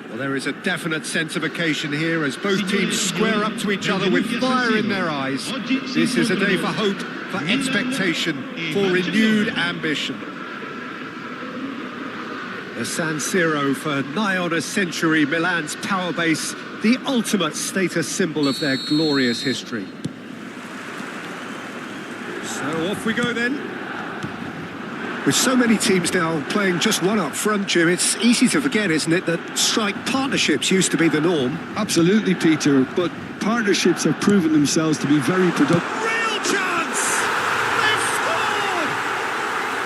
Well, there is a definite sense of occasion here as both teams square up to each other with fire in their eyes. This is a day for hope, for expectation, for renewed ambition. The San Siro, for nigh on a century, Milan's power base, the ultimate status symbol of their glorious history. So off we go then. With so many teams now playing just one up front, Jim, it's easy to forget, isn't it, that strike partnerships used to be the norm. Absolutely, Peter, but partnerships have proven themselves to be very productive. Real chance! They've scored!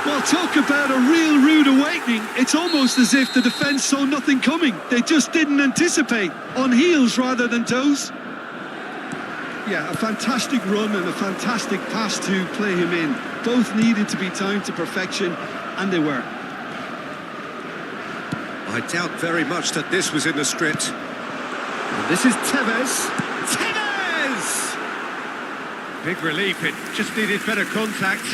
Well, talk about a real rude awakening. It's almost as if the defence saw nothing coming. They just didn't anticipate. On heels rather than toes. Yeah, a fantastic run and a fantastic pass to play him in. Both needed to be timed to perfection, and they were. I doubt very much that this was in the script. And this is Tevez. Tevez! Big relief, it just needed better contact.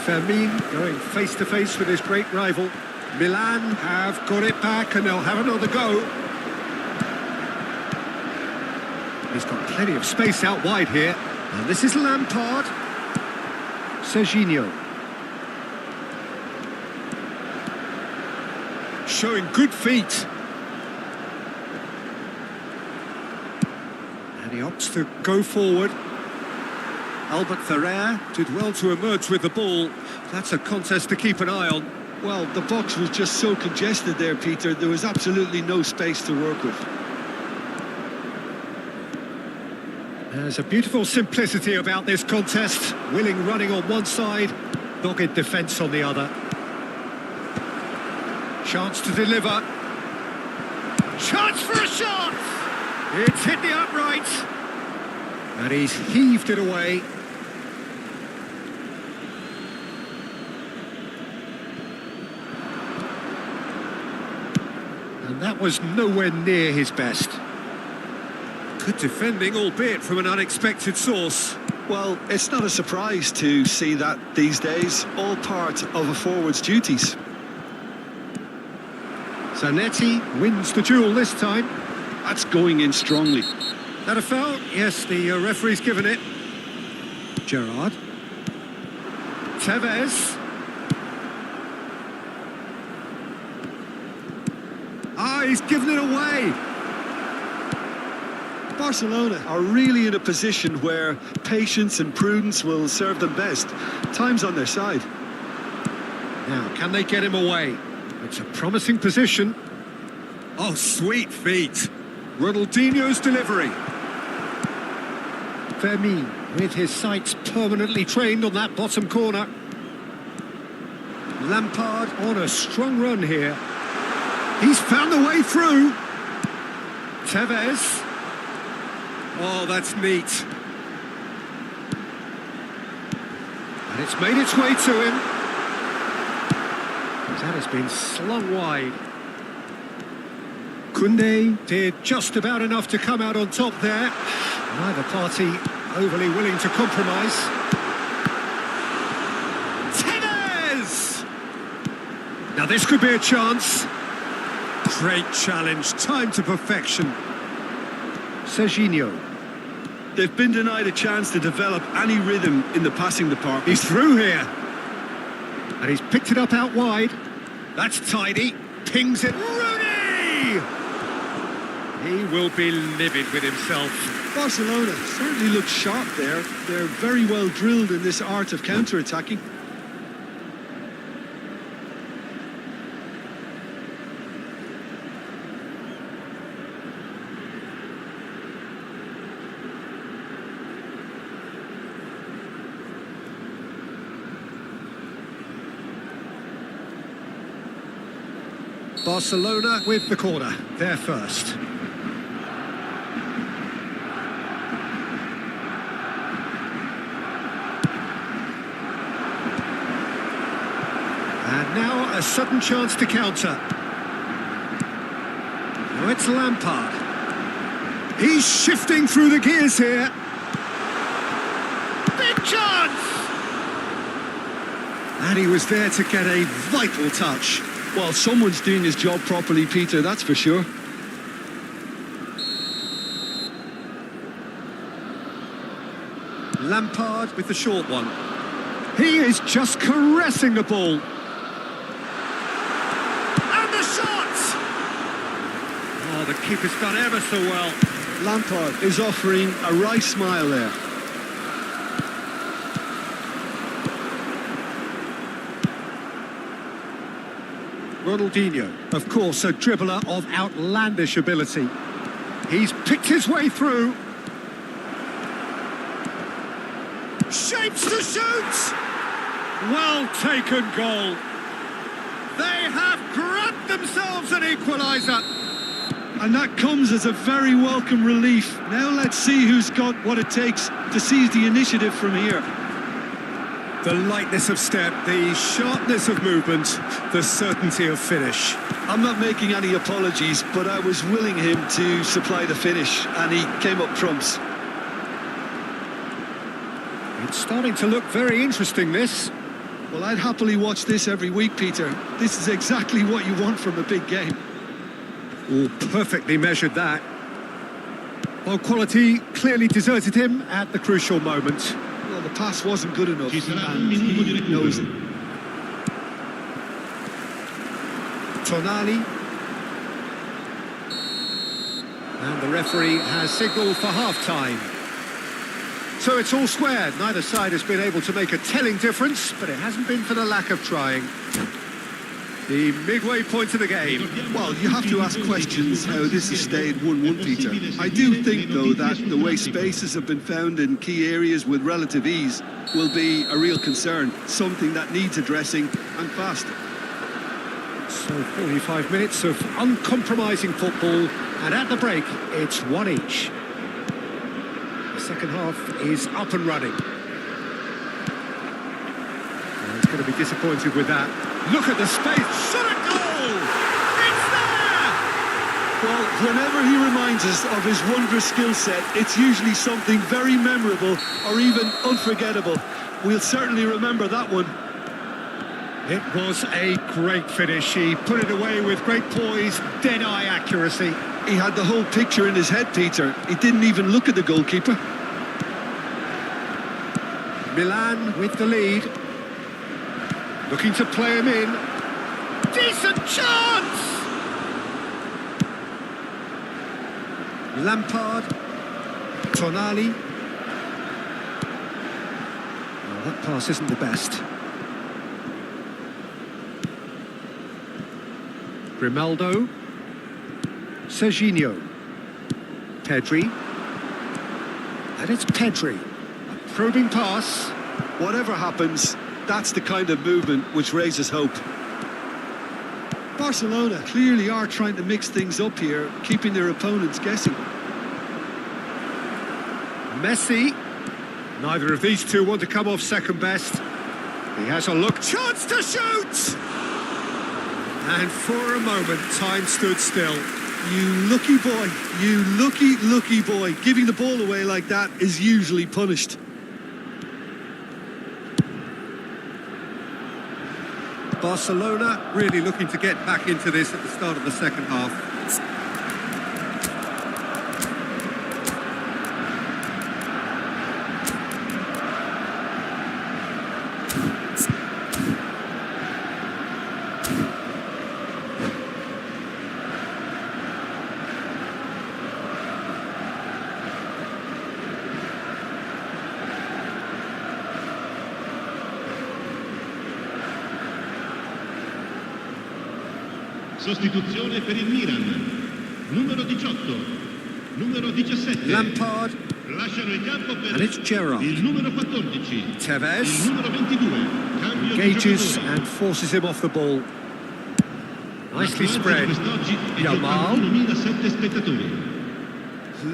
Fermin going face-to-face with his great rival. Milan have got it back and they'll have another go. He's got plenty of space out wide here. And this is Lampard. Serginho. Showing good feet. And he opts to go forward. Albert Ferrer did well to emerge with the ball. That's a contest to keep an eye on. Well, the box was just so congested there, Peter. There was absolutely no space to work with. There's a beautiful simplicity about this contest. Willing running on one side, dogged defence on the other. Chance to deliver. Chance for a shot! It's hit the upright. And he's heaved it away. And that was nowhere near his best. Good defending, albeit from an unexpected source. Well, it's not a surprise to see that these days, all part of a forward's duties. Zanetti wins the duel this time. That's going in strongly. That a foul? Yes, the referee's given it. Gerrard. Tevez. Ah, he's given it away. Barcelona are really in a position where patience and prudence will serve them best. Time's on their side. Now, can they get him away? It's a promising position. Oh, sweet feet. Ronaldinho's delivery. Fermin with his sights permanently trained on that bottom corner. Lampard on a strong run here. He's found the way through. Tevez. Oh, that's neat. And it's made its way to him. That has been slung wide. Koundé did just about enough to come out on top there. Neither party overly willing to compromise. Tevez! Now this could be a chance. Great challenge, time to perfection. Serginho. They've been denied a chance to develop any rhythm in the passing department. He's through here. And he's picked it up out wide. That's tidy. Pings it. Rooney! He will be livid with himself. Barcelona certainly look sharp there. They're very well drilled in this art of counter-attacking. Barcelona with the corner, they're first. And now a sudden chance to counter. Now it's Lampard. He's shifting through the gears here. Big chance! And he was there to get a vital touch. Well, someone's doing his job properly, Peter, that's for sure. Lampard with the short one. He is just caressing the ball. And the shot! Oh, the keeper's done ever so well. Lampard is offering a wry smile there. Ronaldinho, of course, a dribbler of outlandish ability. He's picked his way through. Shapes to shoot! Well taken goal. They have grabbed themselves an equaliser. And that comes as a very welcome relief. Now let's see who's got what it takes to seize the initiative from here. The lightness of step, the sharpness of movement, the certainty of finish. I'm not making any apologies, but I was willing him to supply the finish, and he came up trumps. It's starting to look very interesting, this. Well, I'd happily watch this every week, Peter. This is exactly what you want from a big game. Oh, perfectly measured that. Well, quality clearly deserted him at the crucial moment. Well, the pass wasn't good enough, and he knows it. Tonali. And the referee has signalled for half-time. So it's all squared. Neither side has been able to make a telling difference, but it hasn't been for the lack of trying. The midway point of the game. Well, you have to ask questions how this has stayed 1-1, Peter. I do think, though, that the way spaces have been found in key areas with relative ease will be a real concern, something that needs addressing and fast. So 45 minutes of uncompromising football, and at the break, it's one each. The second half is up and running. And he's going to be disappointed with that. Look at the space. Shot a goal! It's there! Well, whenever he reminds us of his wondrous skill set, it's usually something very memorable or even unforgettable. We'll certainly remember that one. It was a great finish. He put it away with great poise, dead-eye accuracy. He had the whole picture in his head, Peter. He didn't even look at the goalkeeper. Milan with the lead. Looking to play him in. Decent chance! Lampard. Tonali. Well, that pass isn't the best. Grimaldo. Serginho. Pedri. And it's Pedri. A probing pass. Whatever happens, that's the kind of movement which raises hope. Barcelona clearly are trying to mix things up here, keeping their opponents guessing. Messi. Neither of these two want to come off second best. He has a look. Chance to shoot! And for a moment, time stood still. You lucky boy. You lucky boy. Giving the ball away like that is usually punished. Barcelona really looking to get back into this at the start of the second half. Sostituzione per il Milan. Numero 18, numero 17. Lampard. Lasciano il campo per And it's Gerrard. il numero 14. Tevez. Il numero 22. Cambio di Engages giocatore. and forces him off the ball. Nicely La spread. quest'oggi è di Yamal. 81.007 spettatori.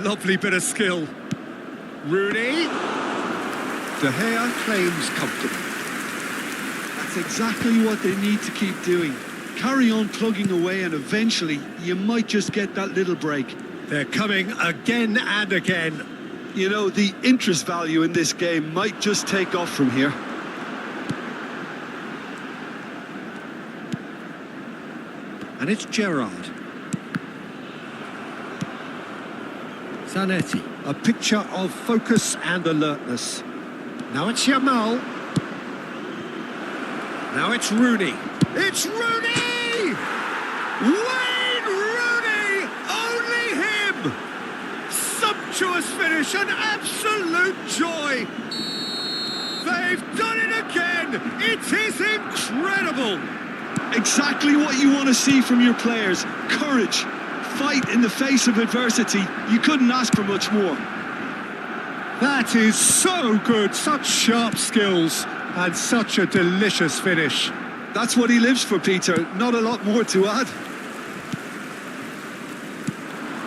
Lovely bit of skill. Rooney. De Gea claims comfortable. That's exactly what they need to keep doing. Carry on plugging away and eventually you might just get that little break. They're coming again and again. You know, the interest value in this game might just take off from here. And it's Gerrard. Zanetti, a picture of focus and alertness. Now it's Yamal. Now it's Rooney. It's Rooney! Wayne Rooney! Only him! Sumptuous finish, an absolute joy! They've done it again! It is incredible! Exactly what you want to see from your players. Courage, fight in the face of adversity. You couldn't ask for much more. That is so good, such sharp skills and such a delicious finish. That's what he lives for, Peter. Not a lot more to add.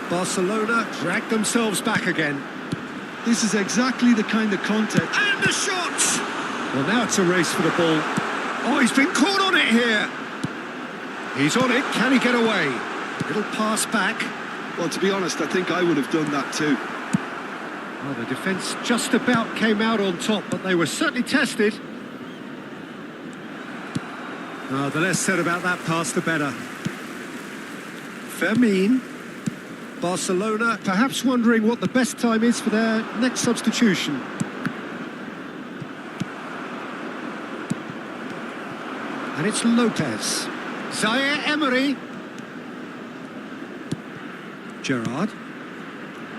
Barcelona drag themselves back again. This is exactly the kind of contest. And the shot! Well, now it's a race for the ball. Oh, he's been caught on it here. He's on it. Can he get away? Little pass back. Well, to be honest, I think I would have done that too. Well, the defence just about came out on top, but they were certainly tested. Oh, the less said about that pass, the better. Fermin. Barcelona perhaps wondering what the best time is for their next substitution. And it's Lopez. Zaire Emery. Gerrard.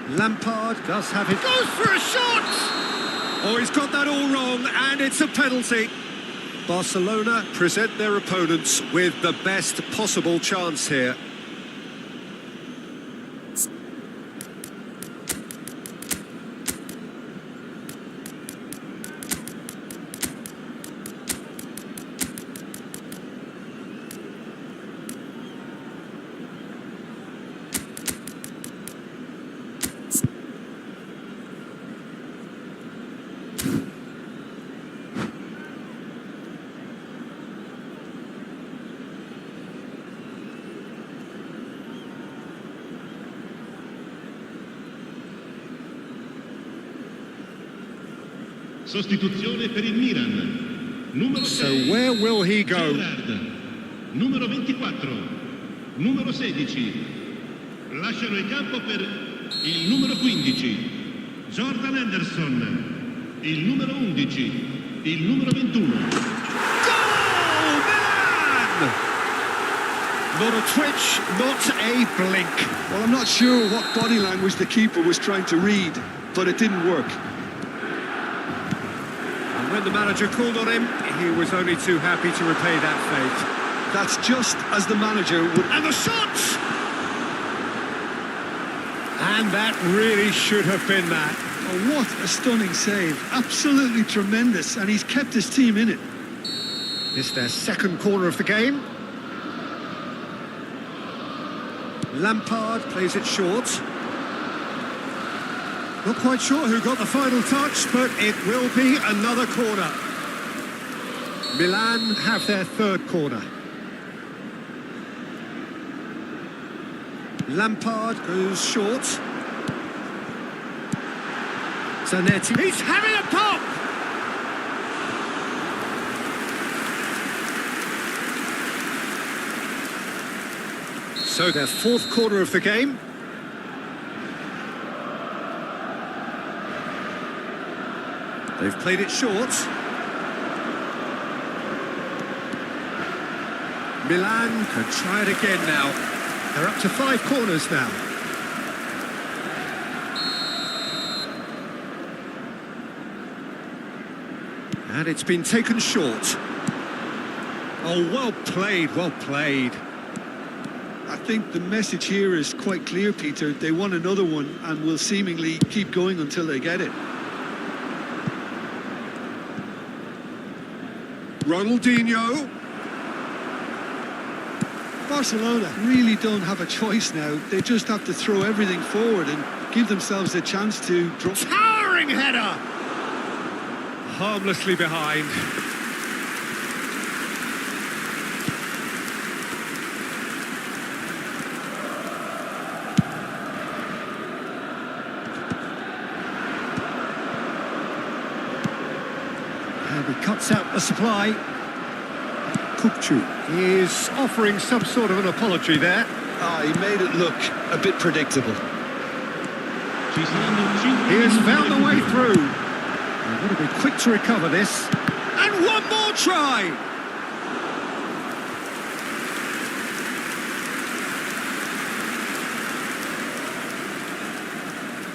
Lampard does have it. Goes for a shot! Oh, he's got that all wrong, and it's a penalty. Barcelona present their opponents with the best possible chance here. Sostituzione per il Milan. Numero 6. So where will he go? Gerrard. Numero 24. Numero 16. Lasciano il campo per il numero 15. Jordan Henderson. Il numero 11. Il numero 21. Goal! Milan! Not a twitch, not a blink. Well, I'm not sure what body language the keeper was trying to read, but it didn't work. When the manager called on him, he was only too happy to repay that fate. That's just as the manager would... And the shot! And that really should have been that. Oh, what a stunning save. Absolutely tremendous, and he's kept his team in it. It's their second corner of the game. Lampard plays it short. Not quite sure who got the final touch, but it will be another corner. Milan have their third corner. Lampard goes short. Zanetti. He's having a pop! So their fourth corner of the game. They've played it short. Milan can try it again now. They're up to 5 corners now. And it's been taken short. Oh, well played, well played. I think the message here is quite clear, Peter. They want another one and will seemingly keep going until they get it. Ronaldinho. Barcelona really don't have a choice now. They just have to throw everything forward and give themselves a chance to drop. Towering header! Harmlessly behind. cuts out the supply. Kukcu is offering some sort of an apology there. Oh, he made it look a bit predictable. Ci saranno 5 He has minuti found di the way recupero. through. He's got to be quick to recover this. And one more try!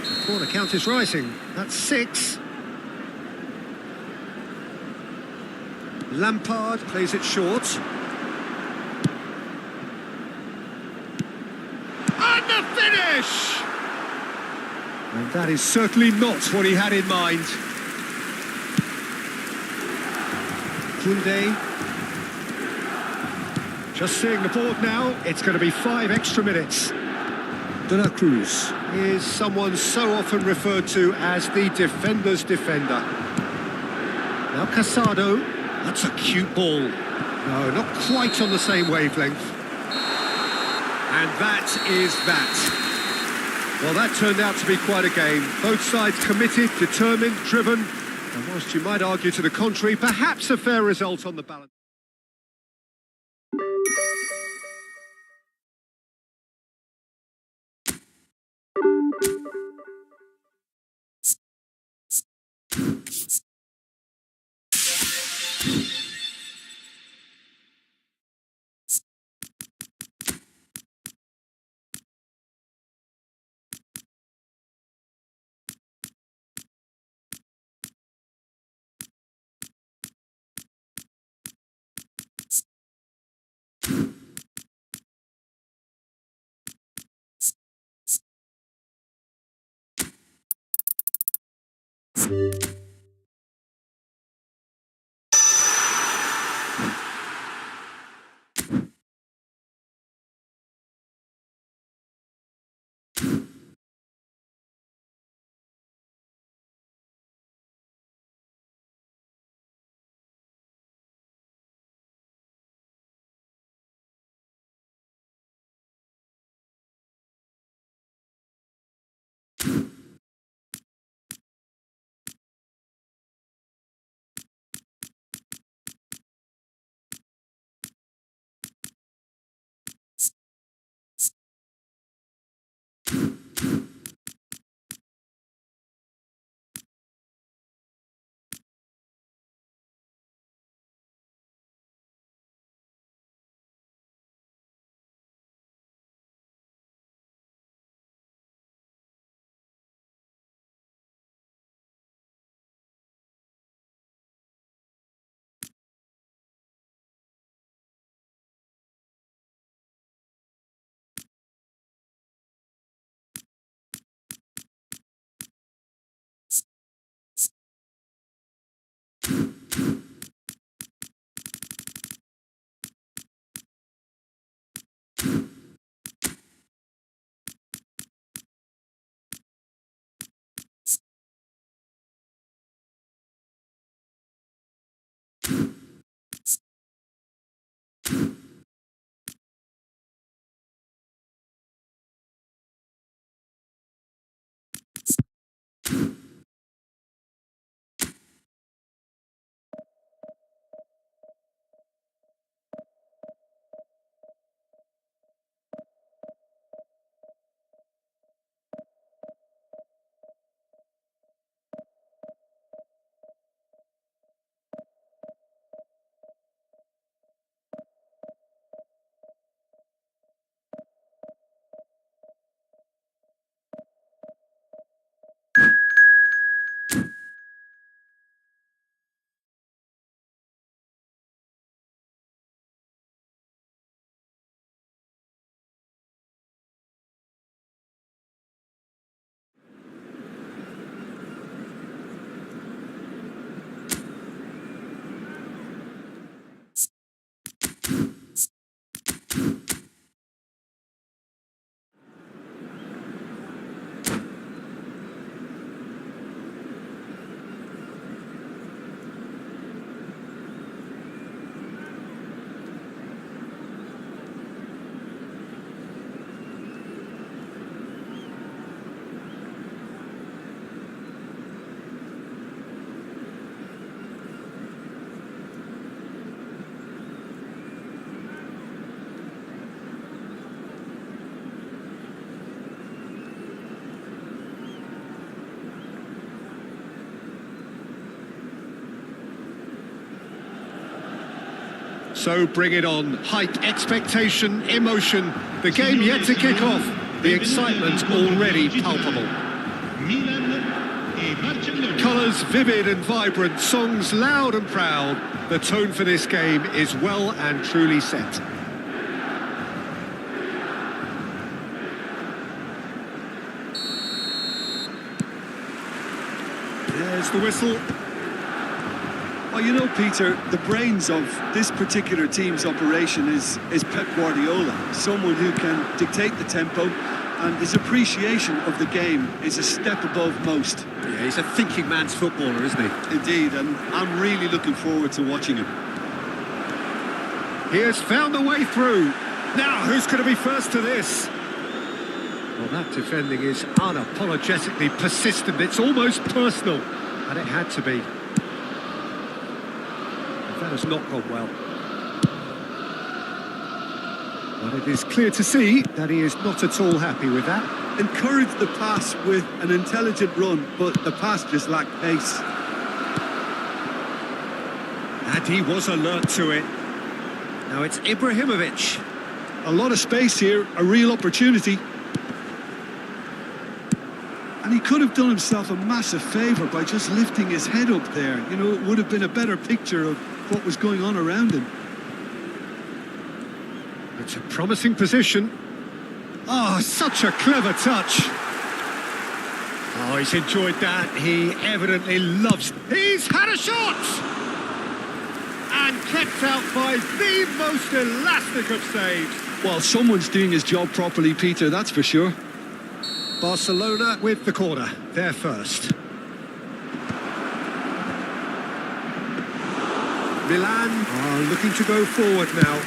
The corner count is rising. That's 6. Lampard plays it short. And the finish! And that is certainly not what he had in mind. Kunde. Just seeing the board now, it's going to be 5 extra minutes. De La Cruz is someone so often referred to as the defender's defender. Now Casado, that's a cute ball. No, not quite on the same wavelength. And that is that. Well, that turned out to be quite a game. Both sides committed, determined, driven. And whilst you might argue to the contrary, perhaps a fair result on the balance. So bring it on. Hype, expectation, emotion. The game yet to kick off. The excitement already palpable. Colours vivid and vibrant, songs loud and proud. The tone for this game is well and truly set. There's the whistle. Well, you know, Peter, the brains of this particular team's operation is Pep Guardiola, someone who can dictate the tempo, and his appreciation of the game is a step above most. Yeah, he's a thinking man's footballer, isn't he? Indeed, and I'm really looking forward to watching him. He has found a way through. Now, who's going to be first to this? Well, that defending is unapologetically persistent. It's almost personal, and it had to be. That has not gone well. But it is clear to see that he is not at all happy with that. Encouraged the pass with an intelligent run, but the pass just lacked pace. And he was alert to it. Now it's Ibrahimovic. A lot of space here, a real opportunity. And he could have done himself a massive favour by just lifting his head up there. You know, it would have been a better picture of what was going on around him. It's a promising position. Oh, such a clever touch. Oh, he's enjoyed that. He evidently loves. He's had a shot! And kept out by the most elastic of saves. Well, someone's doing his job properly, Peter, that's for sure. Barcelona with the corner. They're first. Milan are looking to go forward now.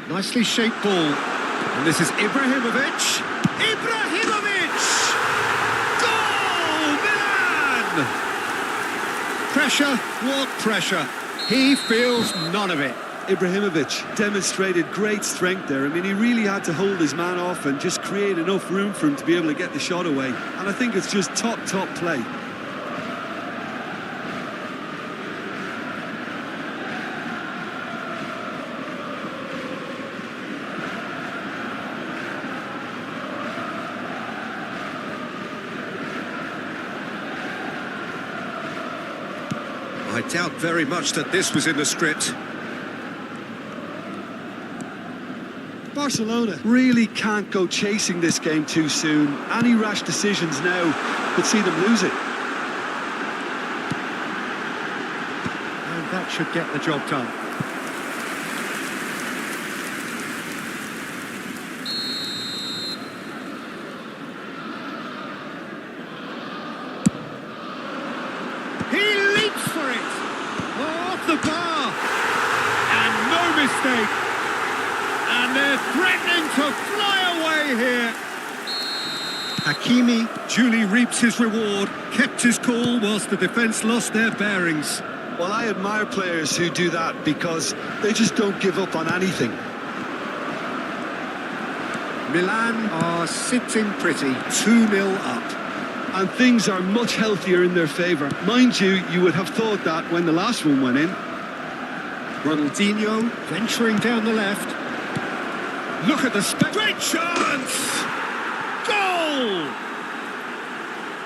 Nicely shaped ball. And this is Ibrahimovic. Ibrahimovic! Goal! Milan! Pressure, what pressure? He feels none of it. Ibrahimovic demonstrated great strength there. I mean, he really had to hold his man off and just create enough room for him to be able to get the shot away. And I think it's just top play. I doubt very much that this was in the script. Barcelona really can't go chasing this game too soon. Any rash decisions now could see them lose it. And that should get the job done. He leaps for it! Oh, off the bar! And no mistake! And they're threatening to fly away here. Hakimi duly reaps his reward, kept his cool whilst the defence lost their bearings. Well, I admire players who do that because they just don't give up on anything. Milan are sitting pretty, 2-0 up. And things are much healthier in their favour. Mind you, you would have thought that when the last one went in. Ronaldinho venturing down the left. Look at the great chance! Goal!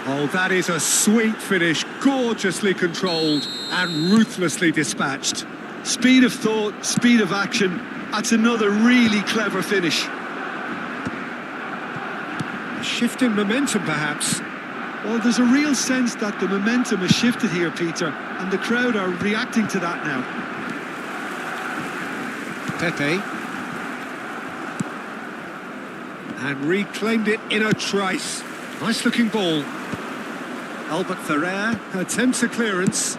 Oh, that is a sweet finish, gorgeously controlled and ruthlessly dispatched. Speed of thought, speed of action. That's another really clever finish. A shift in momentum, perhaps. Well, there's a real sense that the momentum has shifted here, Peter, and the crowd are reacting to that now. Pepe. And reclaimed it in a trice. Nice looking ball. Albert Ferrer attempts a clearance.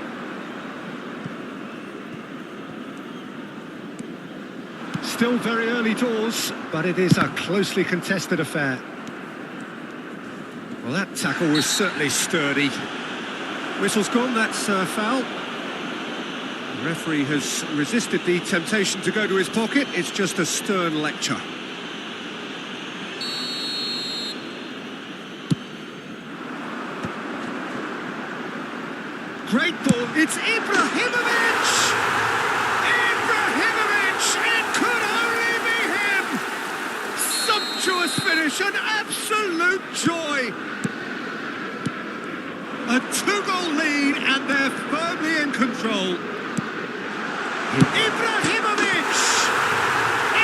Still very early doors, but it is a closely contested affair. Well, that tackle was certainly sturdy. Whistle's gone, that's a foul. The referee has resisted the temptation to go to his pocket. It's just a stern lecture. Great ball. an absolute joy. A two-goal lead, and they're firmly in control. Ibrahimovic!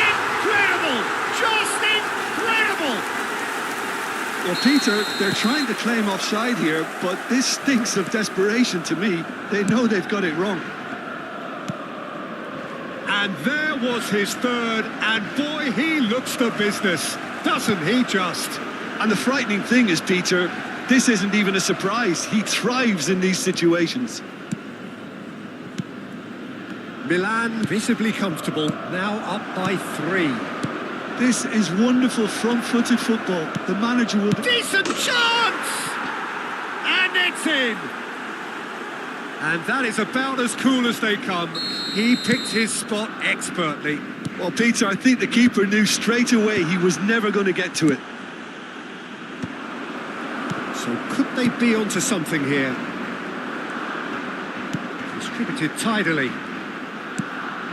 Incredible! Just incredible! Well, Peter, they're trying to claim offside here, but this stinks of desperation to me. They know they've got it wrong. And there was his third, and boy, he looks the business, doesn't he just? And the frightening thing is, Peter, this isn't even a surprise. He thrives in these situations. Milan visibly comfortable, now up by 3. This is wonderful front-footed football. The manager will be... Decent chance! And it's in! And that is about as cool as they come. He picked his spot expertly. Well, Peter, I think the keeper knew straight away he was never going to get to it. So could they be onto something here? Distributed tidily.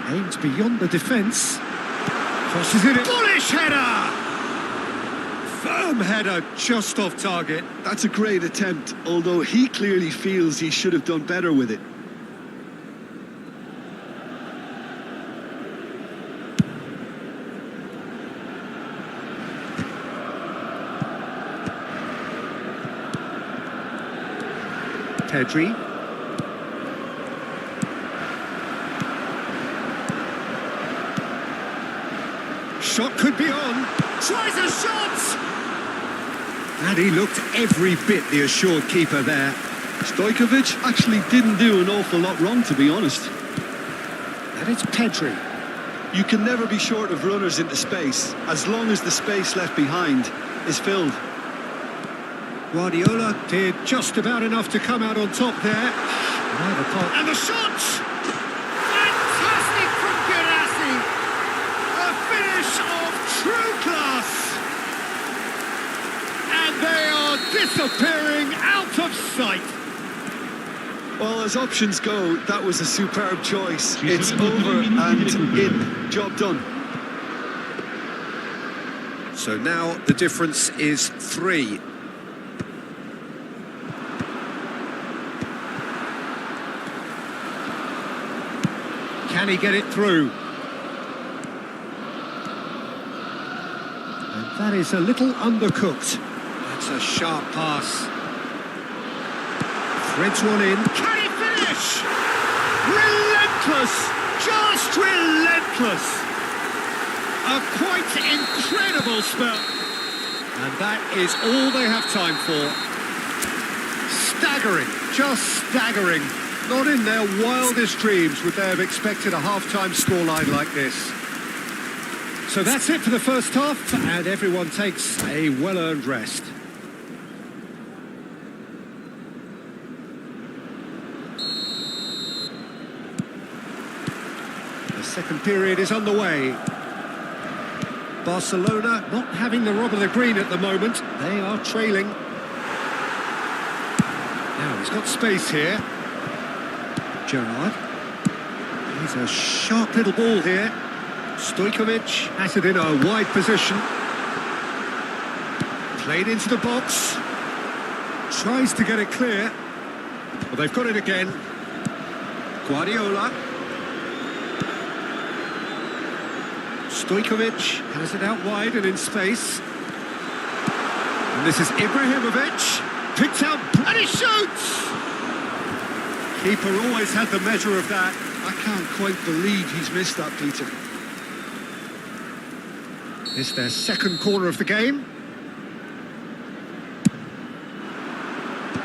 Aims beyond the defence. Crosses it in. Bullish header! Firm header just off target. That's a great attempt, although he clearly feels he should have done better with it. Pedri. Shot could be on. Tries a shot! And he looked every bit the assured keeper there. Stojkovic actually didn't do an awful lot wrong, to be honest. And it's Pedri. You can never be short of runners into space, as long as the space left behind is filled. Guardiola did just about enough to come out on top there. And the shot! Fantastic from Girassi! A finish of true class! And they are disappearing out of sight. Well, as options go, that was a superb choice. It's over and in. Job done. So now the difference is 3. Can he get it through? And that is a little undercooked. That's a sharp pass. Threads one in. Can he finish? Relentless! Just relentless! A quite incredible spell. And that is all they have time for. Staggering, just staggering. Not in their wildest dreams would they have expected a half-time scoreline like this. So that's it for the first half, and everyone takes a well-earned rest. The second period is underway. Barcelona not having the rub of the green at the moment. They are trailing. Now he's got space here. Gerrard. He's a sharp little ball here. Stojkovic has it in a wide position. Played into the box. Tries to get it clear. Well, they've got it again. Guardiola. Stojkovic has it out wide and in space. And this is Ibrahimovic. Picked out and he shoots! Keeper always had the measure of that. I can't quite believe he's missed that, Peter. It's their second corner of the game.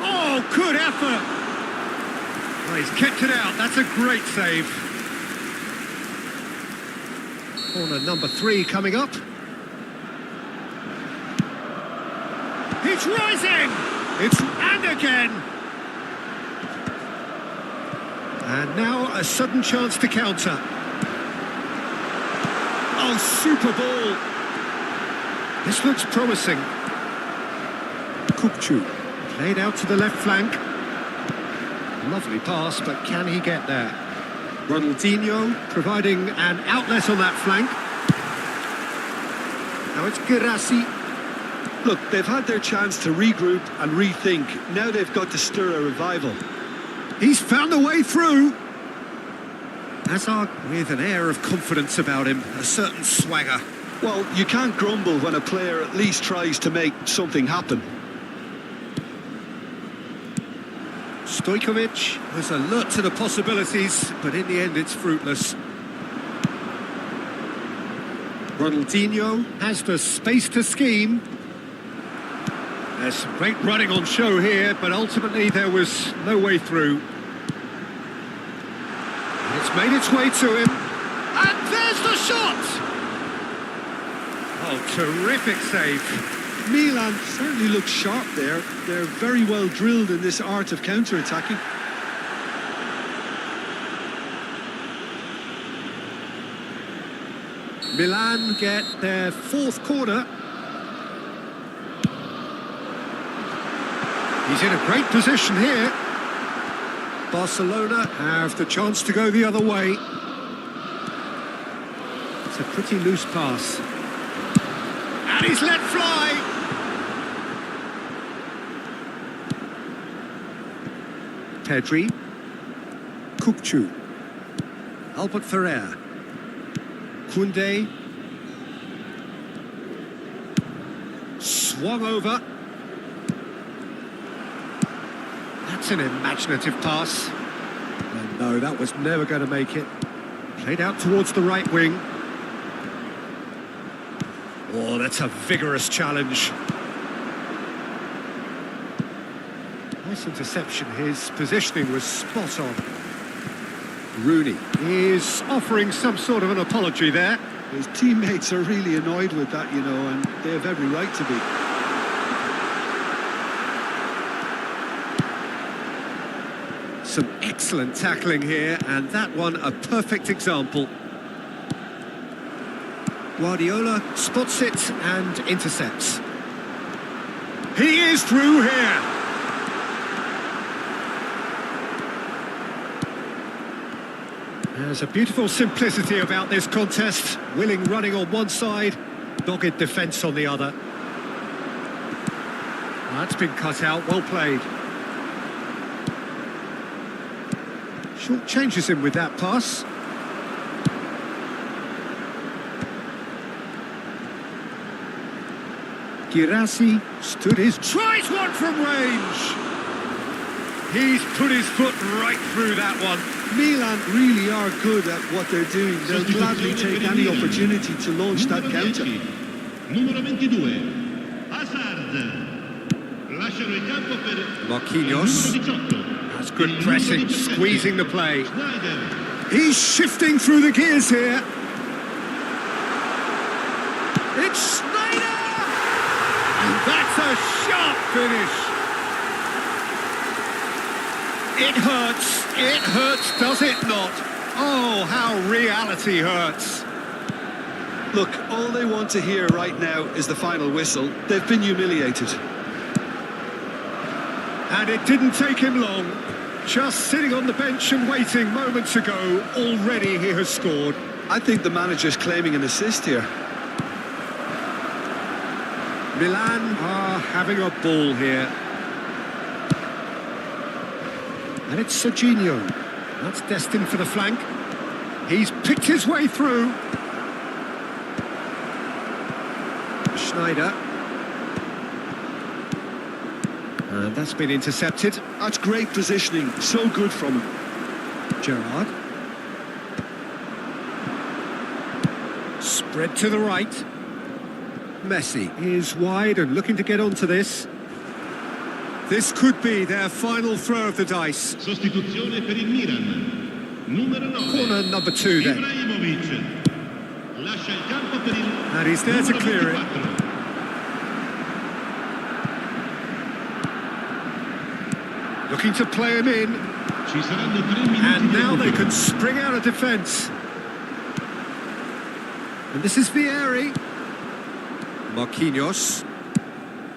Oh, good effort! Well, he's kept it out. That's a great save. Corner number 3 coming up. It's rising! And again! And now a sudden chance to counter. Oh, super ball! This looks promising. Kukcu played out to the left flank. Lovely pass, but can he get there? Ronaldinho providing an outlet on that flank. Now it's Girassi. Look, they've had their chance to regroup and rethink. Now they've got to stir a revival. He's found a way through. Hazard with an air of confidence about him, a certain swagger. Well, you can't grumble when a player at least tries to make something happen. Stojkovic was alert to the possibilities, but in the end it's fruitless. Ronaldinho has the space to scheme. There's some great running on show here, but ultimately there was no way through. And it's made its way to him. And there's the shot! Oh, terrific save. Milan certainly looks sharp there. They're very well drilled in this art of counter-attacking. Milan get their fourth corner. He's in a great position here. Barcelona have the chance to go the other way. It's a pretty loose pass. And he's let fly! Pedri. Kukçu. Albert Ferrer. Koundé. Swung over. That's an imaginative pass. And no, that was never going to make it. Played out towards the right wing. Oh, that's a vigorous challenge. Nice interception. His positioning was spot on. Rooney is offering some sort of an apology there. His teammates are really annoyed with that, you know, and they have every right to be. Some excellent tackling here, and that one a perfect example. Guardiola spots it and intercepts. He is through here. There's a beautiful simplicity about this contest. Willing running on one side, dogged defence on the other. That's been cut out, well played. Short changes him with that pass. Girassi stood his... Tries one from range! He's put his foot right through that one. Milan really are good at what they're doing. They'll gladly take any opportunity to launch that counter. Numero 22, Hazard. Lasciano il campo per Marquinhos. il numero 18. That's good pressing, squeezing the play. Schneider. He's shifting through the gears here. It's Schneider! And that's a sharp finish. It hurts, does it not? Oh, how reality hurts. Look, all they want to hear right now is the final whistle. They've been humiliated. And it didn't take him long. Just sitting on the bench and waiting moments ago, already he has scored. I think the manager's claiming an assist here. Milan are having a ball here. And it's Serginho. That's destined for the flank. He's picked his way through. Schneider. And that's been intercepted. That's great positioning. So good from him. Gerrard. Spread to the right. Messi is wide and looking to get onto this. This could be their final throw of the dice. Sostituzione per il Milan. Numero 9. Corner number 2 then. Ibrahimovic. Lascia il campo per il And he's there to clear it. 24. Looking to play him in. Ci saranno 3 minuti And di now they recupero. can spring out of defence. And this is Vieri. Marquinhos.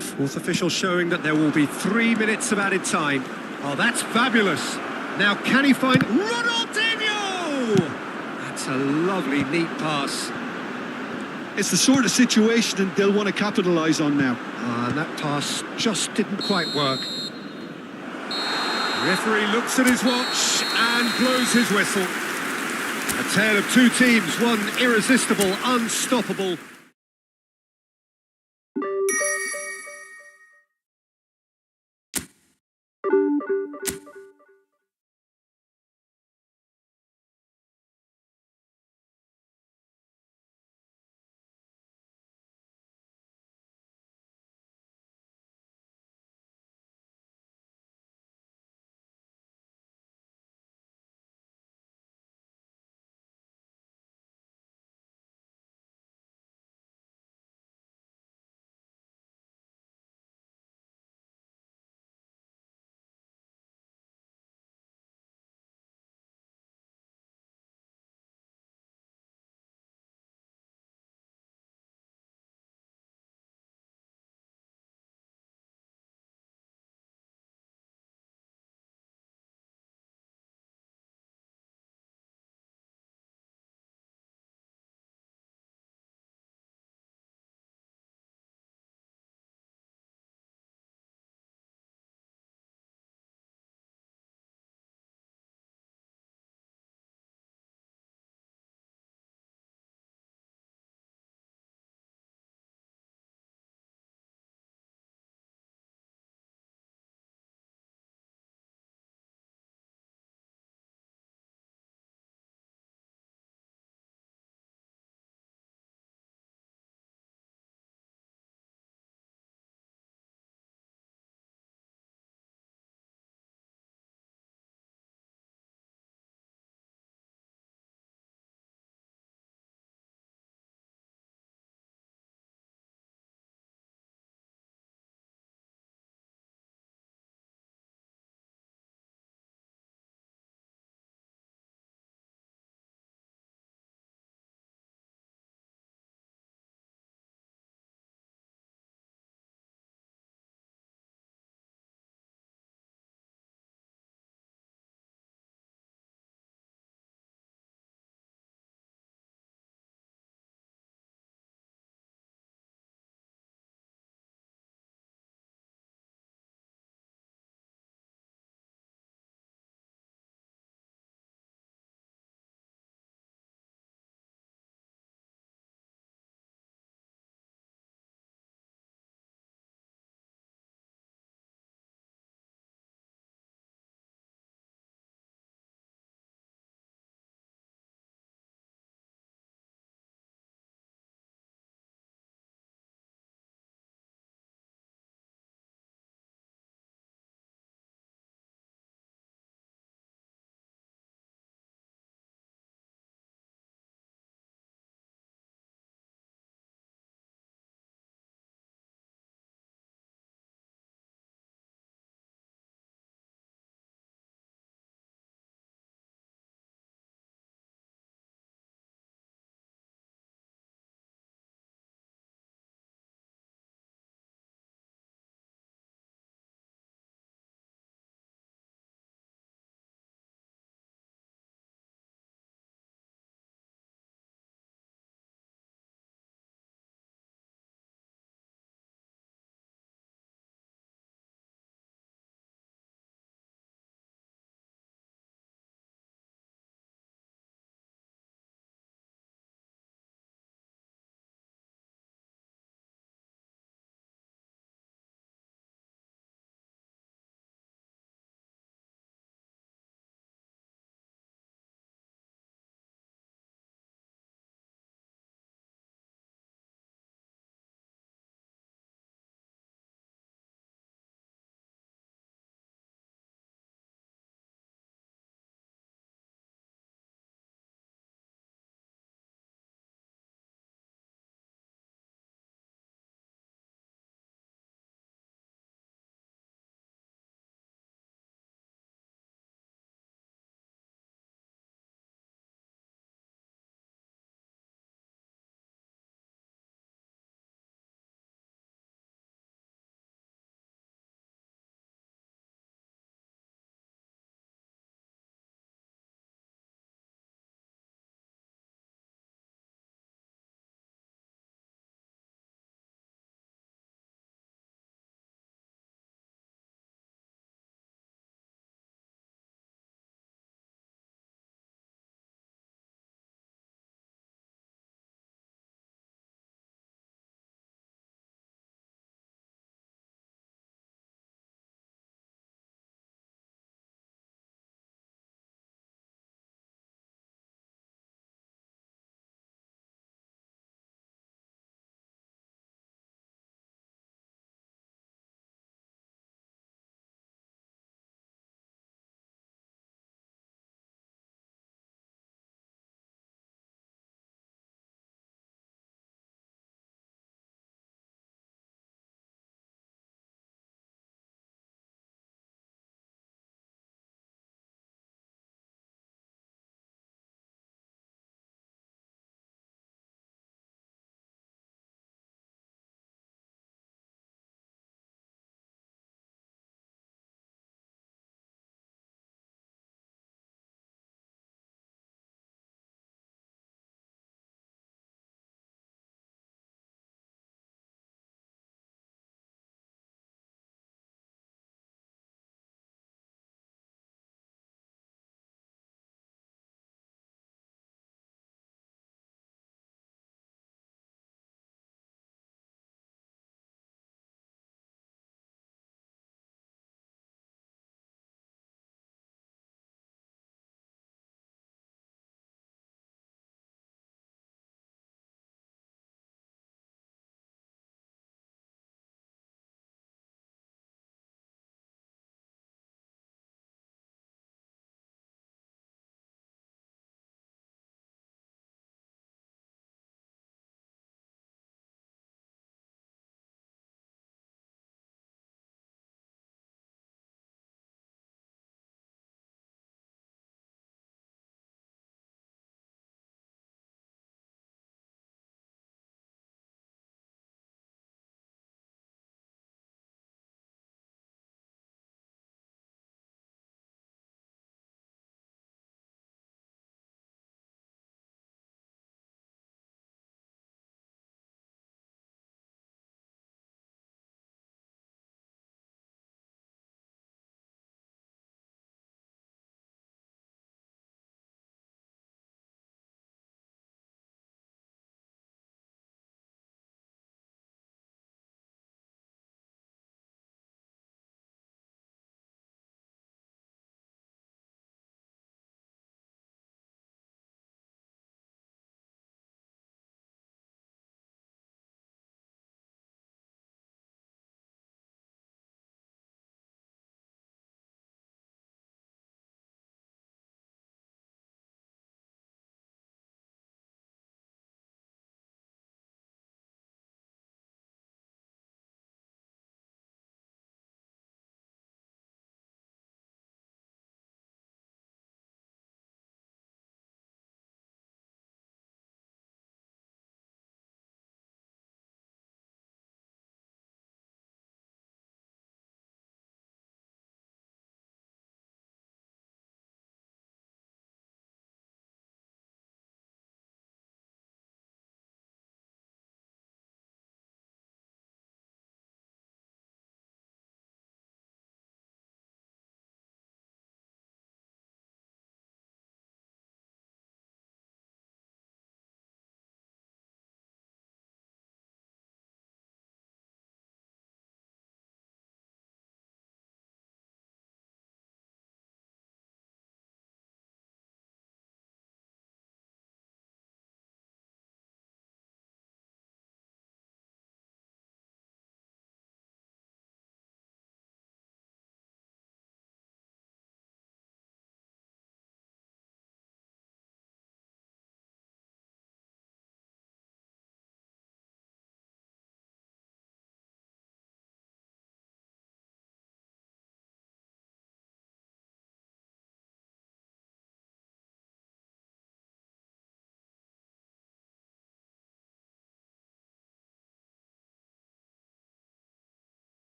Fourth official showing that there will be 3 minutes of added time. Oh, that's fabulous. Now can he find Ronaldinho? That's a lovely, neat pass. It's the sort of situation that they'll want to capitalise on now. And that pass just didn't quite work. The referee looks at his watch and blows his whistle. A tale of two teams, one irresistible, unstoppable.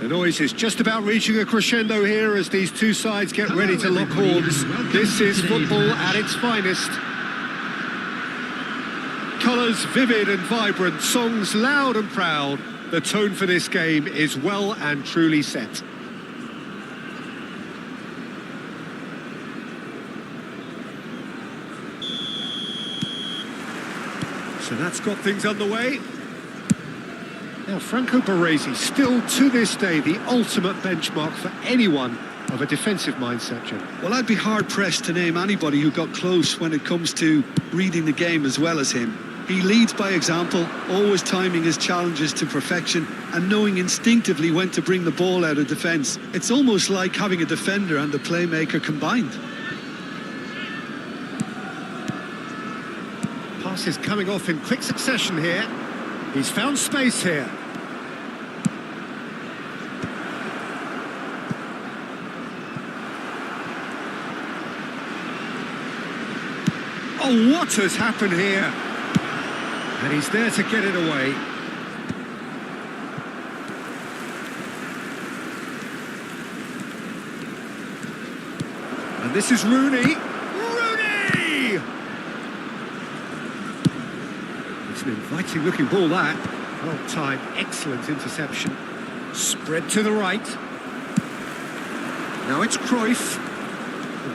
The noise is just about reaching a crescendo here as these two sides get ready to lock horns. This is football at its finest. Colours vivid and vibrant, songs loud and proud. The tone for this game is well and truly set. So that's got things underway. Now, Franco Baresi, still to this day, the ultimate benchmark for anyone of a defensive mindset, Jim. Well, I'd be hard-pressed to name anybody who got close when it comes to reading the game as well as him. He leads by example, always timing his challenges to perfection and knowing instinctively when to bring the ball out of defence. It's almost like having a defender and the playmaker combined. Passes coming off in quick succession here. He's found space here. Oh, what has happened here? And he's there to get it away. And this is Rooney. Rooney! It's an inviting looking ball, that. Well timed, excellent interception. Spread to the right. Now it's Cruyff.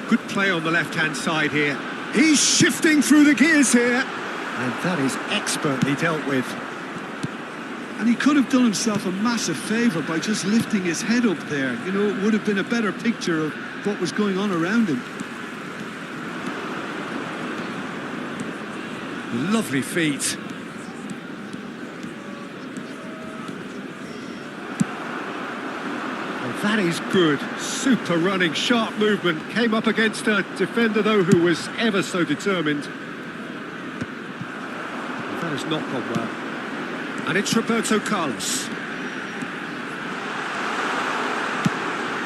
Good play on the left-hand side here. He's shifting through the gears here. And that is expertly dealt with. And he could have done himself a massive favour by just lifting his head up there. You know, it would have been a better picture of what was going on around him. Lovely feet. And that is good. Super running, sharp movement. Came up against a defender, though, who was ever so determined. That has not gone well. And it's Roberto Carlos.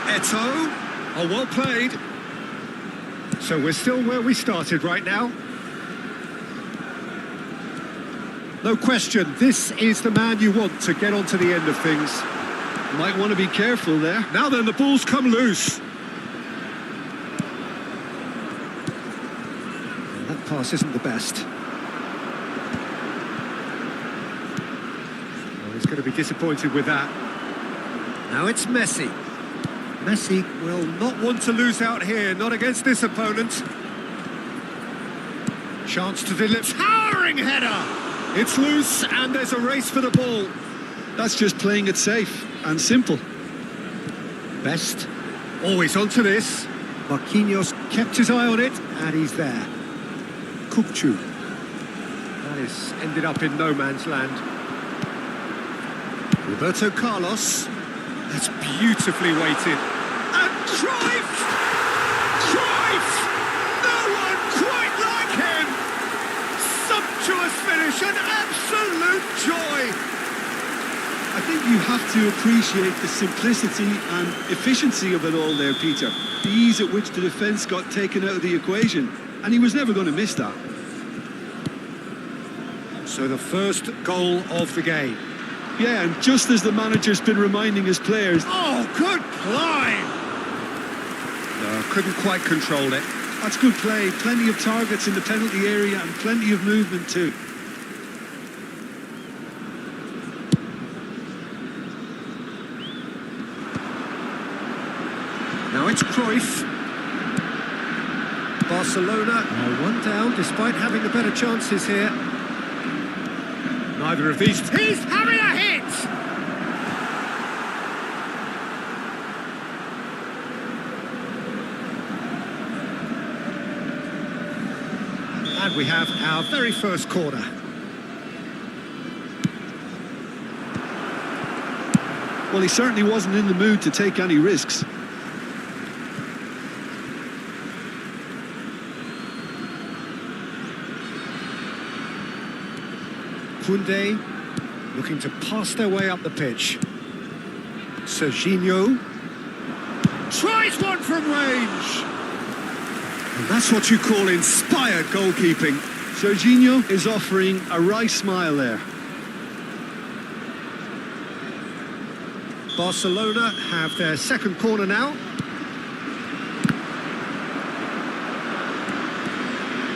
Eto'o. Oh, well played. So we're still where we started right now. No question, this is the man you want to get onto the end of things. Might want to be careful there. Now then, the ball's come loose. That pass isn't the best. He's going to be disappointed with that. Now it's Messi. Messi will not want to lose out here, not against this opponent. Chance to deliver. Towering header! It's loose and there's a race for the ball. That's just playing it safe and simple. Best. Always onto this. Marquinhos kept his eye on it and he's there. Kupchu. That is ended up in no man's land. Roberto Carlos. That's beautifully weighted. And Cruyff! Cruyff! No one quite like him! Sumptuous finish, an absolute joy! I think you have to appreciate the simplicity and efficiency of it all there, Peter. The ease at which the defence got taken out of the equation, and he was never going to miss that. So the first goal of the game. Yeah, and just as the manager's been reminding his players... Oh, good climb! No, couldn't quite control it. That's good play. Plenty of targets in the penalty area and plenty of movement too. Now it's Cruyff. Barcelona are one down despite having the better chances here. Neither of these... He's having a hit! And we have our very first corner. Well, he certainly wasn't in the mood to take any risks. Koundé looking to pass their way up the pitch. Serginho tries one from range. And that's what you call inspired goalkeeping. Serginho is offering a wry smile there. Barcelona have their second corner now.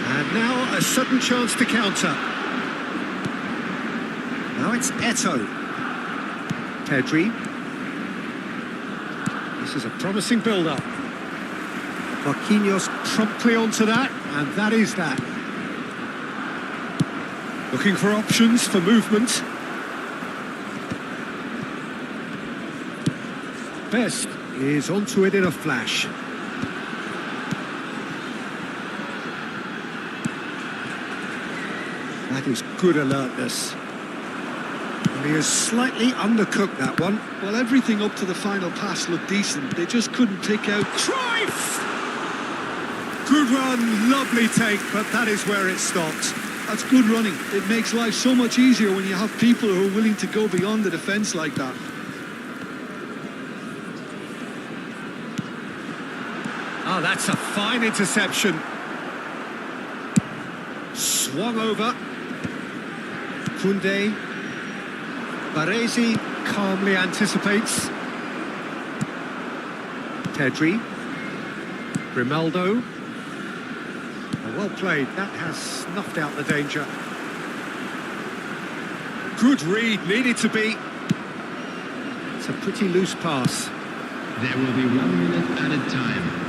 And now a sudden chance to counter. Now it's Eto'o. Pedri. This is a promising build-up. Marquinhos promptly onto that, and that is that. Looking for options for movement. Best is onto it in a flash. That is good alertness. And he has slightly undercooked that one. Well, everything up to the final pass looked decent. They just couldn't pick out. Cruyff! Good run, lovely take, but that is where it stopped. That's good running. It makes life so much easier when you have people who are willing to go beyond the defence like that. Oh, that's a fine interception. Swung over. Koundé. Baresi calmly anticipates. Pedri. Grimaldo. Well played. That has snuffed out the danger. Good read, needed to be. It's a pretty loose pass. There will be 1 minute added time.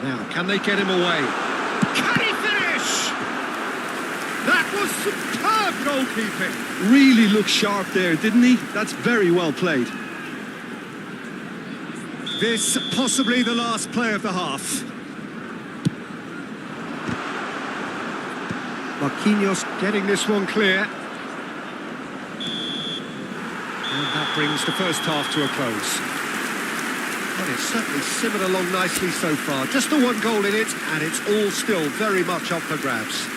Now, can they get him away? Can he finish? That was superb goalkeeping. Really looked sharp there, didn't he? That's very well played. This possibly the last play of the half. Marquinhos getting this one clear. And that brings the first half to a close. Well, it's certainly simmered along nicely so far. Just the one goal in it, and it's all still very much up for grabs.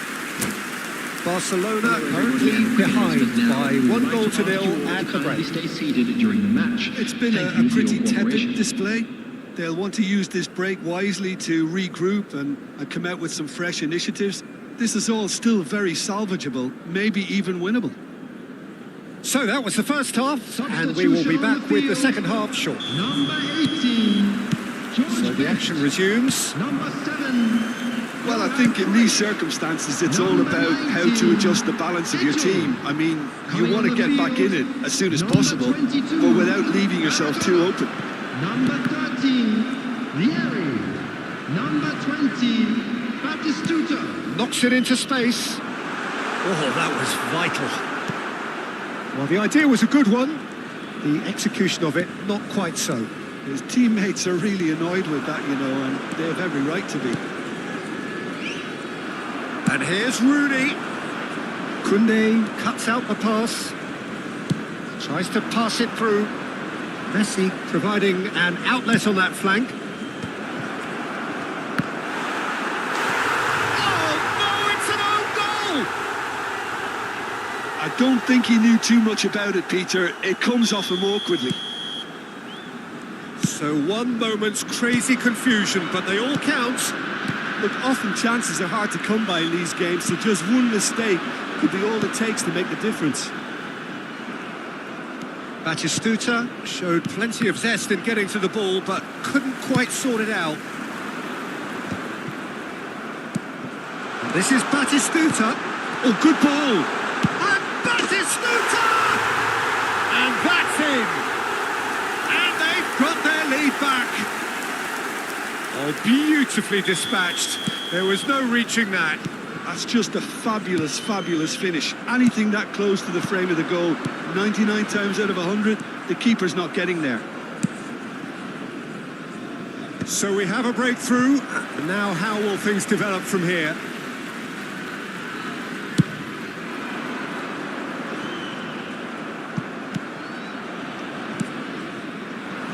Barcelona currently behind by 1-0 at the break. Stay seated during the match. It's been a pretty tepid display. They'll want to use this break wisely to regroup and come out with some fresh initiatives. This is all still very salvageable, maybe even winnable. So that was the first half, and we will be back with the second half shortly. Number 18. So the action resumes. Number 7. Well, I think in these circumstances, it's all about how to adjust the balance of your team. I mean, you want to get back in it as soon as possible, but without leaving yourself too open. Number 13, Vieri. Number 20, Batistuta. Knocks it into space. Oh, that was vital. Well, the idea was a good one. The execution of it, not quite so. His teammates are really annoyed with that, you know, and they have every right to be. And here's Rooney. Koundé cuts out the pass. Tries to pass it through. Messi providing an outlet on that flank. Oh, no, it's an own goal! I don't think he knew too much about it, Peter. It comes off him awkwardly. So one moment's crazy confusion, but they all count. Look, often chances are hard to come by in these games, so just one mistake could be all it takes to make the difference. Batistuta showed plenty of zest in getting to the ball, but couldn't quite sort it out. This is Batistuta. Oh, good ball. And Batistuta! And that's in. And they've got their lead back. Oh, beautifully dispatched. There was no reaching that. That's just a fabulous, fabulous finish. Anything that close to the frame of the goal, 99 times out of 100, the keeper's not getting there. So we have a breakthrough. Now how will things develop from here?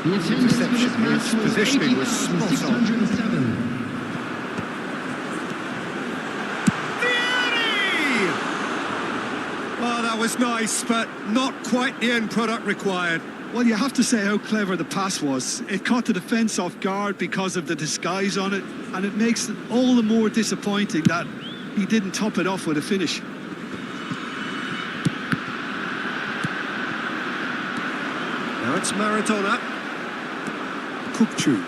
The Interception, his positioning was spot on. Oh, that was nice, but not quite the end product required. Well, you have to say how clever the pass was. It caught the defence off guard because of the disguise on it, and it makes it all the more disappointing that he didn't top it off with a finish. it's Maradona. Kukcu.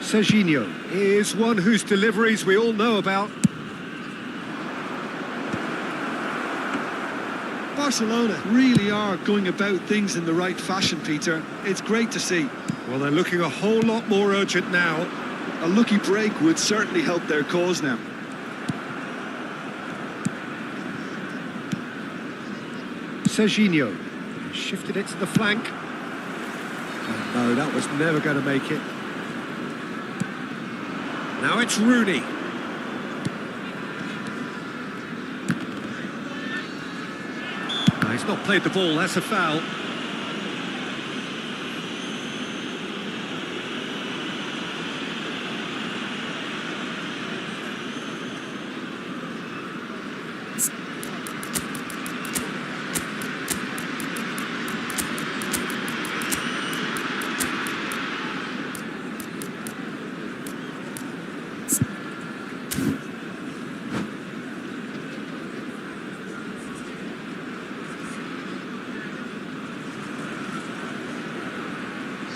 Serginho is one whose deliveries we all know about. Barcelona really are going about things in the right fashion, Peter. It's great to see. Well, they're looking a whole lot more urgent now. A lucky break would certainly help their cause now. Serginho shifted it to the flank. Oh, no, that was never going to make it. Now it's Rooney. He's not played the ball, that's a foul.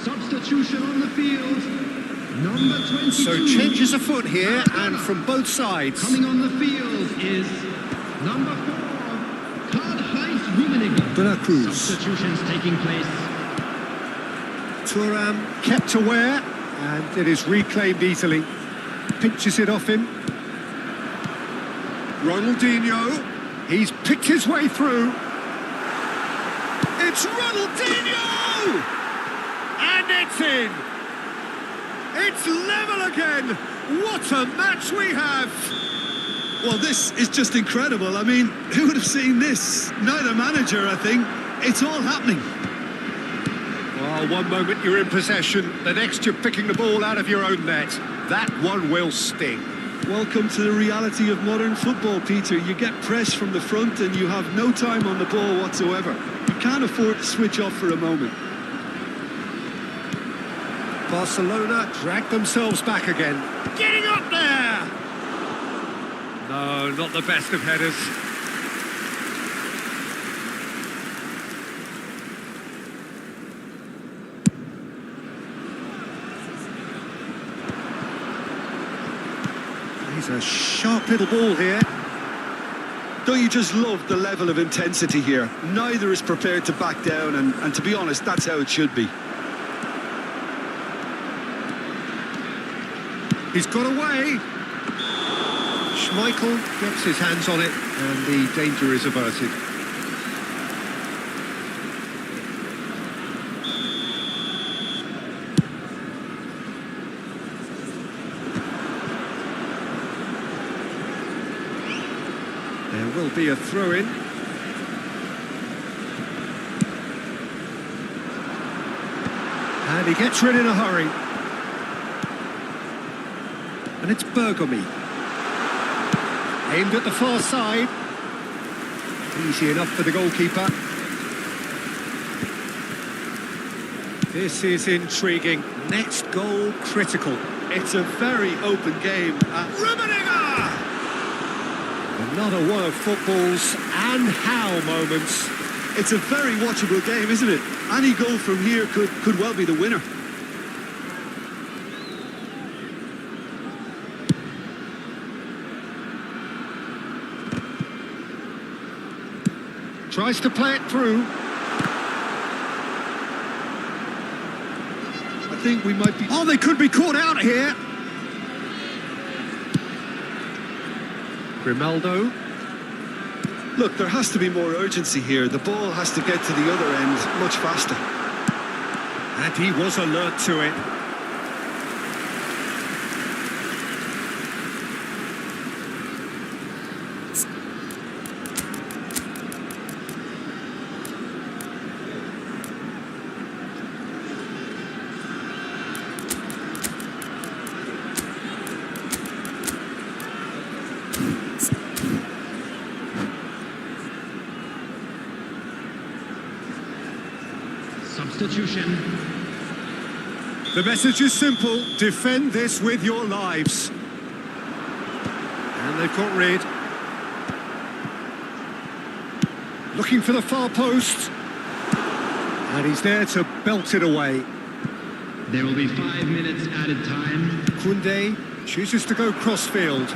Substitution on the field. Number 22. So changes afoot here, and from both sides. Coming on the field is number 4, Karl-Heinz Rummenigge. De La Cruz. Substitutions taking place. Thuram kept aware, and it is reclaimed easily. Pinches it off him. Ronaldinho. He's picked his way through. It's Ronaldinho! And it's in! It's level again! What a match we have! Well, this is just incredible. I mean, who would have seen this? Neither manager, I think. It's all happening. Well, one moment you're in possession, the next you're picking the ball out of your own net. That one will sting. Welcome to the reality of modern football, Peter. You get pressed from the front and you have no time on the ball whatsoever. You can't afford to switch off for a moment. Barcelona drag themselves back again. Getting up there! No, not the best of headers. He's a sharp little ball here. Don't you just love the level of intensity here? Neither is prepared to back down, and to be honest, that's how it should be. He's got away. Schmeichel gets his hands on it, and the danger is averted. There will be a throw-in. And he gets rid in a hurry. And it's Bergomi. Aimed at the far side. Easy enough for the goalkeeper. This is intriguing. Next goal critical. It's a very open game. Rummenigge! Another one of football's and how moments. It's a very watchable game, isn't it? Any goal from here could well be the winner. Tries to play it through. I think we might be... Oh, they could be caught out here. Grimaldo. Look, there has to be more urgency here. The ball has to get to the other end much faster. And he was alert to it. Substitution. The message is simple. Defend this with your lives. And they've got rid. Looking for the far post. And he's there to belt it away. There will be 5 minutes added time. Koundé chooses to go crossfield.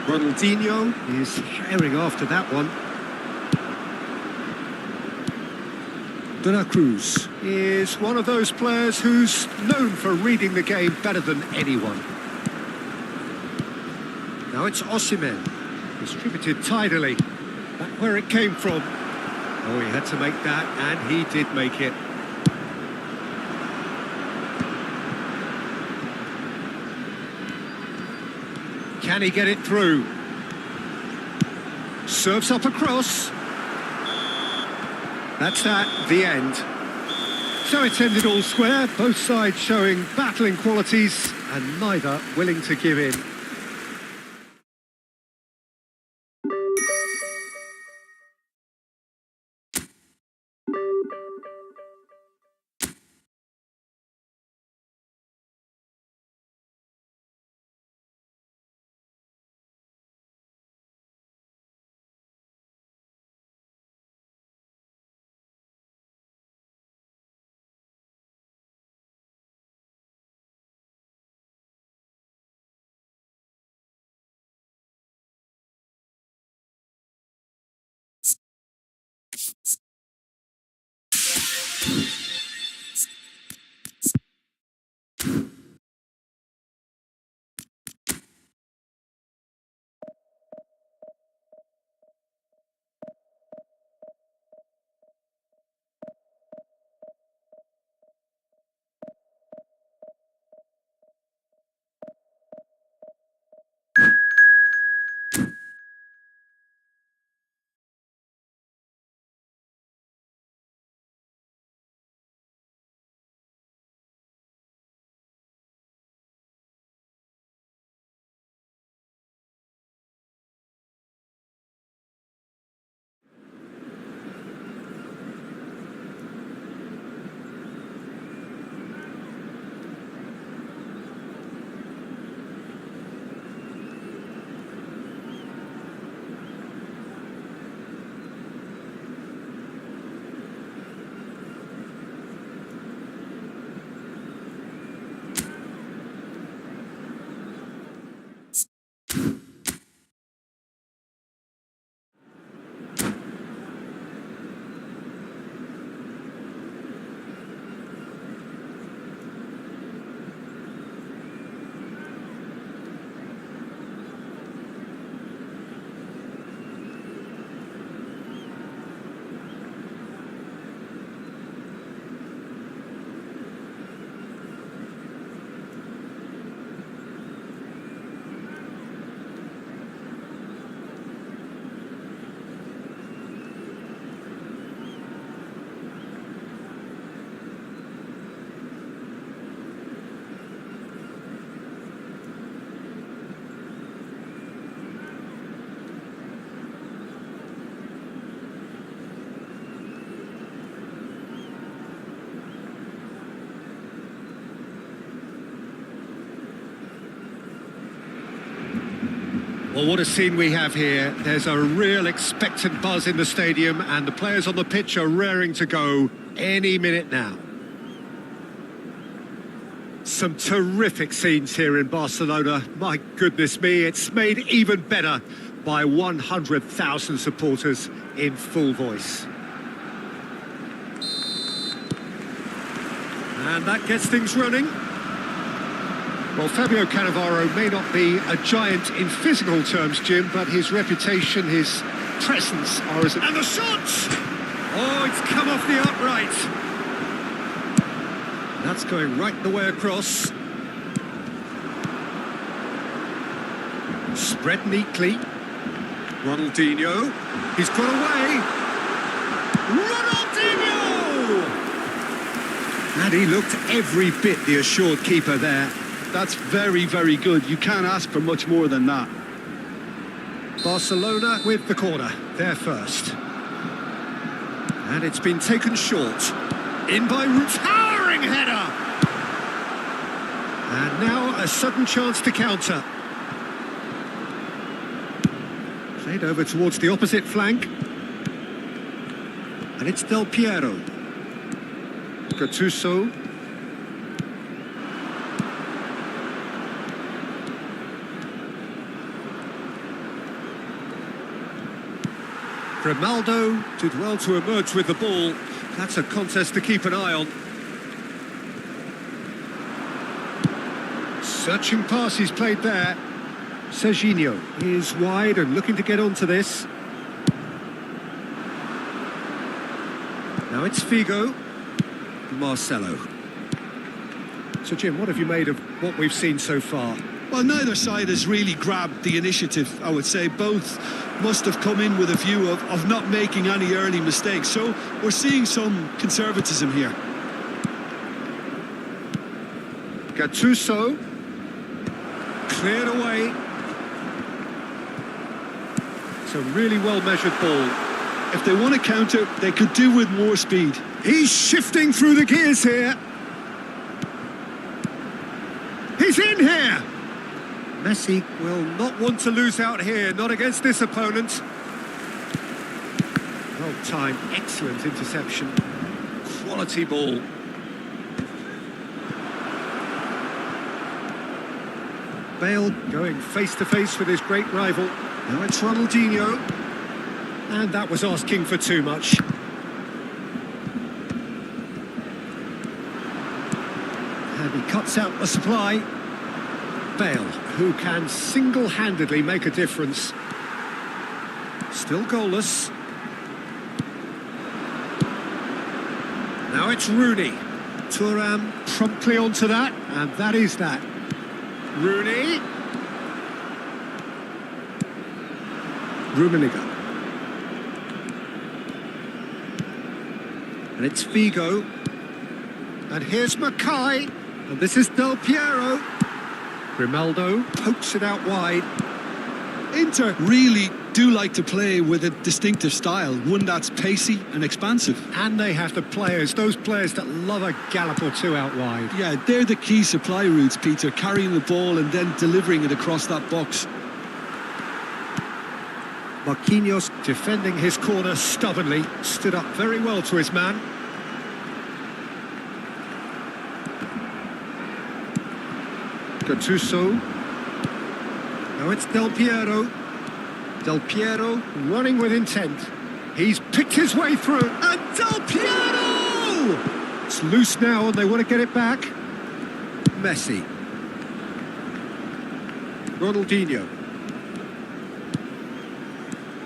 Ronaldinho is herring after that one. De La Cruz is one of those players who's known for reading the game better than anyone. Now it's Osimhen, distributed tidily, back where it came from. Oh, he had to make that, and he did make it. Can he get it through? Serves up across. That's that, the end. So it's ended all square, both sides showing battling qualities and neither willing to give in. Well, what a scene we have here. There's a real expectant buzz in the stadium and the players on the pitch are raring to go any minute now. Some terrific scenes here in Barcelona. My goodness me, it's made even better by 100,000 supporters in full voice. And that gets things running. Well, Fabio Cannavaro may not be a giant in physical terms, Jim, but his reputation, his presence are as... And the shot! Oh, it's come off the upright. That's going right the way across. Spread neatly. Ronaldinho. He's got away. Ronaldinho! And he looked every bit the assured keeper there. That's very, very good. You can't ask for much more than that. Barcelona with the corner, there first. And it's been taken short. In by towering header! And now a sudden chance to counter. Played over towards the opposite flank. And it's Del Piero. Tensua. Grimaldo did well to emerge with the ball. That's a contest to keep an eye on. Searching pass he's played there. Serginho is wide and looking to get onto this. Now it's Figo. Marcelo. So Jim, what have you made of what we've seen so far? Well, neither side has really grabbed the initiative, I would say. Both must have come in with a view of not making any early mistakes. So we're seeing some conservatism here. Gattuso. Cleared away. It's a really well-measured ball. If they want to counter, they could do with more speed. He's shifting through the gears here. He's in here. Messi will not want to lose out here, not against this opponent. Well timed, excellent interception. Quality ball. Bale going face-to-face with his great rival. Now it's Ronaldinho. And that was asking for too much. And he cuts out the supply. Bale, who can single-handedly make a difference. Still goalless. Now it's Rooney. Thuram promptly onto that, and that is that. Rooney. Rummenigge. And it's Figo. And here's Mackay. And this is Del Piero. Grimaldo pokes it out wide. Inter really do like to play with a distinctive style, one that's pacey and expansive. And they have the players, those players that love a gallop or two out wide. Yeah, they're the key supply routes, Peter, carrying the ball and then delivering it across that box. Marquinhos defending his corner stubbornly, stood up very well to his man. Gattuso. Now it's Del Piero. Del Piero running with intent. He's picked his way through. And Del Piero! It's loose now and they want to get it back. Messi. Ronaldinho.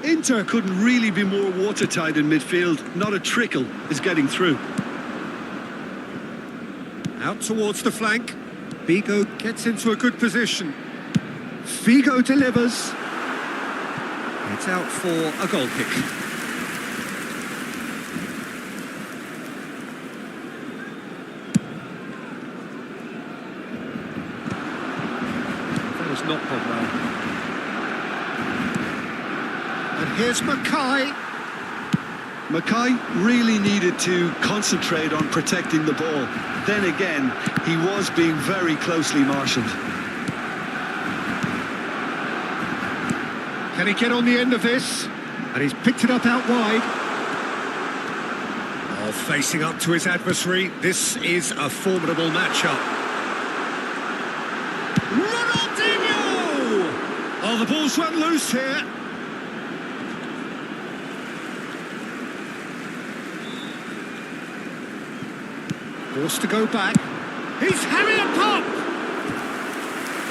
Inter couldn't really be more watertight in midfield. Not a trickle is getting through. Out towards the flank. Figo gets into a good position. Figo delivers. It's out for a goal kick. That has not gone well. And here's Mackay. Mackay really needed to concentrate on protecting the ball. Then again, he was being very closely marshalled. Can he get on the end of this? And he's picked it up out wide. Oh, facing up to his adversary. This is a formidable matchup. Ronaldinho! Oh, the ball's run loose here. Forced to go back. He's having a pop!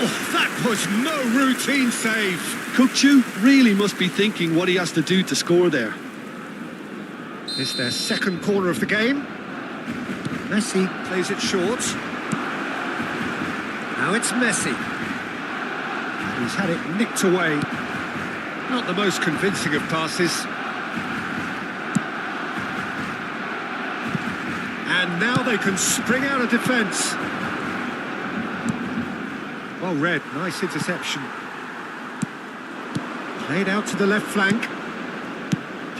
Oh, that was no routine save. Kukçu really must be thinking what he has to do to score there. It's their second corner of the game. Messi plays it short. Now it's Messi. He's had it nicked away. Not the most convincing of passes. And now they can spring out of defence. Well read, nice interception. Played out to the left flank.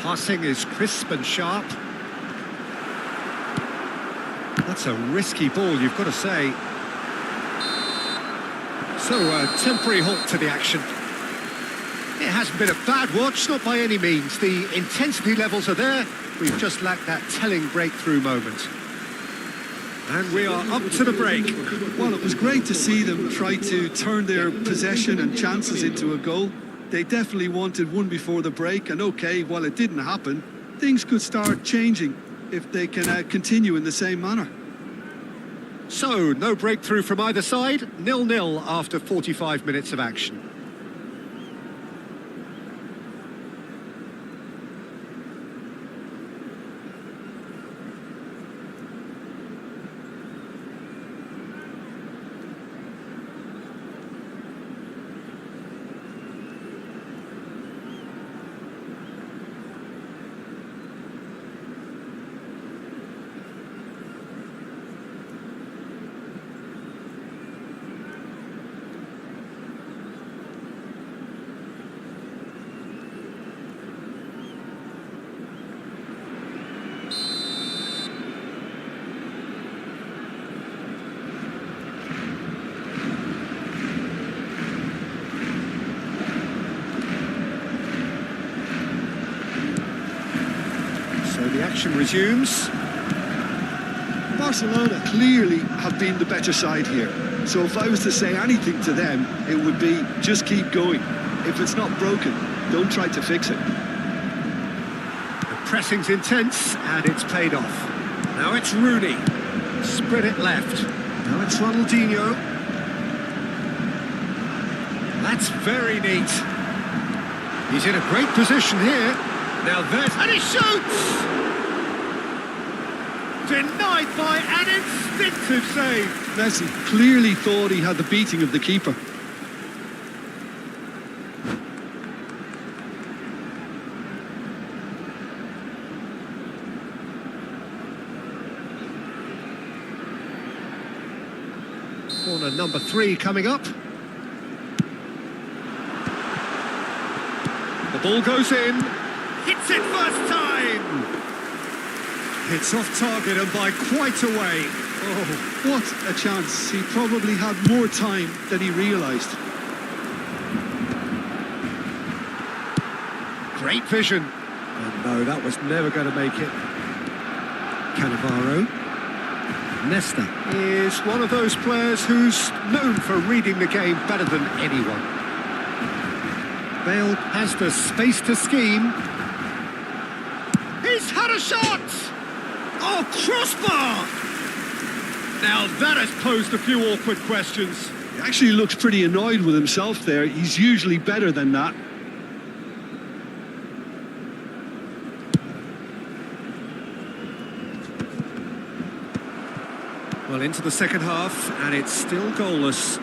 Passing is crisp and sharp. That's a risky ball, you've got to say. So a temporary halt to the action. It hasn't been a bad watch, not by any means. The intensity levels are there. We've just lacked that telling breakthrough moment. And we are up to the break. Well, it was great to see them try to turn their possession and chances into a goal. They definitely wanted one before the break, and okay, while it didn't happen, things could start changing if they can continue in the same manner. So, no breakthrough from either side, 0-0 after 45 minutes of action. The action resumes. Barcelona clearly have been the better side here. So if I was to say anything to them, it would be just keep going. If it's not broken, don't try to fix it. The pressing's intense and it's paid off. Now it's Rooney. Spread it left. Now it's Ronaldinho. That's very neat. He's in a great position here. Now there's... and he shoots! Denied by an instinctive save. Messi clearly thought he had the beating of the keeper. Corner number 3 coming up. The ball goes in. Hits it first time. It's off target and by quite a way. Oh, what a chance. He probably had more time than he realised. Great vision. And no, that was never going to make it. Cannavaro. Nesta is one of those players who's known for reading the game better than anyone. Bale has the space to scheme. He's had a shot! Oh, crossbar! Now that has posed a few awkward questions. He actually looks pretty annoyed with himself there. He's usually better than that. Well, into the second half, and it's still goalless.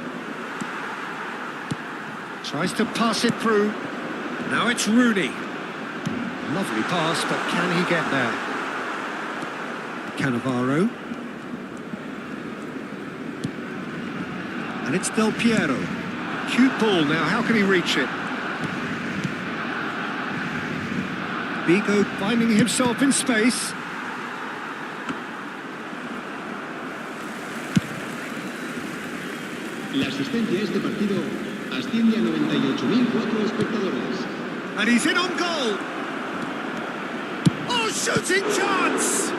Tries to pass it through. Now it's Rooney. Lovely pass, but can he get there? Cannavaro. And it's Del Piero. Cute ball now, how can he reach it? Vigo finding himself in space. La asistencia a este partido asciende a 98.004 espectadores. And he's in on goal. Oh, shooting chance!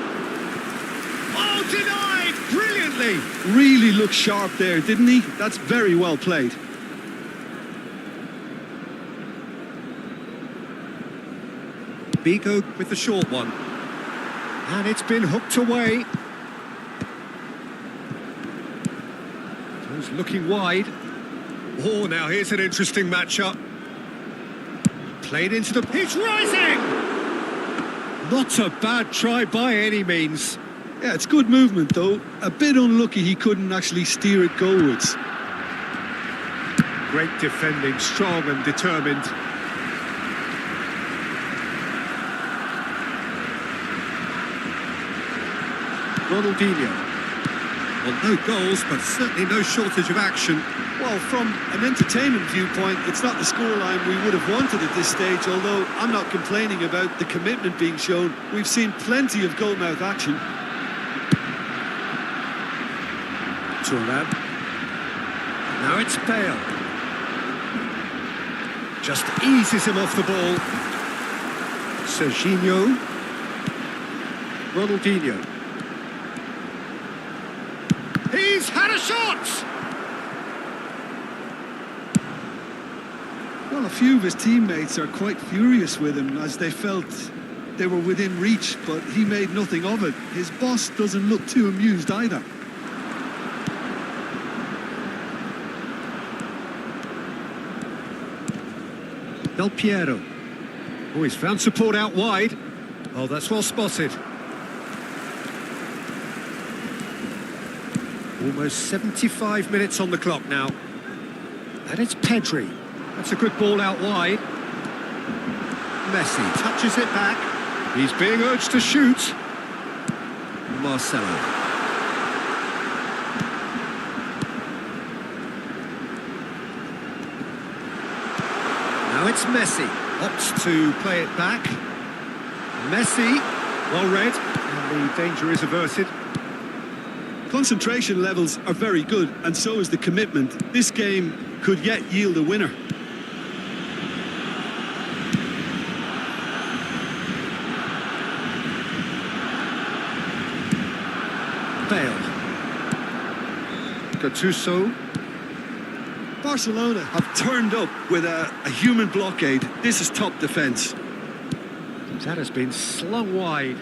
Oh, denied brilliantly. Really looked sharp there, didn't he? That's very well played. Vigo with the short one. And it's been hooked away. He's looking wide. Oh, now here's an interesting matchup. Played into the... He's rising! Not a bad try by any means. Yeah, it's good movement, though. A bit unlucky he couldn't actually steer it goalwards. Great defending, strong and determined. Ronaldinho. Well, no goals, but certainly no shortage of action. Well, from an entertainment viewpoint, it's not the scoreline we would have wanted at this stage, although I'm not complaining about the commitment being shown. We've seen plenty of goalmouth action. Turan. Now it's Bale. Just eases him off the ball. Serginho. Ronaldinho. He's had a shot! Well, a few of his teammates are quite furious with him as they felt they were within reach, but he made nothing of it. His boss doesn't look too amused either. Del Piero. Oh, he's found support out wide. Oh, that's well spotted. Almost 75 minutes on the clock now. And it's Pedri. That's a good ball out wide. Messi touches it back. He's being urged to shoot. Marcelo. Now it's Messi. Opts to play it back. Messi, well read. And the danger is averted. Concentration levels are very good, and so is the commitment. This game could yet yield a winner. Bale. Gattuso. Barcelona have turned up with a human blockade. This is top defence. That has been slung wide.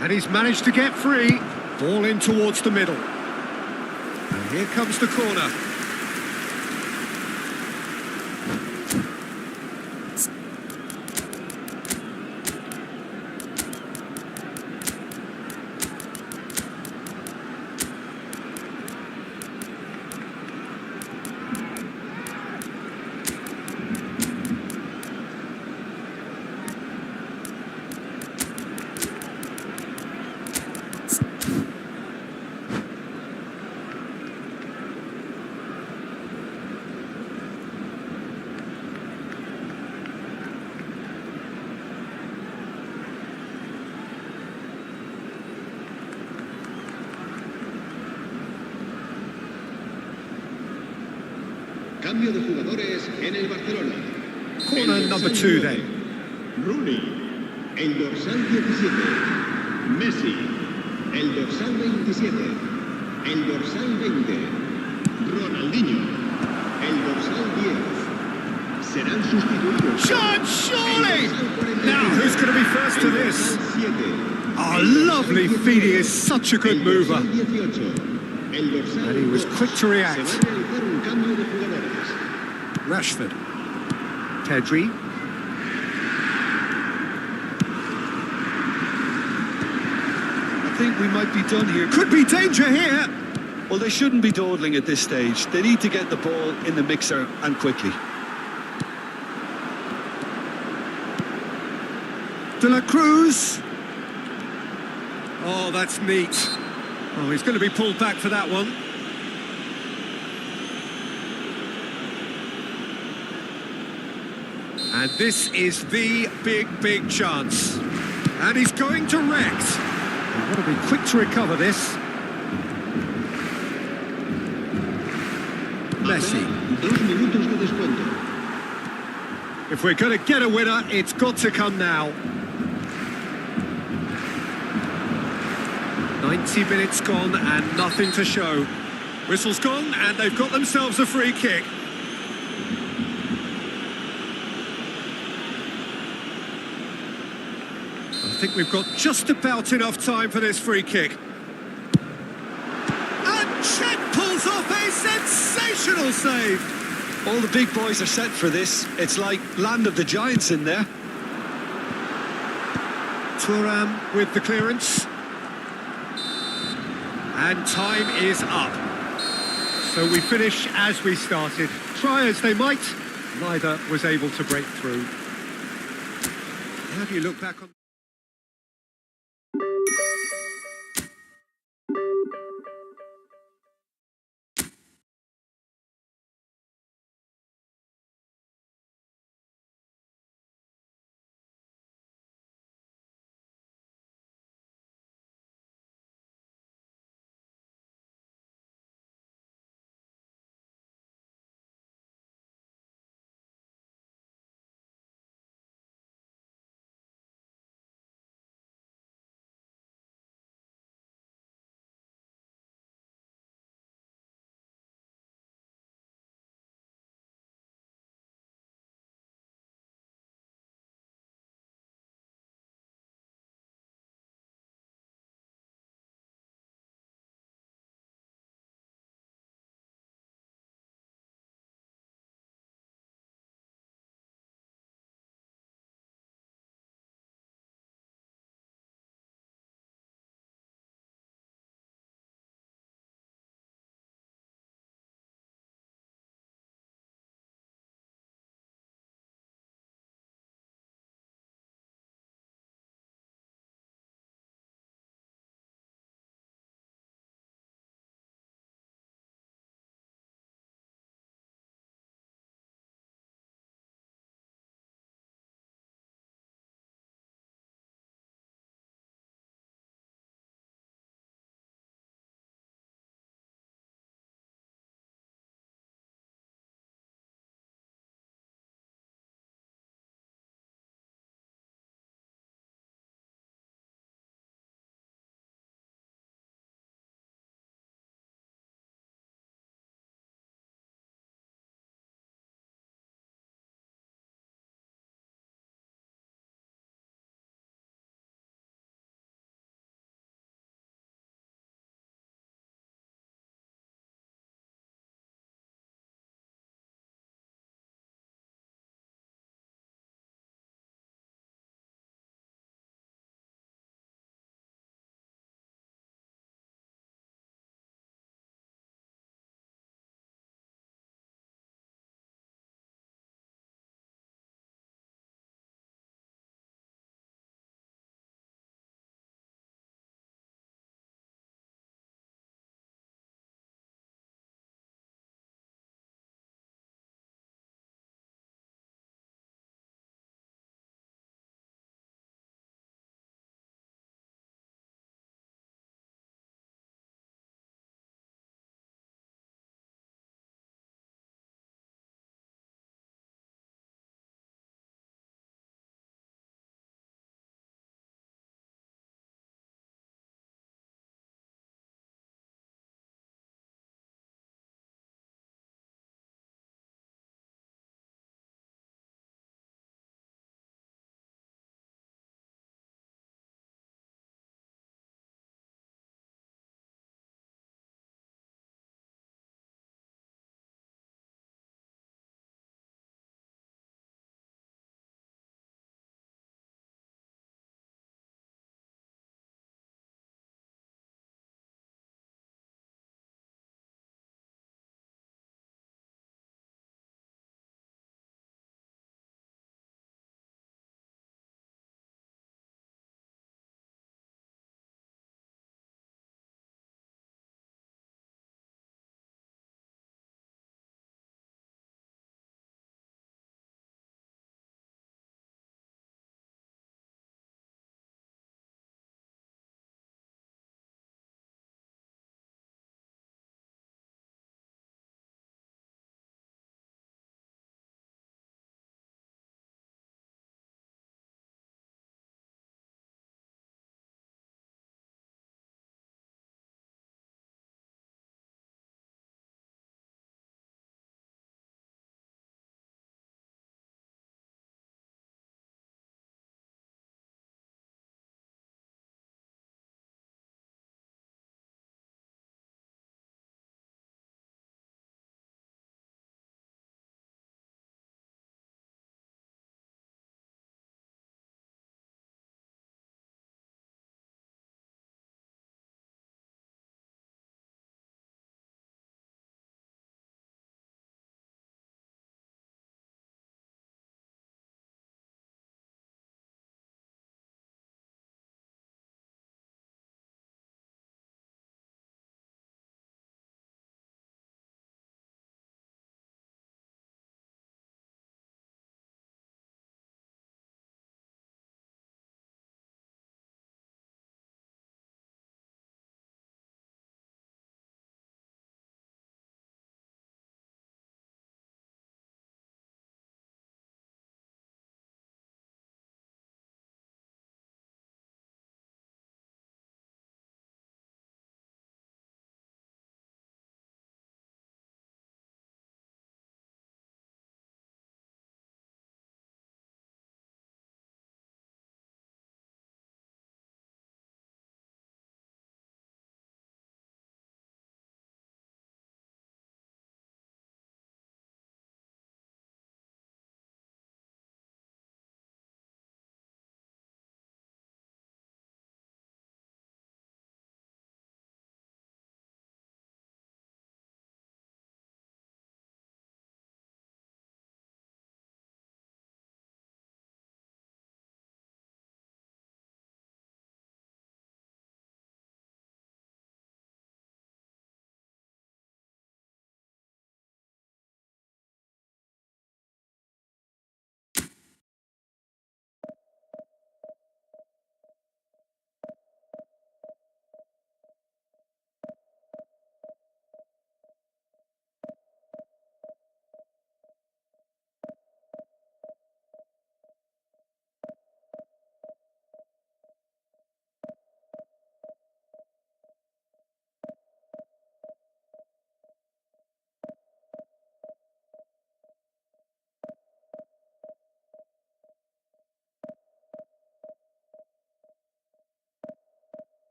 And he's managed to get free. Ball in towards the middle. And here comes the corner. Cambio de jugadores en el Barcelona. Corner number 2 then. Rooney, el dorsal 17. Messi, el dorsal 27. El dorsal 20. Ronaldinho, el dorsal 10. Serán sustituidos. Shot, surely! Now, who's going to be first to this? Oh, lovely feed. He is such a good mover. And he was quick to react. Rashford. Pedri. I think we might be done here. Could be danger here. Well, they shouldn't be dawdling at this stage. They need to get the ball in the mixer and quickly. De la Cruz. Oh, that's neat. Oh, he's going to be pulled back for that one. And this is the big chance. And he's going direct. He's got to be quick to recover this. Messi. 2 minutos de descuento. If we're going to get a winner, it's got to come now. 90 minutes gone and nothing to show. Whistle's gone and they've got themselves a free kick. I think we've got just about enough time for this free kick. And Chet pulls off a sensational save. All the big boys are set for this. It's like land of the giants in there. Thuram with the clearance. And time is up. So we finish as we started. Try as they might, neither was able to break through. How do you look back on...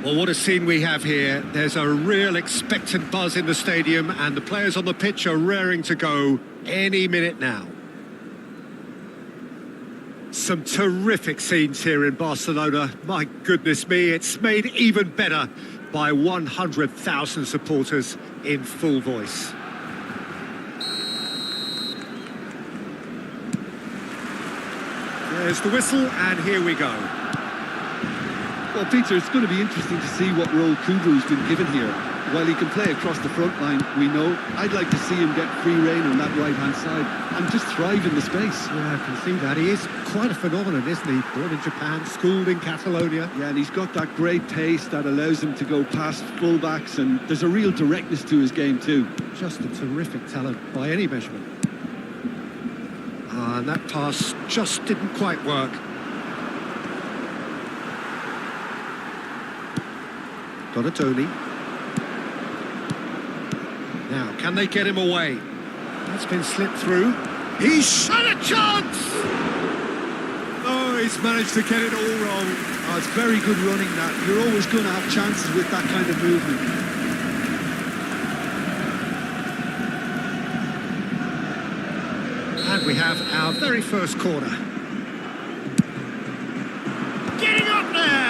Well, what a scene we have here. There's a real expectant buzz in the stadium, and the players on the pitch are raring to go any minute now. Some terrific scenes here in Barcelona. My goodness me, it's made even better by 100,000 supporters in full voice. There's the whistle, and here we go. Well, Peter, it's going to be interesting to see what role Kubo's been given here. While he can play across the front line, we know, I'd like to see him get free rein on that right-hand side and just thrive in the space. Yeah, I can see that. He is quite a phenomenon, isn't he? Born in Japan, schooled in Catalonia. Yeah, and he's got that great pace that allows him to go past full-backs, and there's a real directness to his game too. Just a terrific talent by any measurement. And that pass just didn't quite work. Donatoni. Now, can they get him away? That's been slipped through. He's had a chance! Oh, he's managed to get it all wrong. Oh, it's very good running, that. You're always going to have chances with that kind of movement. And we have our very first corner. Getting up there!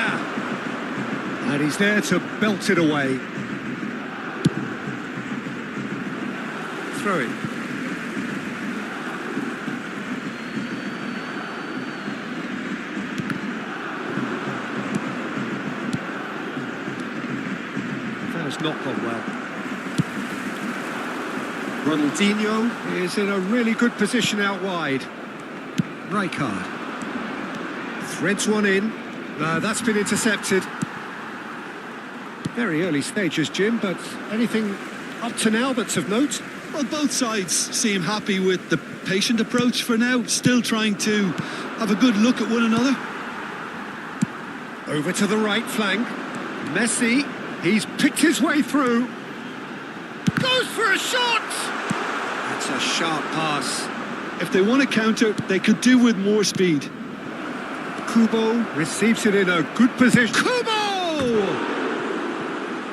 And he's there to belt it away. Throw it. That has not gone well. Ronaldinho is in a really good position out wide. Rijkaard threads one in. That's been intercepted. Very early stages, Jim, but anything up to now that's of note? Well, both sides seem happy with the patient approach for now, still trying to have a good look at one another. Over to the right flank. Messi, he's picked his way through. Goes for a shot! That's a sharp pass. If they want to counter, they could do with more speed. Kubo receives it in a good position. Kubo!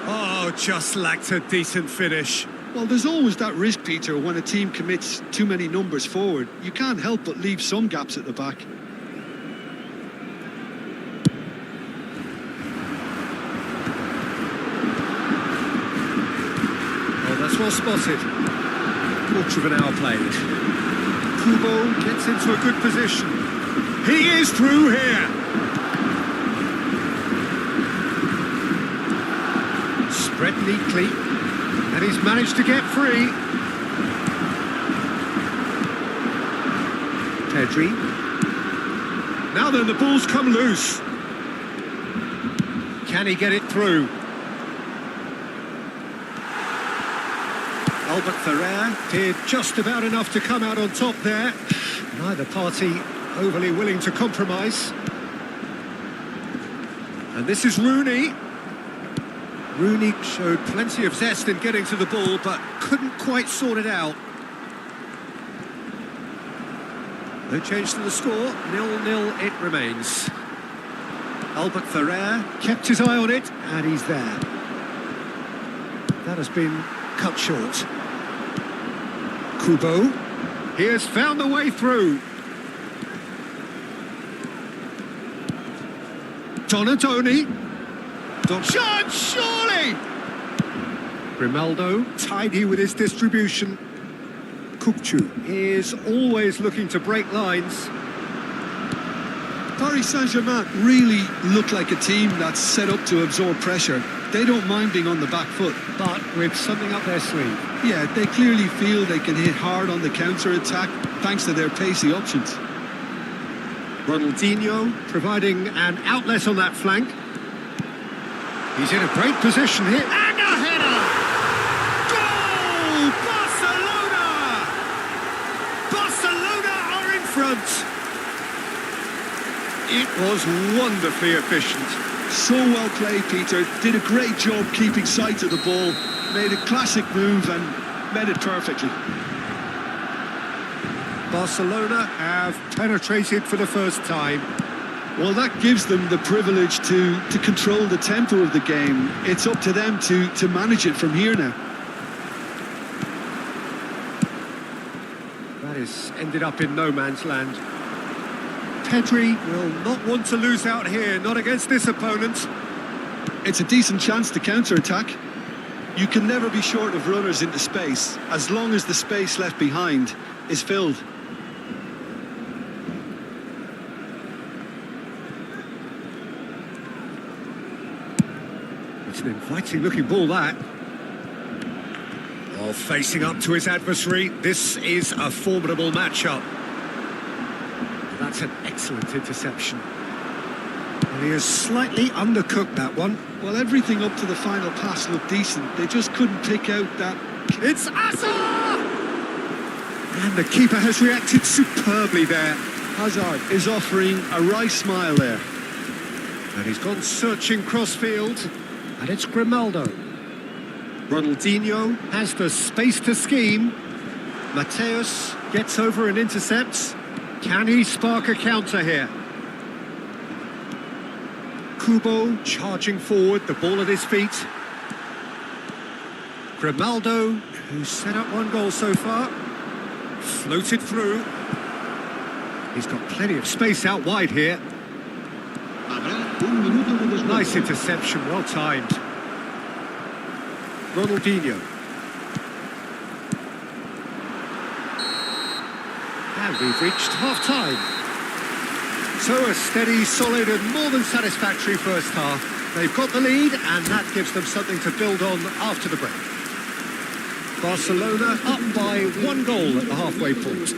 Oh, just lacked a decent finish. Well, there's always that risk, Peter, when a team commits too many numbers forward. You can't help but leave some gaps at the back. Oh, that's well spotted. Quarter of an hour played. Kubo gets into a good position. He is through here. Spread neatly, and he's managed to get free. Pedri. Now then, the ball's come loose. Can he get it through? Albert Ferrer did just about enough to come out on top there. Neither party overly willing to compromise. And this is Rooney. Rooney showed plenty of zest in getting to the ball, but couldn't quite sort it out. No change to the score, 0-0 it remains. Albert Ferrer kept his eye on it, and he's there. That has been cut short. Kubo, he has found the way through. Donatoni. Shot, surely! Grimaldo, tidy with his distribution. Kukcu is always looking to break lines. Paris Saint-Germain really look like a team that's set up to absorb pressure. They don't mind being on the back foot. But with something up their sleeve. Yeah, they clearly feel they can hit hard on the counter-attack thanks to their pacey options. Ronaldinho providing an outlet on that flank. He's in a great position here. And a header! Goal! Barcelona! Barcelona are in front. It was wonderfully efficient. So well played, Peter. Did a great job keeping sight of the ball. Made a classic move and made it perfectly. Barcelona have penetrated for the first time. Well, that gives them the privilege to control the tempo of the game. It's up to them to manage it from here now. That has ended up in no man's land. Pedri will not want to lose out here, not against this opponent. It's a decent chance to counter-attack. You can never be short of runners into space, as long as the space left behind is filled. It's an inviting looking ball, that. While facing up to his adversary, this is a formidable matchup. That's an excellent interception. And he has slightly undercooked that one. Well, everything up to the final pass looked decent. They just couldn't pick out that... It's Hazard! And the keeper has reacted superbly there. Hazard is offering a wry smile there. And he's gone searching cross-field. And it's Grimaldo. Ronaldinho has the space to scheme. Mateus gets over and intercepts. Can he spark a counter here? Kubo charging forward, the ball at his feet. Grimaldo, who's set up one goal so far, floated through. He's got plenty of space out wide here. Nice interception, well timed. Ronaldinho. And we've reached half-time. So a steady, solid and more than satisfactory first half. They've got the lead and that gives them something to build on after the break. Barcelona up by 1 goal at the halfway point.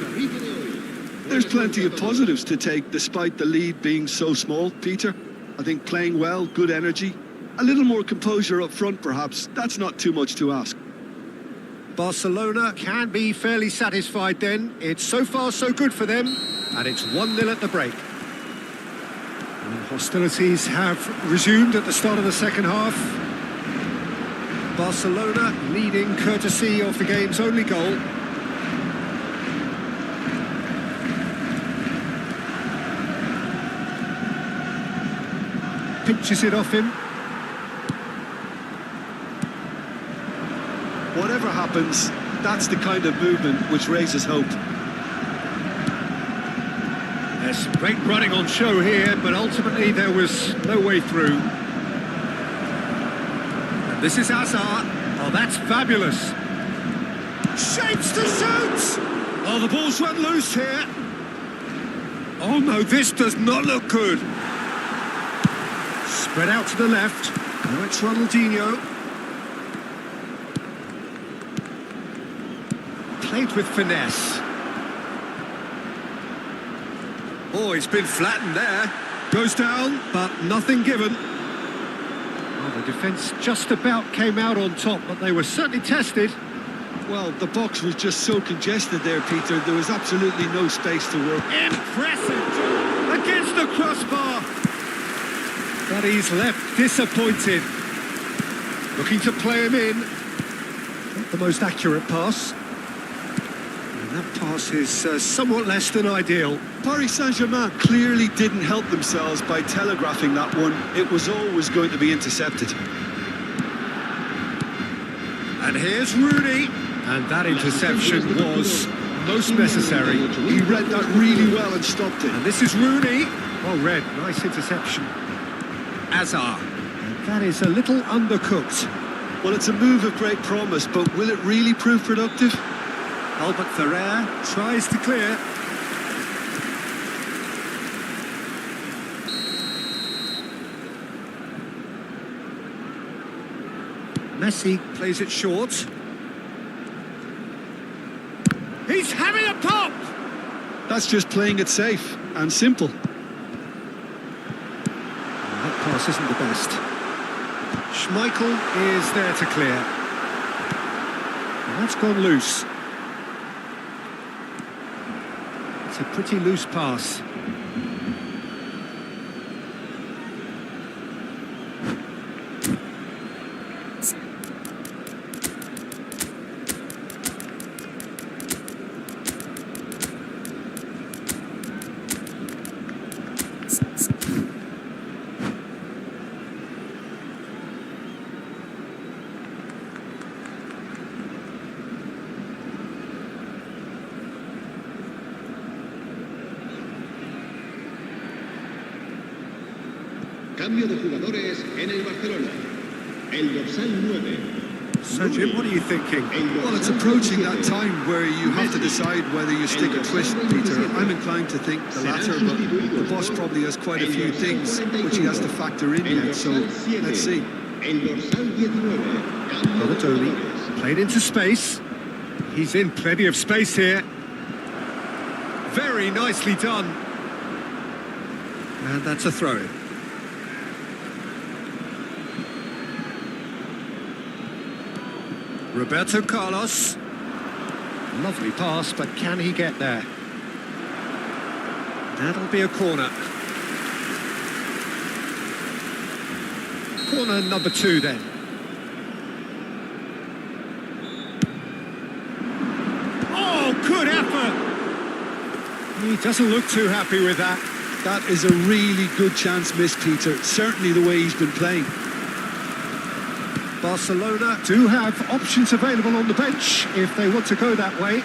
There's plenty of positives to take despite the lead being so small, Peter. I think playing well, good energy. A little more composure up front perhaps. That's not too much to ask. Barcelona can be fairly satisfied then. It's so far so good for them. And it's 1-0 at the break. And hostilities have resumed at the start of the second half. Barcelona leading courtesy of the game's only goal. Pinches it off him. Whatever happens, that's the kind of movement which raises hope. There's some great running on show here, but ultimately there was no way through. And this is Hazard. Oh, that's fabulous. Shapes to shoot! Oh, the ball's run loose here. Oh no, this does not look good. Spread out to the left. Now it's Ronaldinho. Played with finesse. Oh, he's been flattened there. Goes down, but nothing given. Well, the defence just about came out on top, but they were certainly tested. Well, the box was just so congested there, Peter. There was absolutely no space to work. Impressive! Against the crossbar. But he's left disappointed. Looking to play him in. Not the most accurate pass. And that pass is somewhat less than ideal. Paris Saint-Germain clearly didn't help themselves by telegraphing that one. It was always going to be intercepted. And here's Rooney. And that interception was most necessary. He read that really well and stopped it. And this is Rooney. Well read, nice interception. Hazard. And that is a little undercooked. Well, it's a move of great promise, but will it really prove productive? Albert Ferrer tries to clear. Messi plays it short. He's having a pop! That's just playing it safe and simple. That pass isn't the best. Schmeichel is there to clear. And that's gone loose. It's a pretty loose pass. Cambio de jugadores en el Barcelona. El dorsal 9. So, Jim, what are you thinking? Well, it's approaching that time where you have to decide whether you stick or twist, Peter. I'm inclined to think the latter, but the boss probably has quite a few things which he has to factor in yet, so let's see. El dorsal 19. Cambio de Tony jugadores. played into space. He's in plenty of space here. Very nicely done. And that's a throw-in. Roberto Carlos. Lovely pass, but can he get there? That'll be a corner. Corner number 2 then. Oh, good effort! He doesn't look too happy with that. That is a really good chance missed, Peter. Certainly the way he's been playing. Barcelona do have options available on the bench if they want to go that way.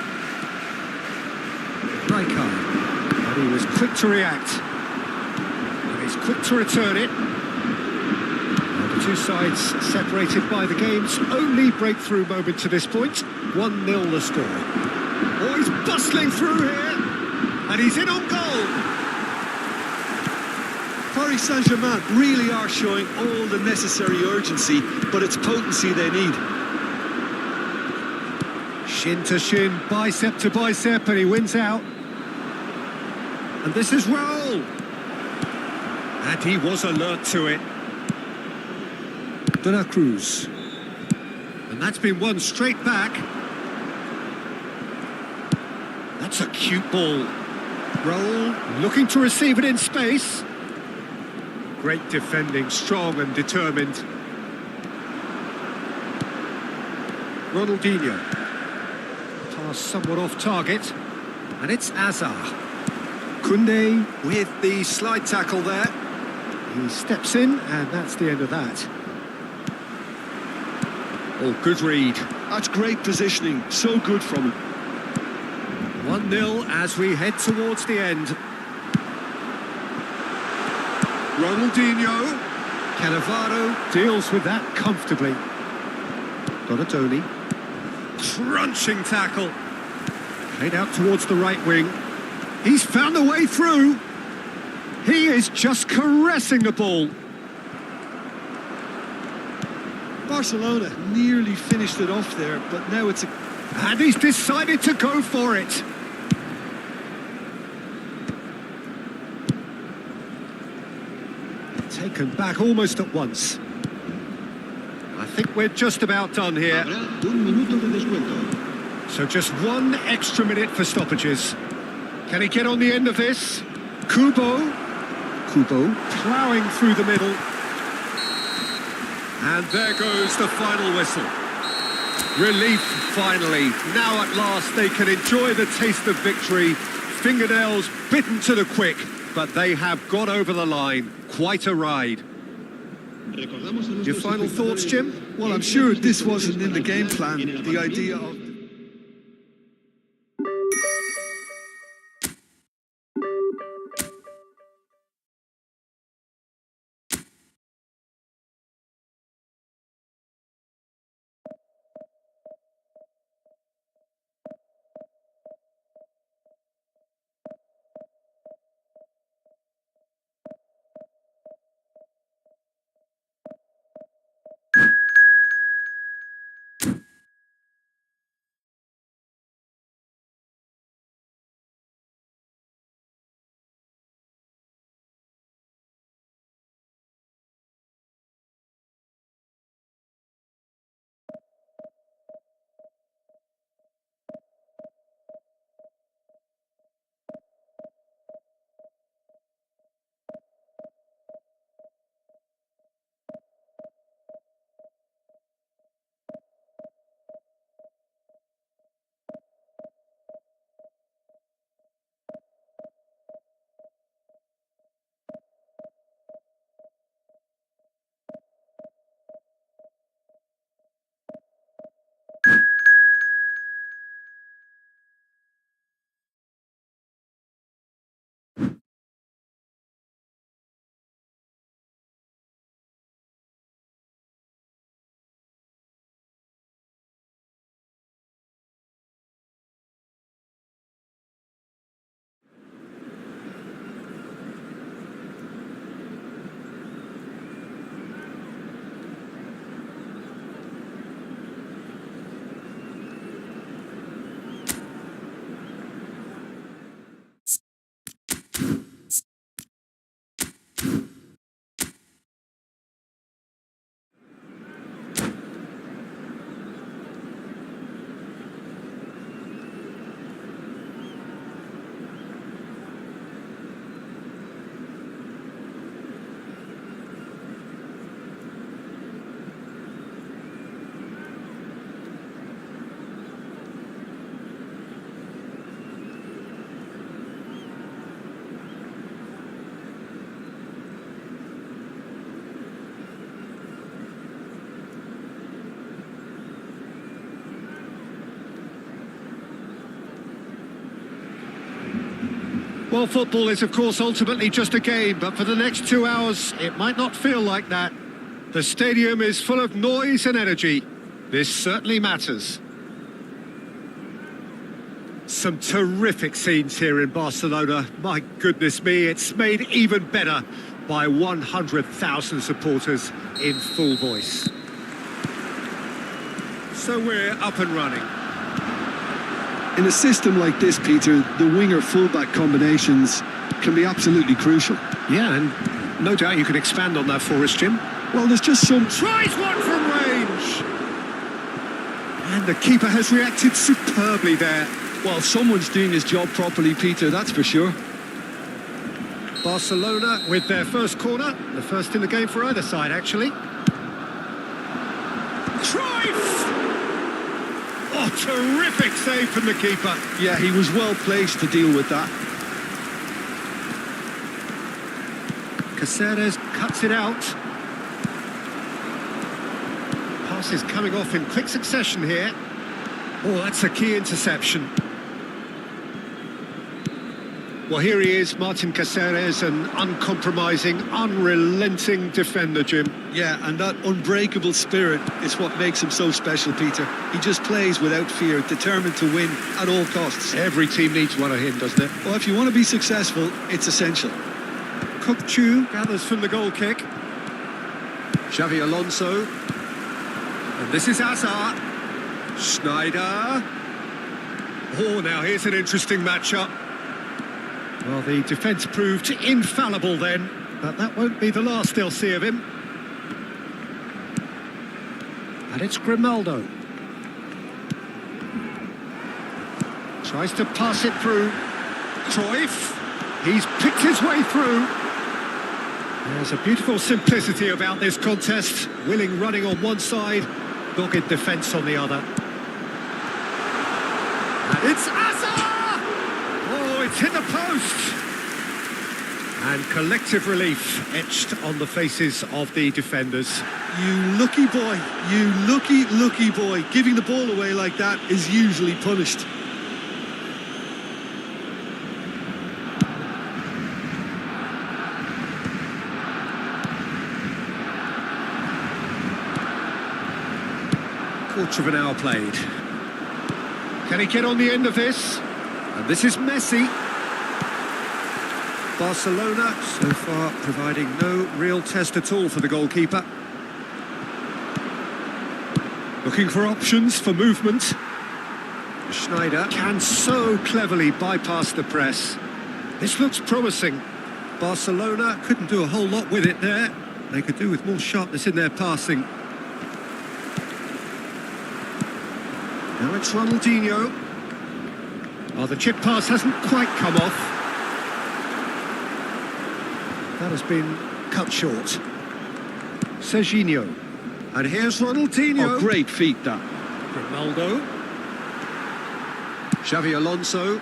Rijkaard, but he was quick to react. And he's quick to return it. Now the two sides separated by the game's only breakthrough moment to this point. 1-0 the score. Oh, he's bustling through here. And he's in on goal. Paris Saint-Germain really are showing all the necessary urgency, but it's potency they need. Shin to shin, bicep to bicep, and he wins out. And this is Raul. And he was alert to it. De La Cruz. And that's been won straight back. That's a cute ball. Raul looking to receive it in space. Great defending, strong and determined. Ronaldinho. Pass somewhat off target. And it's Azar. Koundé with the slide tackle there. He steps in, and that's the end of that. Oh, good read. That's great positioning. So good from him. 1-0 as we head towards the end. Ronaldinho. Cannavaro deals with that comfortably. Donatoni. Crunching tackle. Played out towards the right wing. He's found a way through. He is just caressing the ball. Barcelona nearly finished it off there, but now it's a... And he's decided to go for it. Taken back almost at once. I think we're just about done here. Habrá un minuto de descuento. So just 1 extra minute for stoppages. Can he get on the end of this? Kubo ploughing through the middle. And there goes the final whistle. Relief finally. Now at last they can enjoy the taste of victory. Fingernails bitten to the quick, but they have got over the line. Quite a ride. Recordamos a Your nuestros final thoughts, Jim? Well, I'm sure this wasn't in the game plan, the idea of... Well, football is, of course, ultimately just a game, but for the next 2 hours, it might not feel like that. The stadium is full of noise and energy. This certainly matters. Some terrific scenes here in Barcelona. My goodness me, it's made even better by 100,000 supporters in full voice. So we're up and running. In a system like this, Peter, the winger-fullback combinations can be absolutely crucial. Yeah, and no doubt you can expand on that for us, Jim. Well, there's just some... Tries one from range! And the keeper has reacted superbly there. Well, someone's doing his job properly, Peter, that's for sure. Barcelona with their first corner, the first in the game for either side, actually. Cruyff! Oh, terrific save from the keeper. Yeah, he was well placed to deal with that. Caceres cuts it out. Pass is coming off in quick succession here. Oh, that's a key interception. Well, here he is, Martin Caceres, an uncompromising, unrelenting defender, Jim. Yeah, and that unbreakable spirit is what makes him so special, Peter. He just plays without fear, determined to win at all costs. Every team needs one of him, doesn't it? Well, if you want to be successful, it's essential. Chu gathers from the goal kick. Xavi Alonso. And this is Hazard. Schneider. Oh, now here's an interesting matchup. Well, the defence proved infallible then, but that won't be the last they'll see of him. And it's Grimaldo. Tries to pass it through. Cruyff. He's picked his way through. There's a beautiful simplicity about this contest. Willing running on one side, dogged defence on the other. And it's Hazard! Oh, it's hit the post! And collective relief etched on the faces of the defenders. You lucky boy, you lucky boy. Giving the ball away like that is usually punished. Quarter of an hour played. Can he get on the end of this? And this is Messi. Barcelona so far providing no real test at all for the goalkeeper. Looking for options for movement. Schneider can so cleverly bypass the press. This looks promising. Barcelona couldn't do a whole lot with it there. They could do with more sharpness in their passing. Now it's Ronaldinho. Oh, the chip pass hasn't quite come off. That has been cut short. Serginho. And here's Ronaldinho. Oh, great feat, that. Ronaldo. Xavi Alonso.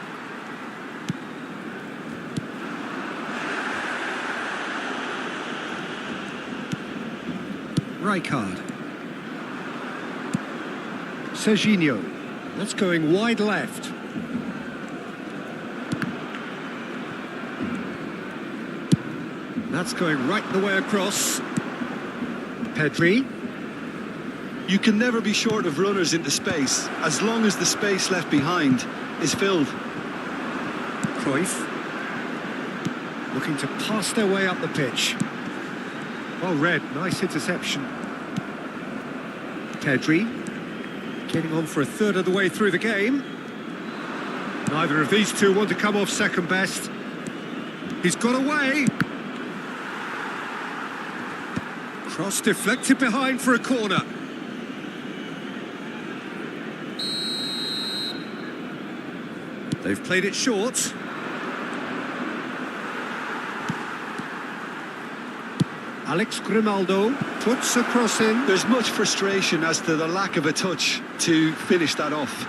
Rijkaard. Serginho. That's going wide left. That's going right the way across. Pedri. You can never be short of runners into space, as long as the space left behind is filled. Cruyff. Looking to pass their way up the pitch. Well read, nice interception. Pedri. Getting on for a third of the way through the game. Neither of these two want to come off second best. He's got away. Cross deflected behind for a corner. They've played it short. Alex Grimaldo puts a cross in. There's much frustration as to the lack of a touch to finish that off.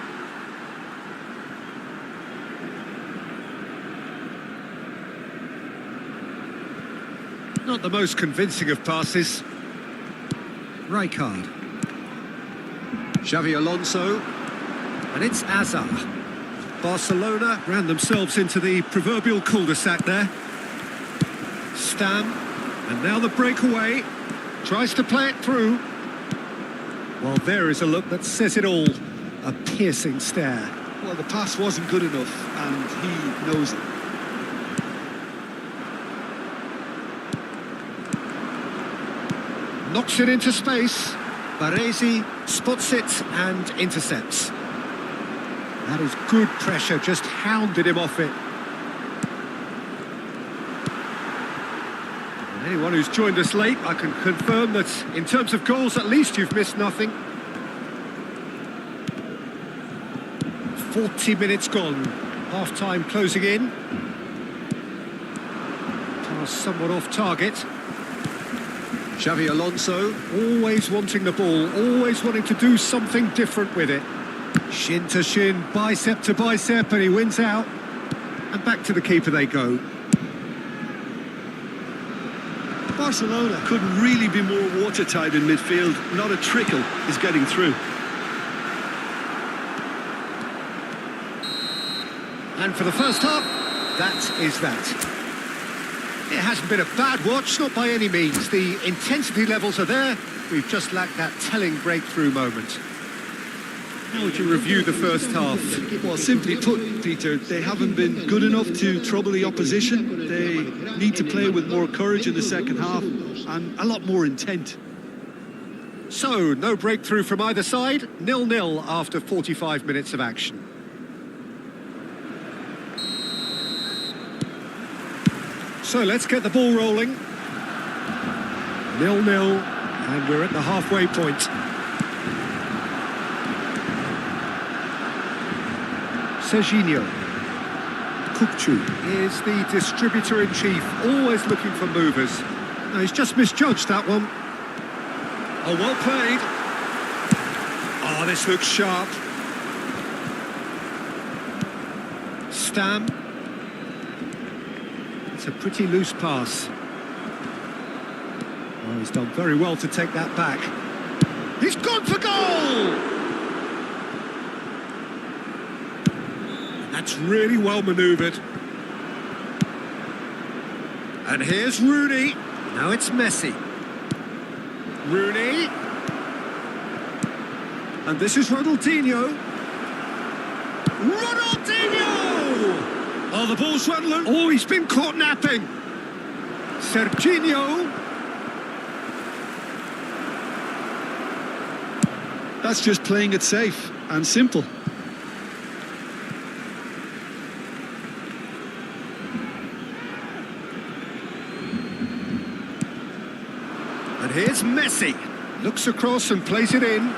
Not the most convincing of passes. Rijkaard. Xavi Alonso. And it's Hazard. Barcelona ran themselves into the proverbial cul-de-sac there. Stam, and now the breakaway. Tries to play it through. Well, there is a look that says it all. A piercing stare. Well, the pass wasn't good enough, and he knows it. Knocks it into space. Baresi spots it and intercepts. That is good pressure, just hounded him off it. And anyone who's joined us late, I can confirm that in terms of goals, at least you've missed nothing. 40 minutes gone, half-time closing in. Pass somewhat off target. Xavi Alonso, always wanting the ball, always wanting to do something different with it. Shin to shin, bicep to bicep, and he wins out. And back to the keeper they go. Barcelona couldn't really be more watertight in midfield. Not a trickle is getting through. And for the first half, that is that. It hasn't been a bad watch, not by any means. The intensity levels are there. We've just lacked that telling breakthrough moment. How would you review the first half? Well, simply put, Peter, they haven't been good enough to trouble the opposition. They need to play with more courage in the second half and a lot more intent. So, no breakthrough from either side. 0-0 after 45 minutes of action. So let's get the ball rolling. 0-0, and we're at the halfway point. Serginho. Kukcu is the distributor-in-chief, always looking for movers. No, he's just misjudged that one. Oh, well played. Oh, this looks sharp. Stam. It's a pretty loose pass. Oh, he's done very well to take that back. He's gone for goal! That's really well manoeuvred. And here's Rooney. Now it's Messi. Rooney. And this is Ronaldinho. Ronaldinho! Oh, the ball's run loose. Oh, he's been caught napping. Serginho. That's just playing it safe and simple. And here's Messi. Looks across and plays it in.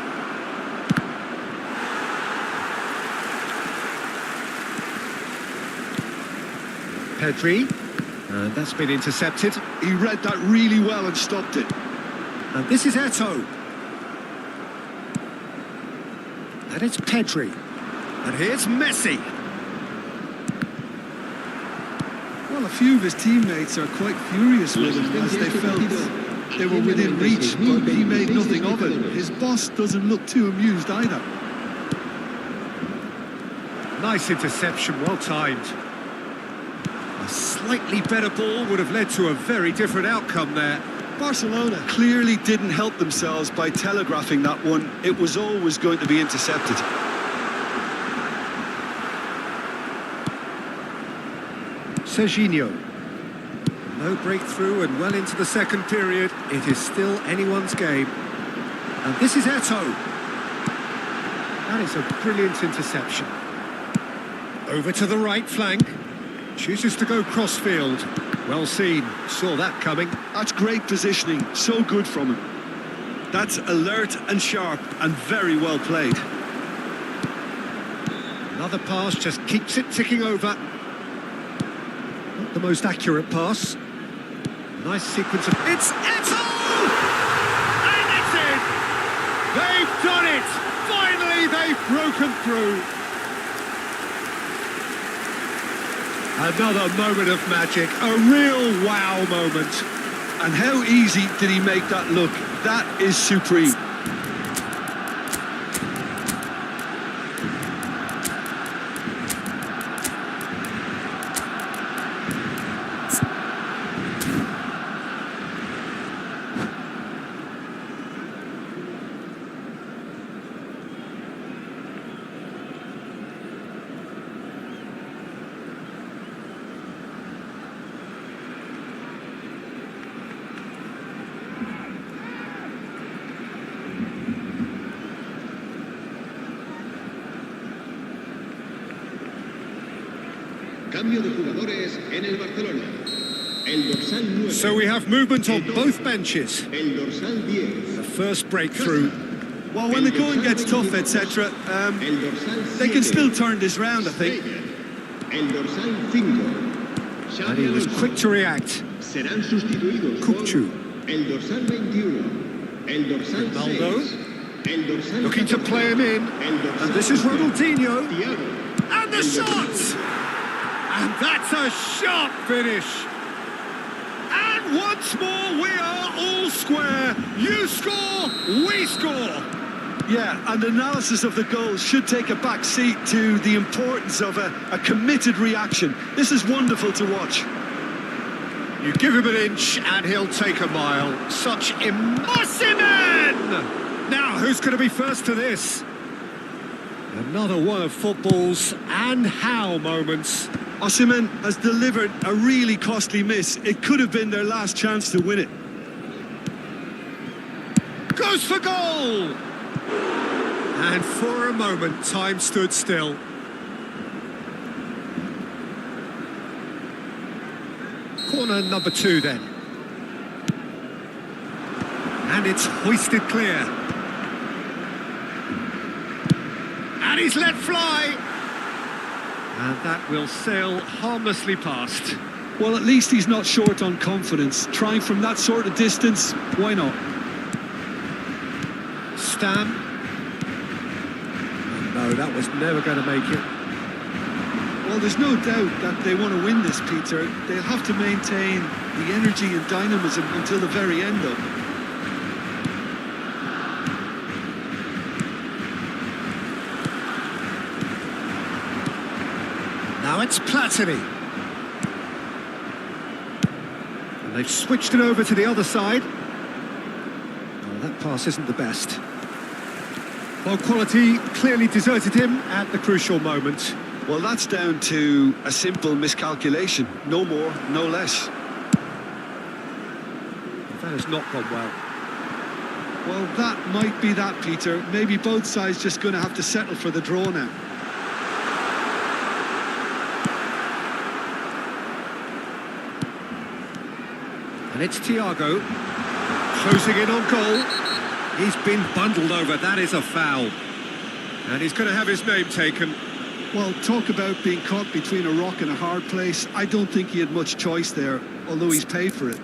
Pedri, and that's been intercepted. He read that really well and stopped it. And this is Eto'o. And it's Pedri. And here's Messi. Well, a few of his teammates are quite furious with him as they felt they were within reach, but he made nothing of it. His boss doesn't look too amused either. Nice interception, well timed. A slightly better ball would have led to a very different outcome there. Barcelona clearly didn't help themselves by telegraphing that one. It was always going to be intercepted. Serginho. No breakthrough and well into the second period. It is still anyone's game. And this is Eto'o. That is a brilliant interception. Over to the right flank. Chooses to go crossfield. Well seen. Saw that coming. That's great positioning. So good from him. That's alert and sharp and very well played. Another pass just keeps it ticking over. Not the most accurate pass. Nice sequence of... It's Eto'o! And it's in! They've done it! Finally, they've broken through. Another moment of magic, a real wow moment. And how easy did he make that look? That is supreme. Cambio de jugadores en el Barcelona. El dorsal 9. So we have movement on both benches. El dorsal 10. The first breakthrough. Well, when the going gets tough, etc., El dorsal 7. they can still turn this round, I think. El dorsal 5. And he was quick to react. Serán sustituidos Kukçu. por el dorsal 21. El dorsal Ronaldo. 6. El dorsal Looking to 14. play him in. El dorsal And this is 12. Ronaldinho. Thiago. And the shot! And that's a sharp finish. And once more, we are all square. You score, we score. Yeah, and analysis of the goal should take a back seat to the importance of a committed reaction. This is wonderful to watch. You give him an inch and he'll take a mile. Such Osimhen! Now, who's going to be first to this? Another one of football's and how moments. Osimhen has delivered a really costly miss. It could have been their last chance to win it. Goes for goal! And for a moment, time stood still. Corner number 2 then. And it's hoisted clear. And he's let fly. And that will sail harmlessly past. Well, at least he's not short on confidence. Trying from that sort of distance, why not? Stam. No, that was never going to make it. Well, there's no doubt that they want to win this, Peter. They'll have to maintain the energy and dynamism until the very end, though. Now it's Platini. And they've switched it over to the other side. Well, that pass isn't the best. Well, quality clearly deserted him at the crucial moment. Well, that's down to a simple miscalculation. No more, no less. That has not gone well. Well, that might be that, Peter. Maybe both sides just going to have to settle for the draw now. And it's Thiago closing in on goal. He's been bundled over. That is a foul. And he's going to have his name taken. Well, talk about being caught between a rock and a hard place. I don't think he had much choice there, although he's paid for it.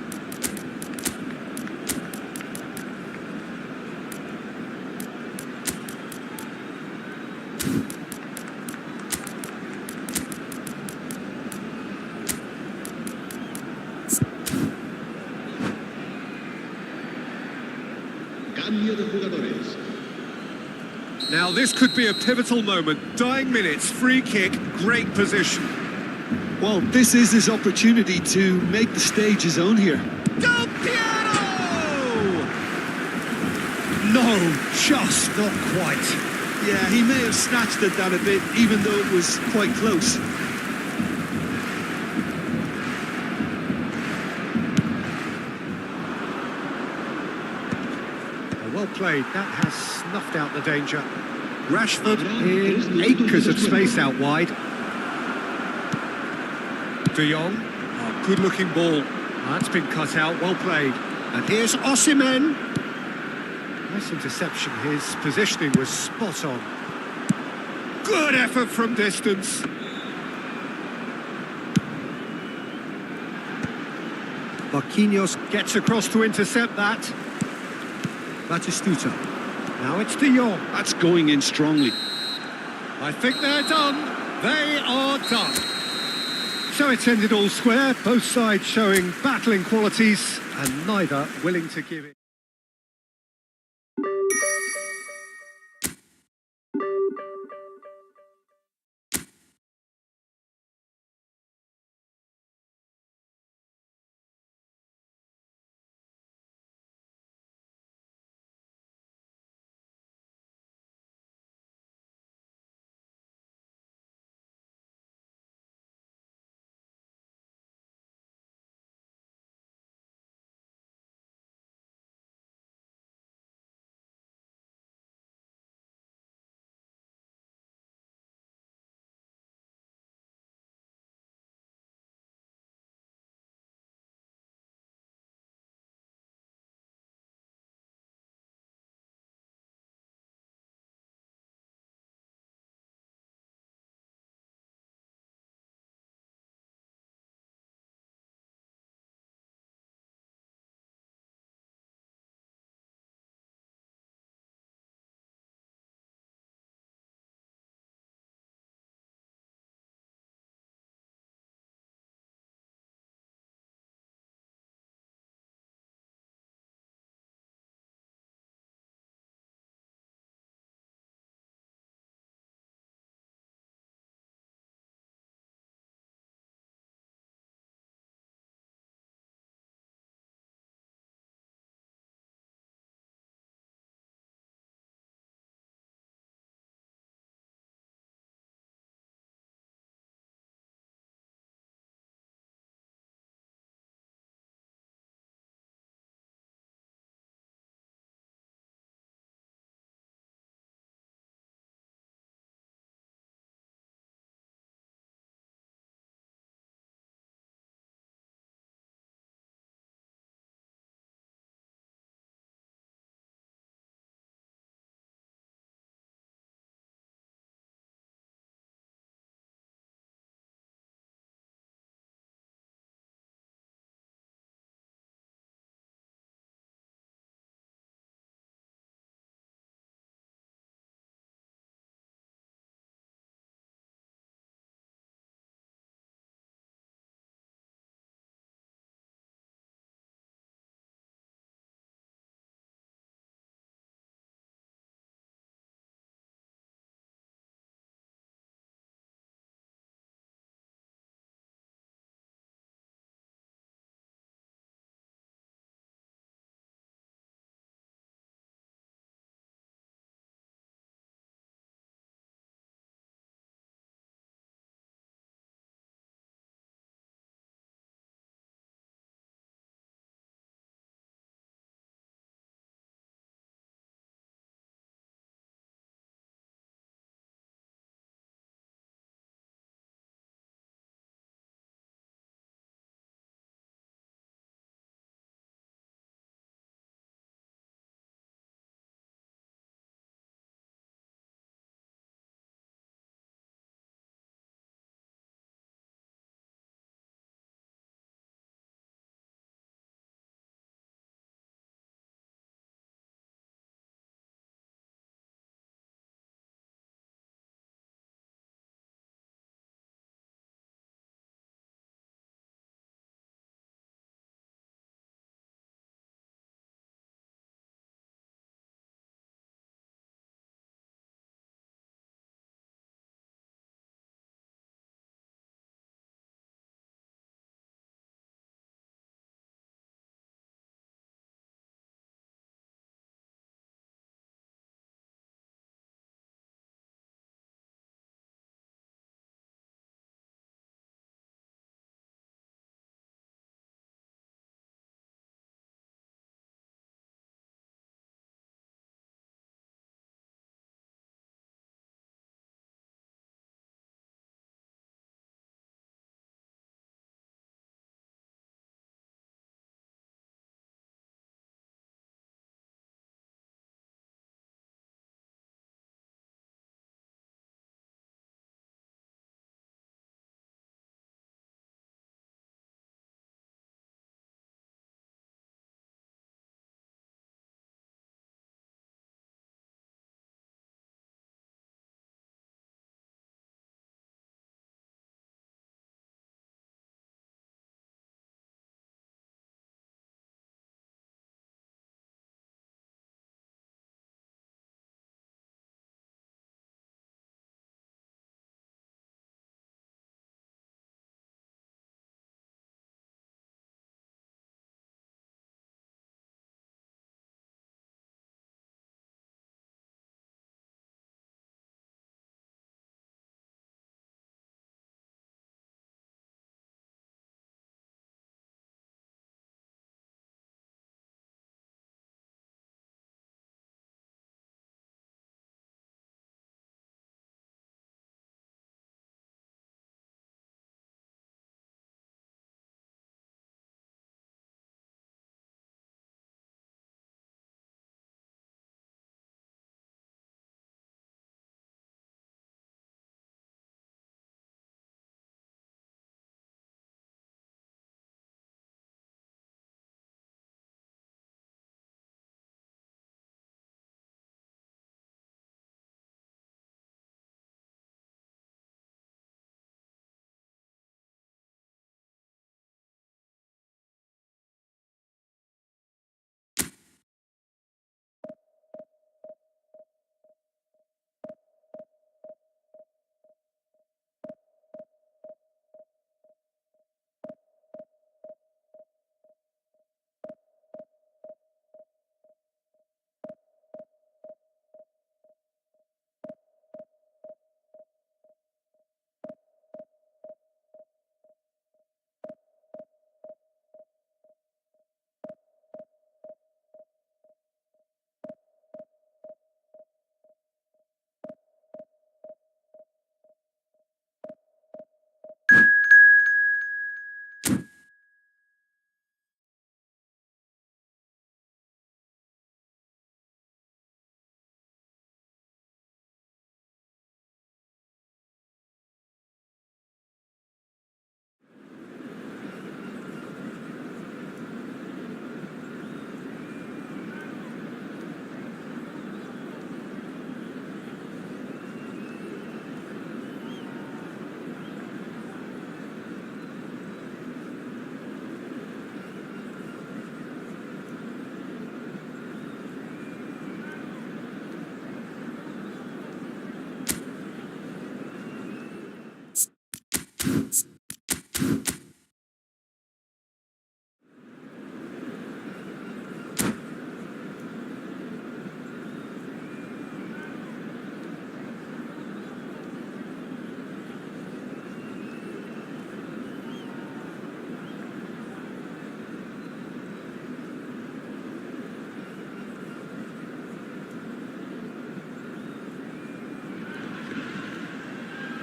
Cambio de jugadores. Now this could be a pivotal moment. Dying minutes, free kick, great position. Well, this is his opportunity to make the stage his own here. Del Piero! No, just not quite. Yeah, he may have snatched at that a bit, even though it was quite close. Well played, that has snuffed out the danger. Rashford in acres of space out wide. De Jong, a good-looking ball. That's been cut out, well played. And here's Osimhen. Nice interception, his positioning was spot on. Good effort from distance. Marquinhos gets across to intercept that. Batistuta. Now it's De Jong. That's going in strongly. I think they're done. They are done. So it's ended all square, both sides showing battling qualities and neither willing to give it.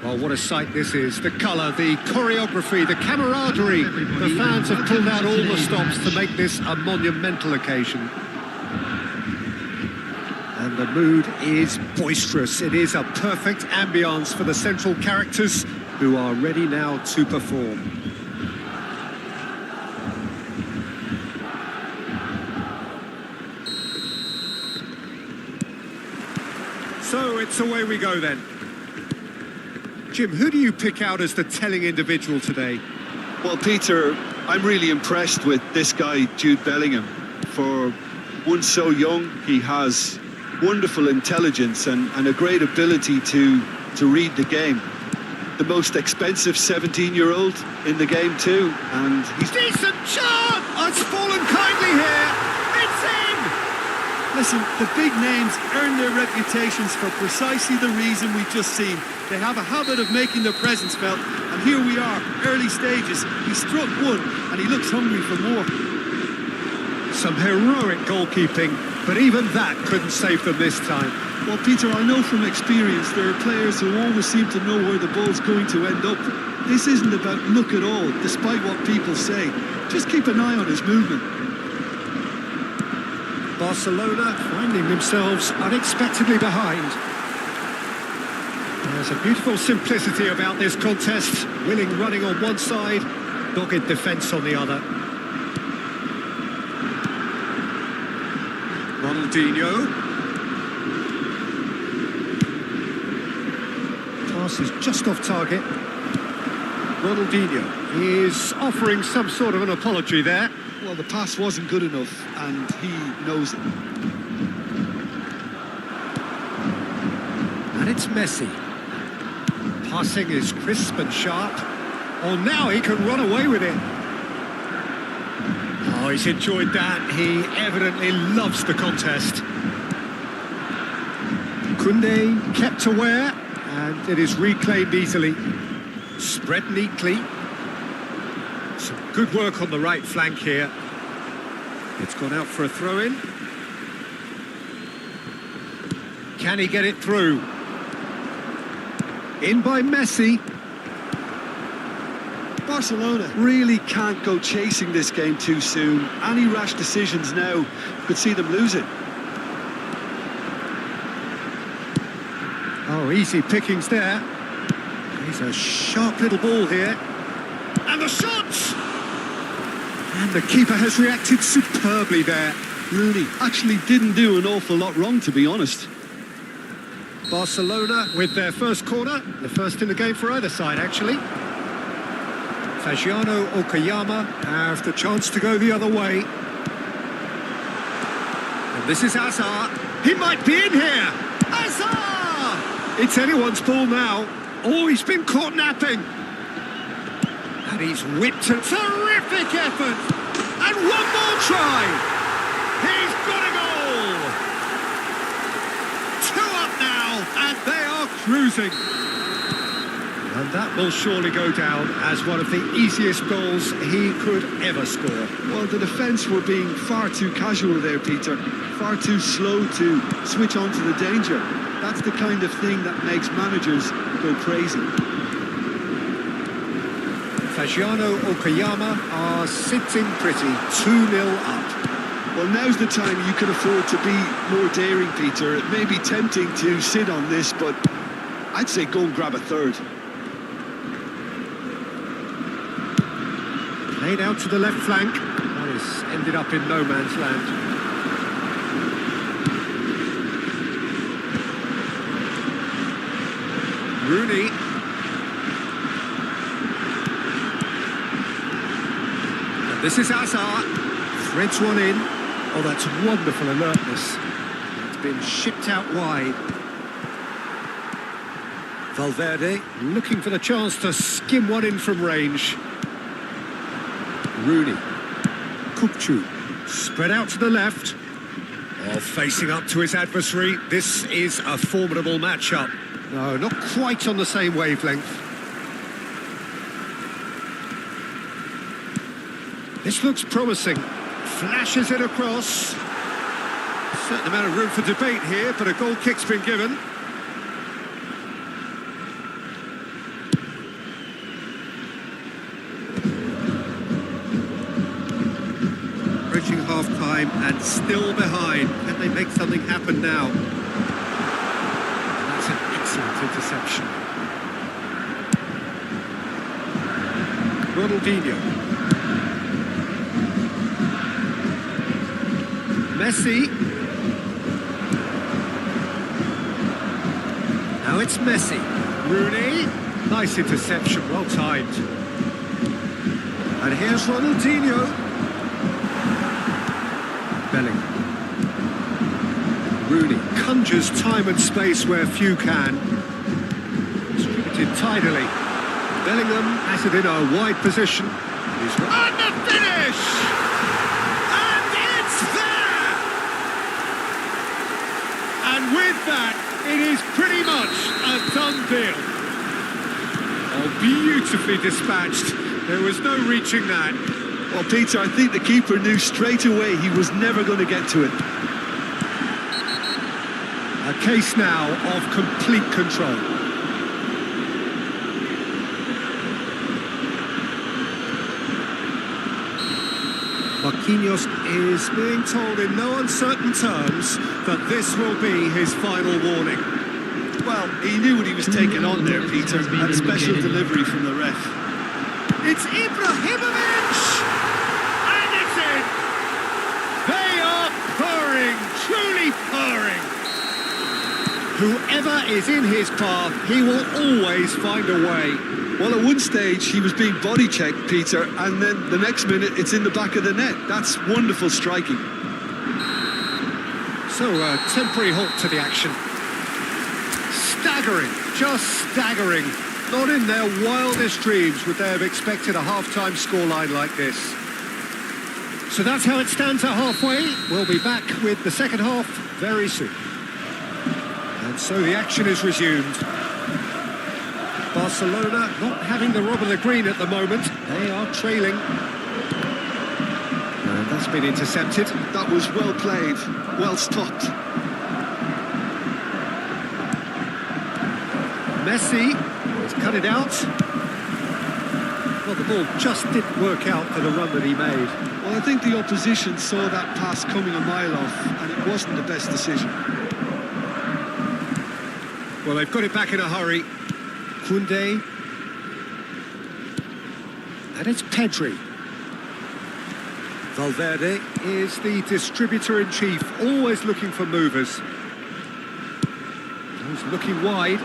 Well, what a sight this is. The colour, the choreography, the camaraderie. The fans have pulled out all the stops to make this a monumental occasion. And the mood is boisterous. It is a perfect ambience for the central characters who are ready now to perform. So it's away we go then. Jim, who do you pick out as the telling individual today? Well, Peter, I'm really impressed with this guy, Jude Bellingham. For one so young, he has wonderful intelligence and a great ability to read the game. The most expensive 17-year-old in the game too, and he's... Decent shot! It's fallen kindly here! It's in! Listen, the big names earn their reputations for precisely the reason we've just seen. They have a habit of making their presence felt, and here we are, early stages. He struck one, and he looks hungry for more. Some heroic goalkeeping, but even that couldn't save them this time. Well, Peter, I know from experience there are players who always seem to know where the ball's going to end up. This isn't about luck at all, despite what people say. Just keep an eye on his movement. Barcelona finding themselves unexpectedly behind. There's a beautiful simplicity about this contest. Willing running on one side, dogged defence on the other. Ronaldinho. Pass is just off target. Ronaldinho is offering some sort of an apology there. Well, the pass wasn't good enough, and he knows it. And it's Messi. Passing is crisp and sharp. Oh, now he can run away with it. Oh, he's enjoyed that. He evidently loves the contest. Koundé kept aware, and it is reclaimed easily. Spread neatly. Some good work on the right flank here. It's gone out for a throw-in. Can he get it through? In by Messi. Barcelona really can't go chasing this game too soon. Any rash decisions now could see them lose it. Oh, easy pickings there. He's a sharp little ball here. And the shots! And the keeper has reacted superbly there. Rooney actually didn't do an awful lot wrong, to be honest. Barcelona with their first corner, the first in the game for either side, actually. Fagiano Okayama have the chance to go the other way. And this is Hazard. He might be in here. Hazard! It's anyone's ball now. Oh, he's been caught napping. And he's whipped a terrific effort. And one more try. He's got a goal. 2 up now, and they are cruising. And that will surely go down as one of the easiest goals he could ever score. Well, the defence were being far too casual there, Peter. Far too slow to switch on to the danger. That's the kind of thing that makes managers go crazy. Fagiano Okayama are sitting pretty, 2-0 up. Well, now's the time you can afford to be more daring, Peter. It may be tempting to sit on this, but I'd say go and grab a third. Played out to the left flank. That has ended up in no man's land. Rooney. And this is Hazard. Threads one in. Oh, that's wonderful alertness. It's been shipped out wide. Valverde looking for the chance to skim one in from range. Rooney. Kukçu. Spread out to the left. Oh, facing up to his adversary. This is a formidable matchup. No, not quite on the same wavelength. This looks promising. Flashes it across. A certain amount of room for debate here, but a goal kick's been given. time and still behind. Can they make something happen now? That's an excellent interception. Ronaldinho. Messi. Now it's Messi. Rooney. Nice interception, well timed. And here's Ronaldinho. Bellingham. Rooney conjures time and space where few can. Distributed tidily. Bellingham has it in a wide position. And the finish! And it's there! And with that, it is pretty much a done deal. Oh, beautifully dispatched. There was no reaching that. Well, Peter, I think the keeper knew straight away he was never going to get to it. A case now of complete control. Marquinhos is being told in no uncertain terms that this will be his final warning. Well, he knew what he was taking on there, Peter. That special delivery from the ref. It's Ibrahimovic! And it's in! They are purring, truly purring. Whoever is in his path, he will always find a way. Well, at one stage, he was being body checked, Peter, and then the next minute, it's in the back of the net. That's wonderful striking. So, a temporary halt to the action. Staggering, just staggering. Not in their wildest dreams would they have expected a half-time scoreline like this. So that's how it stands at halfway. We'll be back with the second half very soon. And so the action is resumed. Barcelona not having the rub of the green at the moment. They are trailing. And that's been intercepted. That was well played, well stopped. Messi has cut it out. Well, the ball just didn't work out for the run that he made. Well, I think the opposition saw that pass coming a mile off, and it wasn't the best decision. Well, they've got it back in a hurry. Koundé. And it's Pedri. Valverde is the distributor-in-chief, always looking for movers. He's looking wide.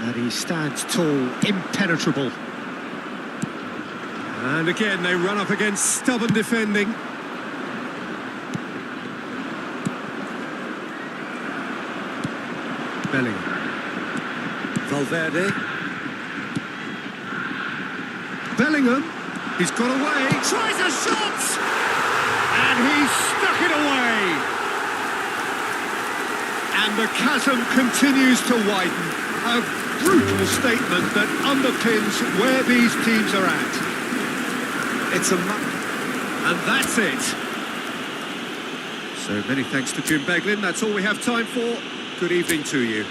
And he stands tall, impenetrable. And again, they run up against stubborn defending. Bellingham. Valverde. Bellingham. He's got away. Tries a shot! And he stuck it away. And the chasm continues to widen. A brutal statement that underpins where these teams are at. It's a and that's it. So many thanks to Jim Beglin. That's all we have time for. Good evening to you.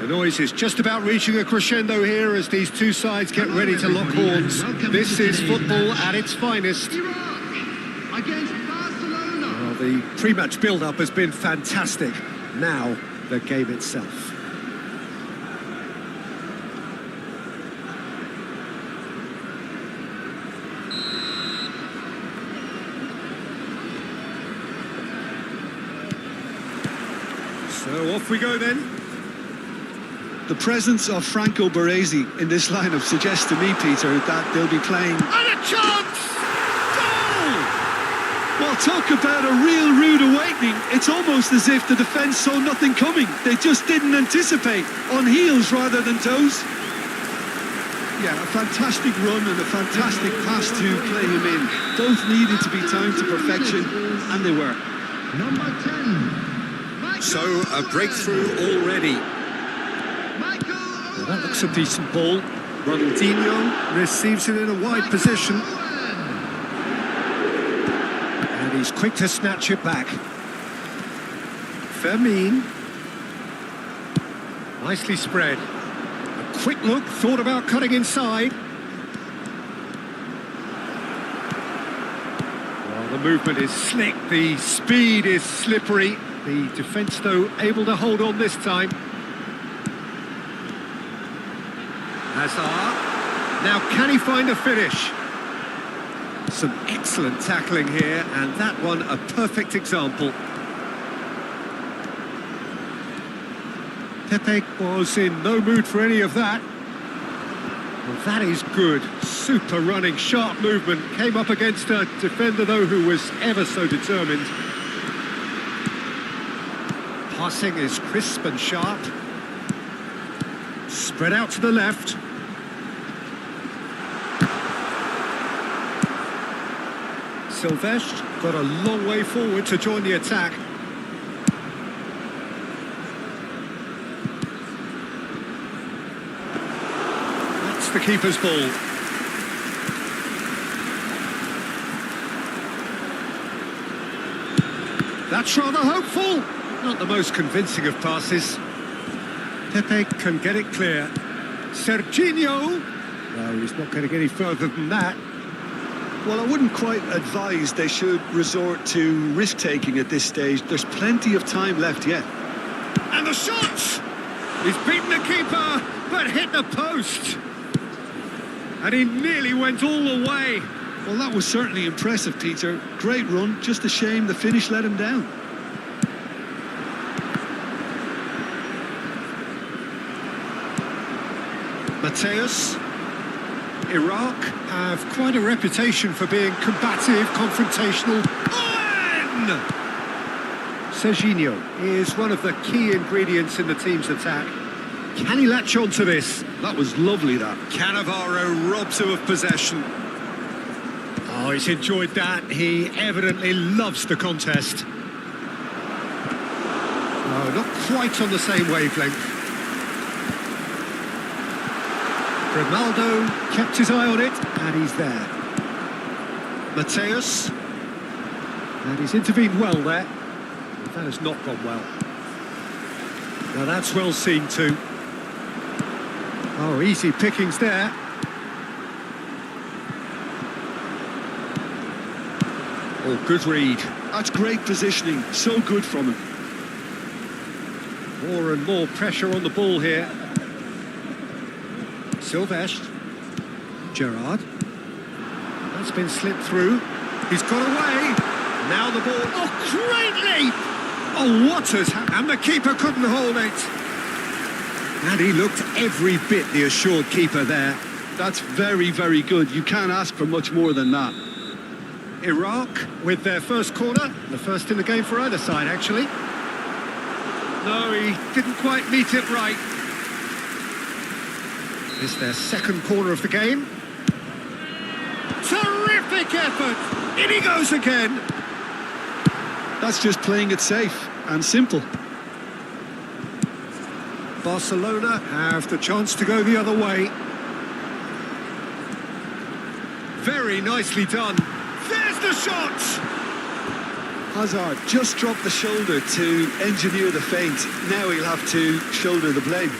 The noise is just about reaching a crescendo here as these two sides get ready to lock horns. This is football at its finest. Against Barcelona. Well, the pre-match build-up has been fantastic. Now, the game itself. So off we go then. The presence of Franco Baresi in this lineup suggests to me, Peter, that they'll be playing. And a chance! Goal! Well, talk about a real rude awakening. It's almost as if the defence saw nothing coming. They just didn't anticipate, on heels rather than toes. Yeah, a fantastic run and a fantastic pass to play him in. Both needed to be timed to perfection, and they were. Number 10. So, a breakthrough already. Well, that looks a decent ball. Ronaldinho receives it in a wide position. And he's quick to snatch it back. Fermin. Nicely spread. A quick look, thought about cutting inside. Well, the movement is slick, the speed is slippery. The defence, though, able to hold on this time. Hazard. Now, can he find a finish? Some excellent tackling here, and that one a perfect example. Pepe was in no mood for any of that. Well, that is good. Super running, sharp movement. Came up against a defender, though, who was ever so determined. Passing is crisp and sharp. Spread out to the left. Silvestre got a long way forward to join the attack. That's the keeper's ball. That's rather hopeful. Not the most convincing of passes. Pepe can get it clear. Serginho. No, he's not going to get any further than that. Well, I wouldn't quite advise they should resort to risk-taking at this stage. There's plenty of time left yet. And the shot! He's beaten the keeper, but hit the post. And he nearly went all the way. Well, that was certainly impressive, Peter. Great run, just a shame the finish let him down. Mateus. Iraq have quite a reputation for being combative, confrontational. Owen! Serginho is one of the key ingredients in the team's attack. Can he latch on to this? That was lovely, that. Cannavaro robs him of possession. Oh, he's enjoyed that. He evidently loves the contest. Oh, not quite on the same wavelength. Ronaldo kept his eye on it, and he's there. Mateus. And he's intervened well there. But that has not gone well. Now that's well seen too. Oh, easy pickings there. Oh, good read. That's great positioning. So good from him. More and more pressure on the ball here. Silvestre. Gerrard. That's been slipped through. He's got away. Now the ball. Oh, great leap! Oh, what has happened? And the keeper couldn't hold it. And he looked every bit the assured keeper there. That's very, very good. You can't ask for much more than that. Iraq with their first corner. The first in the game for either side, actually. No, he didn't quite meet it right. It's their second corner of the game. Terrific effort! In he goes again! That's just playing it safe and simple. Barcelona have the chance to go the other way. Very nicely done. There's the shot! Hazard just dropped the shoulder to engineer the feint. Now he'll have to shoulder the blame.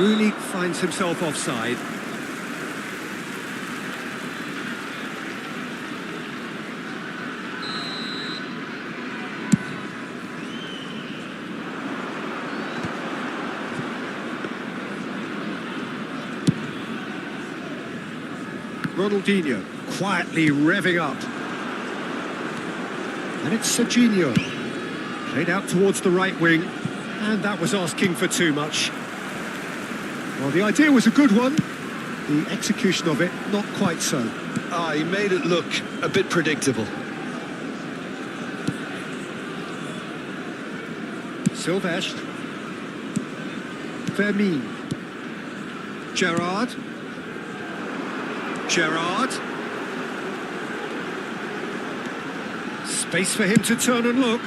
Rooney finds himself offside. Ronaldinho quietly revving up. And it's Serginho. Played out towards the right wing. And that was asking for too much. Well, the idea was a good one. The execution of it, not quite so. He made it look a bit predictable. Sylvestre. Fermin. Gerrard. Gerrard. Space for him to turn and look.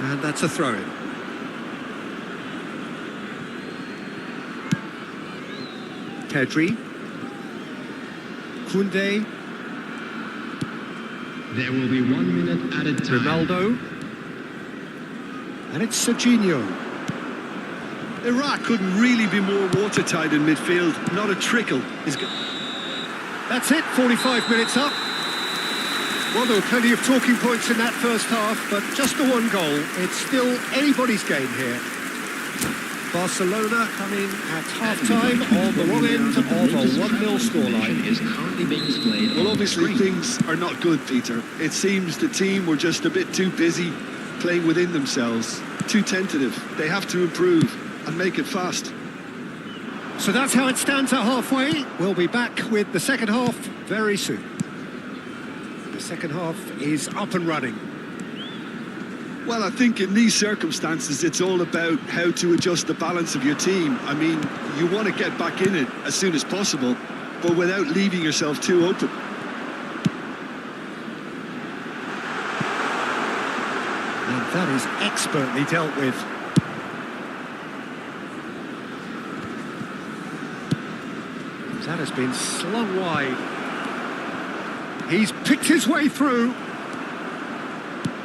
And that's a throw-in. Pedri. Koundé. There will be 1 minute added time. Ronaldo. And it's Serginho. Iraq couldn't really be more watertight in midfield. Not a trickle is good. That's it, 45 minutes up. Well, there were plenty of talking points in that first half, but just the one goal. It's still anybody's game here. Barcelona coming at half-time on the wrong end of a 1-0 scoreline. Is currently being displayed. Well, obviously things are not good, Peter. It seems the team were just a bit too busy playing within themselves. Too tentative. They have to improve and make it fast. So that's how it stands at halfway. We'll be back with the second half very soon. The second half is up and running. Well, I think in these circumstances, it's all about how to adjust the balance of your team. I mean, you want to get back in it as soon as possible, but without leaving yourself too open. And that is expertly dealt with. That has been slung wide. He's picked his way through.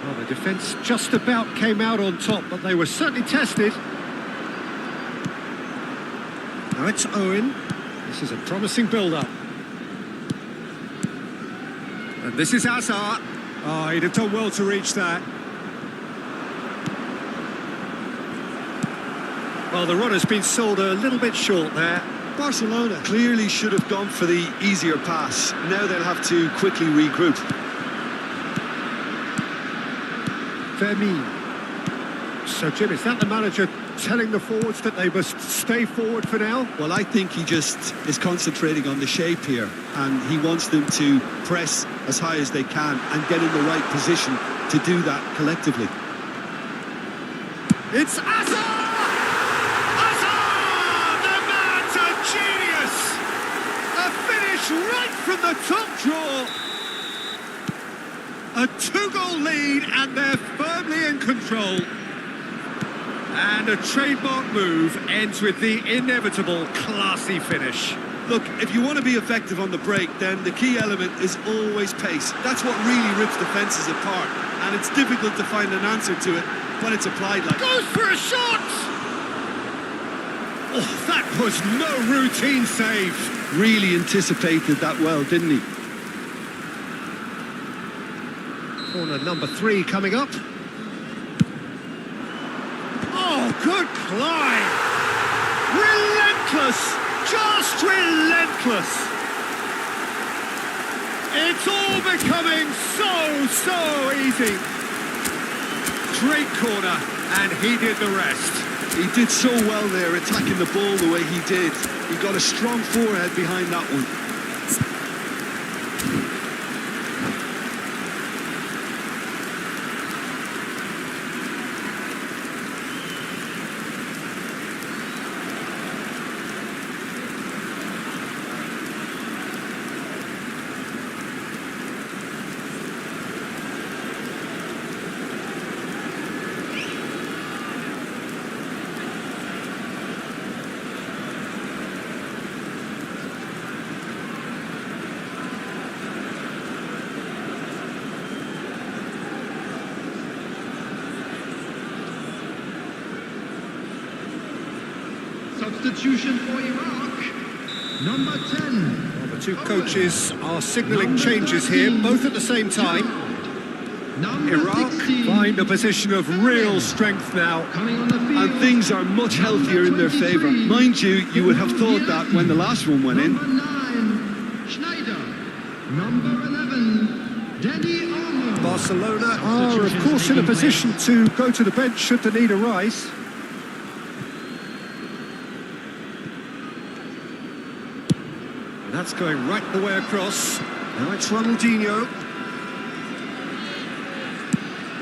Well, the defence just about came out on top, but they were certainly tested. Now it's Owen. This is a promising build-up. And this is Hazard. Oh, he'd have done well to reach that. Well, the runner's been sold a little bit short there. Barcelona clearly should have gone for the easier pass. Now they'll have to quickly regroup. Fermin. So, Jim, is that the manager telling the forwards that they must stay forward for now? Well, I think he just is concentrating on the shape here, and he wants them to press as high as they can and get in the right position to do that collectively. It's Hazard! Right from the top draw. A 2-goal lead and they're firmly in control. And a trademark move ends with the inevitable classy finish. Look, if you want to be effective on the break, then the key element is always pace. That's what really rips defences apart. And it's difficult to find an answer to it when it's applied like... Goes for a shot! Oh, that was no routine save. Really anticipated that well, didn't he? Corner number 3 coming up. Oh, good climb! Relentless! Just relentless! It's all becoming so easy. Great corner, and he did the rest. He did so well there, attacking the ball the way he did. He got a strong forehead behind that one. Substitution for Iraq. Number 10. Well, the two coaches are signalling changes here, both at the same time. Number Iraq 16. find a position of real strength now. Coming on the field. And things are much healthier in their favour. Mind you, you would have thought that when the last one went in. Number 9, Schneider. Number 11, Danny Olmo. Barcelona are, of course, in a position to go to the bench should the need arise. And that's going right the way across. Now it's Ronaldinho.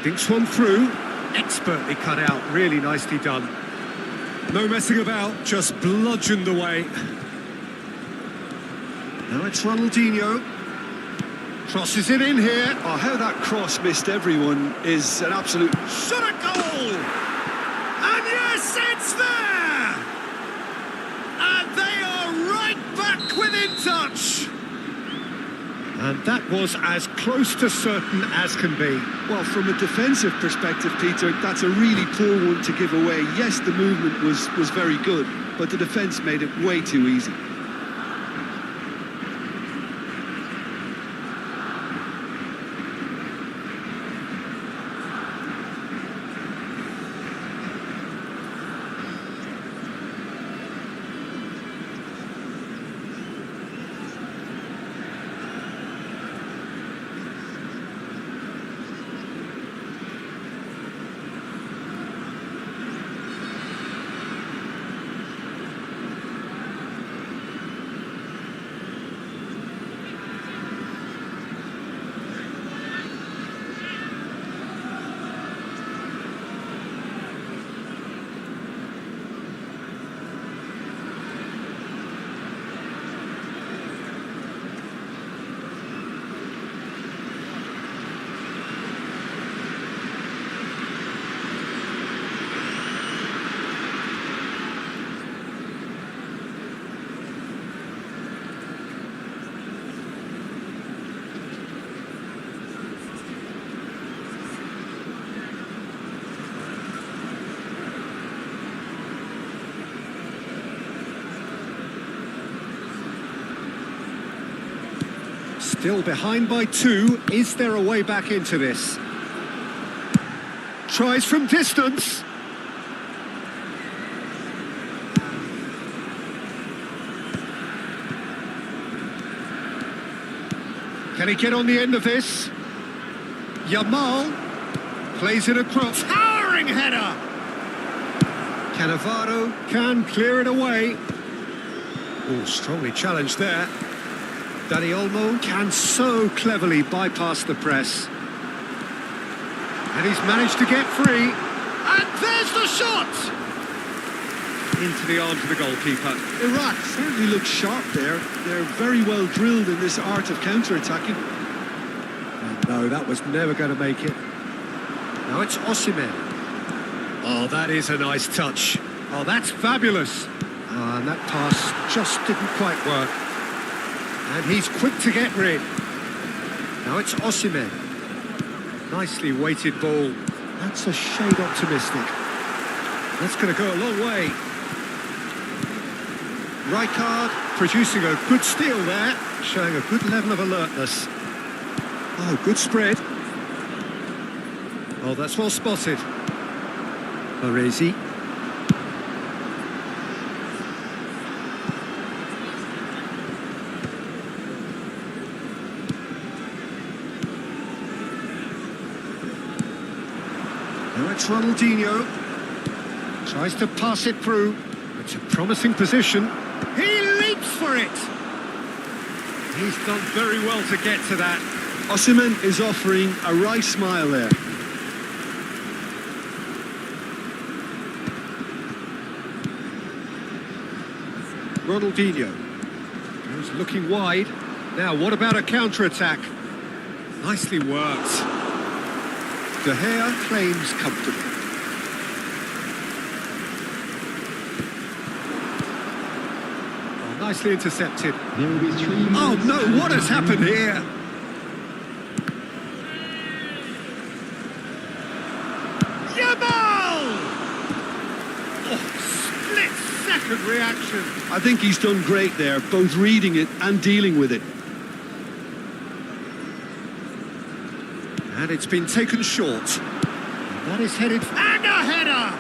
Dinks one through. Expertly cut out, really nicely done. No messing about, just bludgeoned away. Now it's Ronaldinho. Crosses it in here. Oh, how that cross missed everyone is an absolute... Shot a goal! And yes, it's there! And they are right back within touch! And that was as close to certain as can be. Well, from a defensive perspective, Peter, that's a really poor one to give away. Yes, the movement was very good, but the defence made it way too easy. Still behind by 2. Is there a way back into this? Tries from distance. Can he get on the end of this? Yamal plays it across. Towering header! Cannavaro can clear it away. Oh, strongly challenged there. Danny Olmo can so cleverly bypass the press. And he's managed to get free. And there's the shot! Into the arms of the goalkeeper. Iraq certainly looks sharp there. They're very well drilled in this art of counter-attacking. And no, that was never going to make it. Now it's Osimhen. Oh, that is a nice touch. Oh, that's fabulous. And that pass just didn't quite work. And he's quick to get rid. Now it's Osimhen. Nicely weighted ball. That's a shade optimistic. That's going to go a long way. Rijkaard producing a good steal there, showing a good level of alertness. Oh, good spread. Oh, that's well spotted. Baresi. Now it's Ronaldinho. Tries to pass it through. It's a promising position. He leaps for it. He's done very well to get to that. Osimhen is offering a right smile there. Ronaldinho goes looking wide. Now, what about a counter-attack? Nicely worked. De Gea claims comfortably. Oh, nicely intercepted. There will be 3 minutes. Oh no, what has happened here? Yamal! Oh, split significant reaction. I think he's done great there, both reading it and dealing with it. And it's been taken short. That is headed... And a header!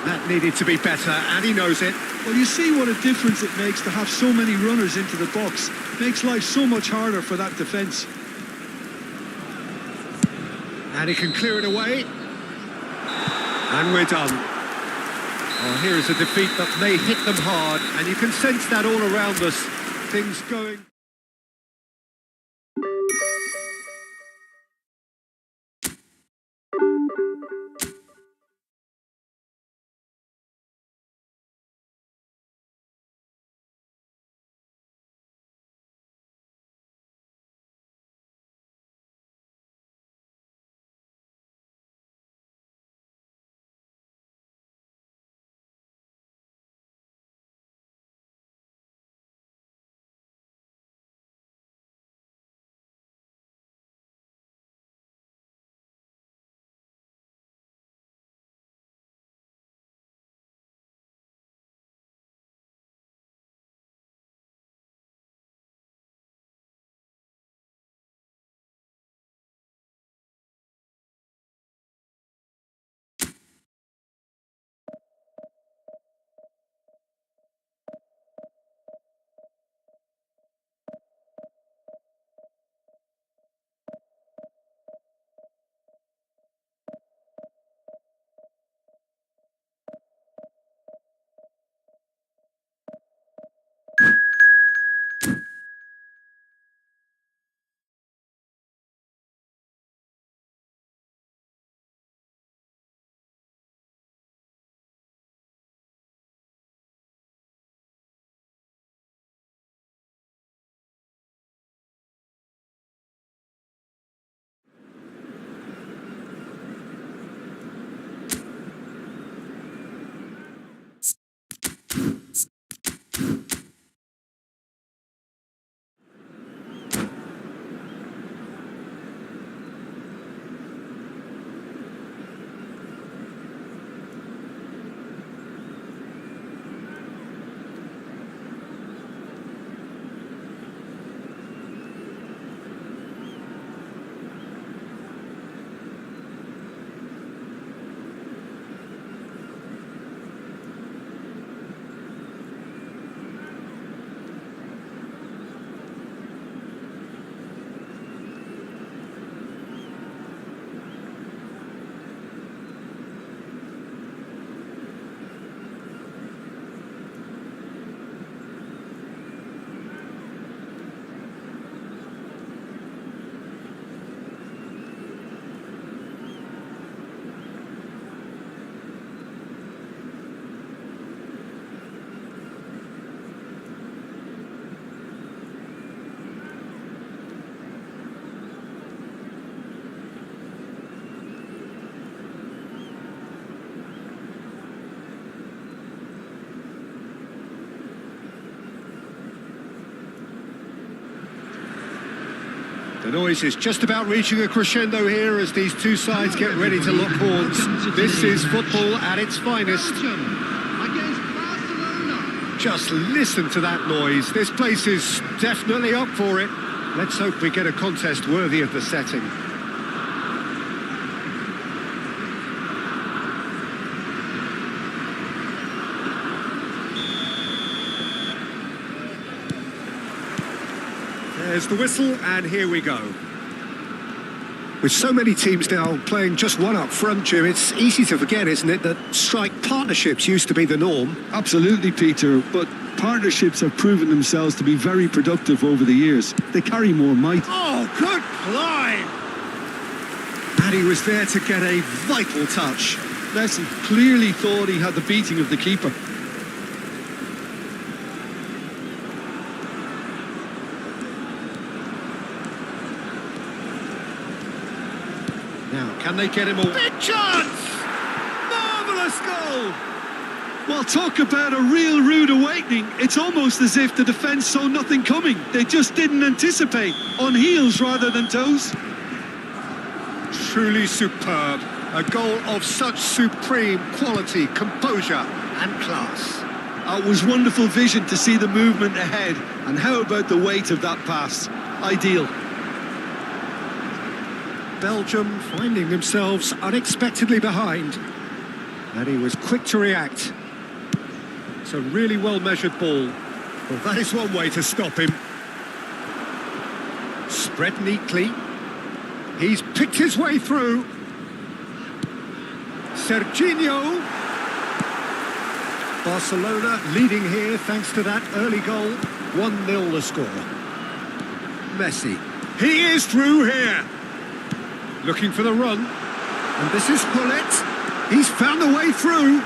That needed to be better, and he knows it. Well, you see what a difference it makes to have so many runners into the box. Makes life so much harder for that defence. And he can clear it away. And we're done. Oh, here is a defeat that may hit them hard, and you can sense that all around us. Things going... The noise is just about reaching a crescendo here as these two sides get ready to lock horns. This is football at its finest. Just listen to that noise. This place is definitely up for it. Let's hope we get a contest worthy of the setting. There's the whistle, and here we go. With so many teams now playing just one up front, Jim, it's easy to forget, isn't it, that strike partnerships used to be the norm. Absolutely, Peter, but partnerships have proven themselves to be very productive over the years. They carry more might. Oh, good climb! And he was there to get a vital touch. Leslie clearly thought he had the beating of the keeper. Now, can they get him all? Big chance! Marvellous goal! Well, talk about a real rude awakening. It's almost as if the defence saw nothing coming. They just didn't anticipate. On heels rather than toes. Truly superb. A goal of such supreme quality, composure and class. It was wonderful vision to see the movement ahead. And how about the weight of that pass? Ideal. Belgium finding themselves unexpectedly behind. And he was quick to react. It's a really well-measured ball. Well, that is one way to stop him. Spread neatly. He's picked his way through. Serginho. Barcelona leading here thanks to that early goal. 1-0 the score. Messi. He is through here. Looking for the run. And this is Gullit. He's found a way through.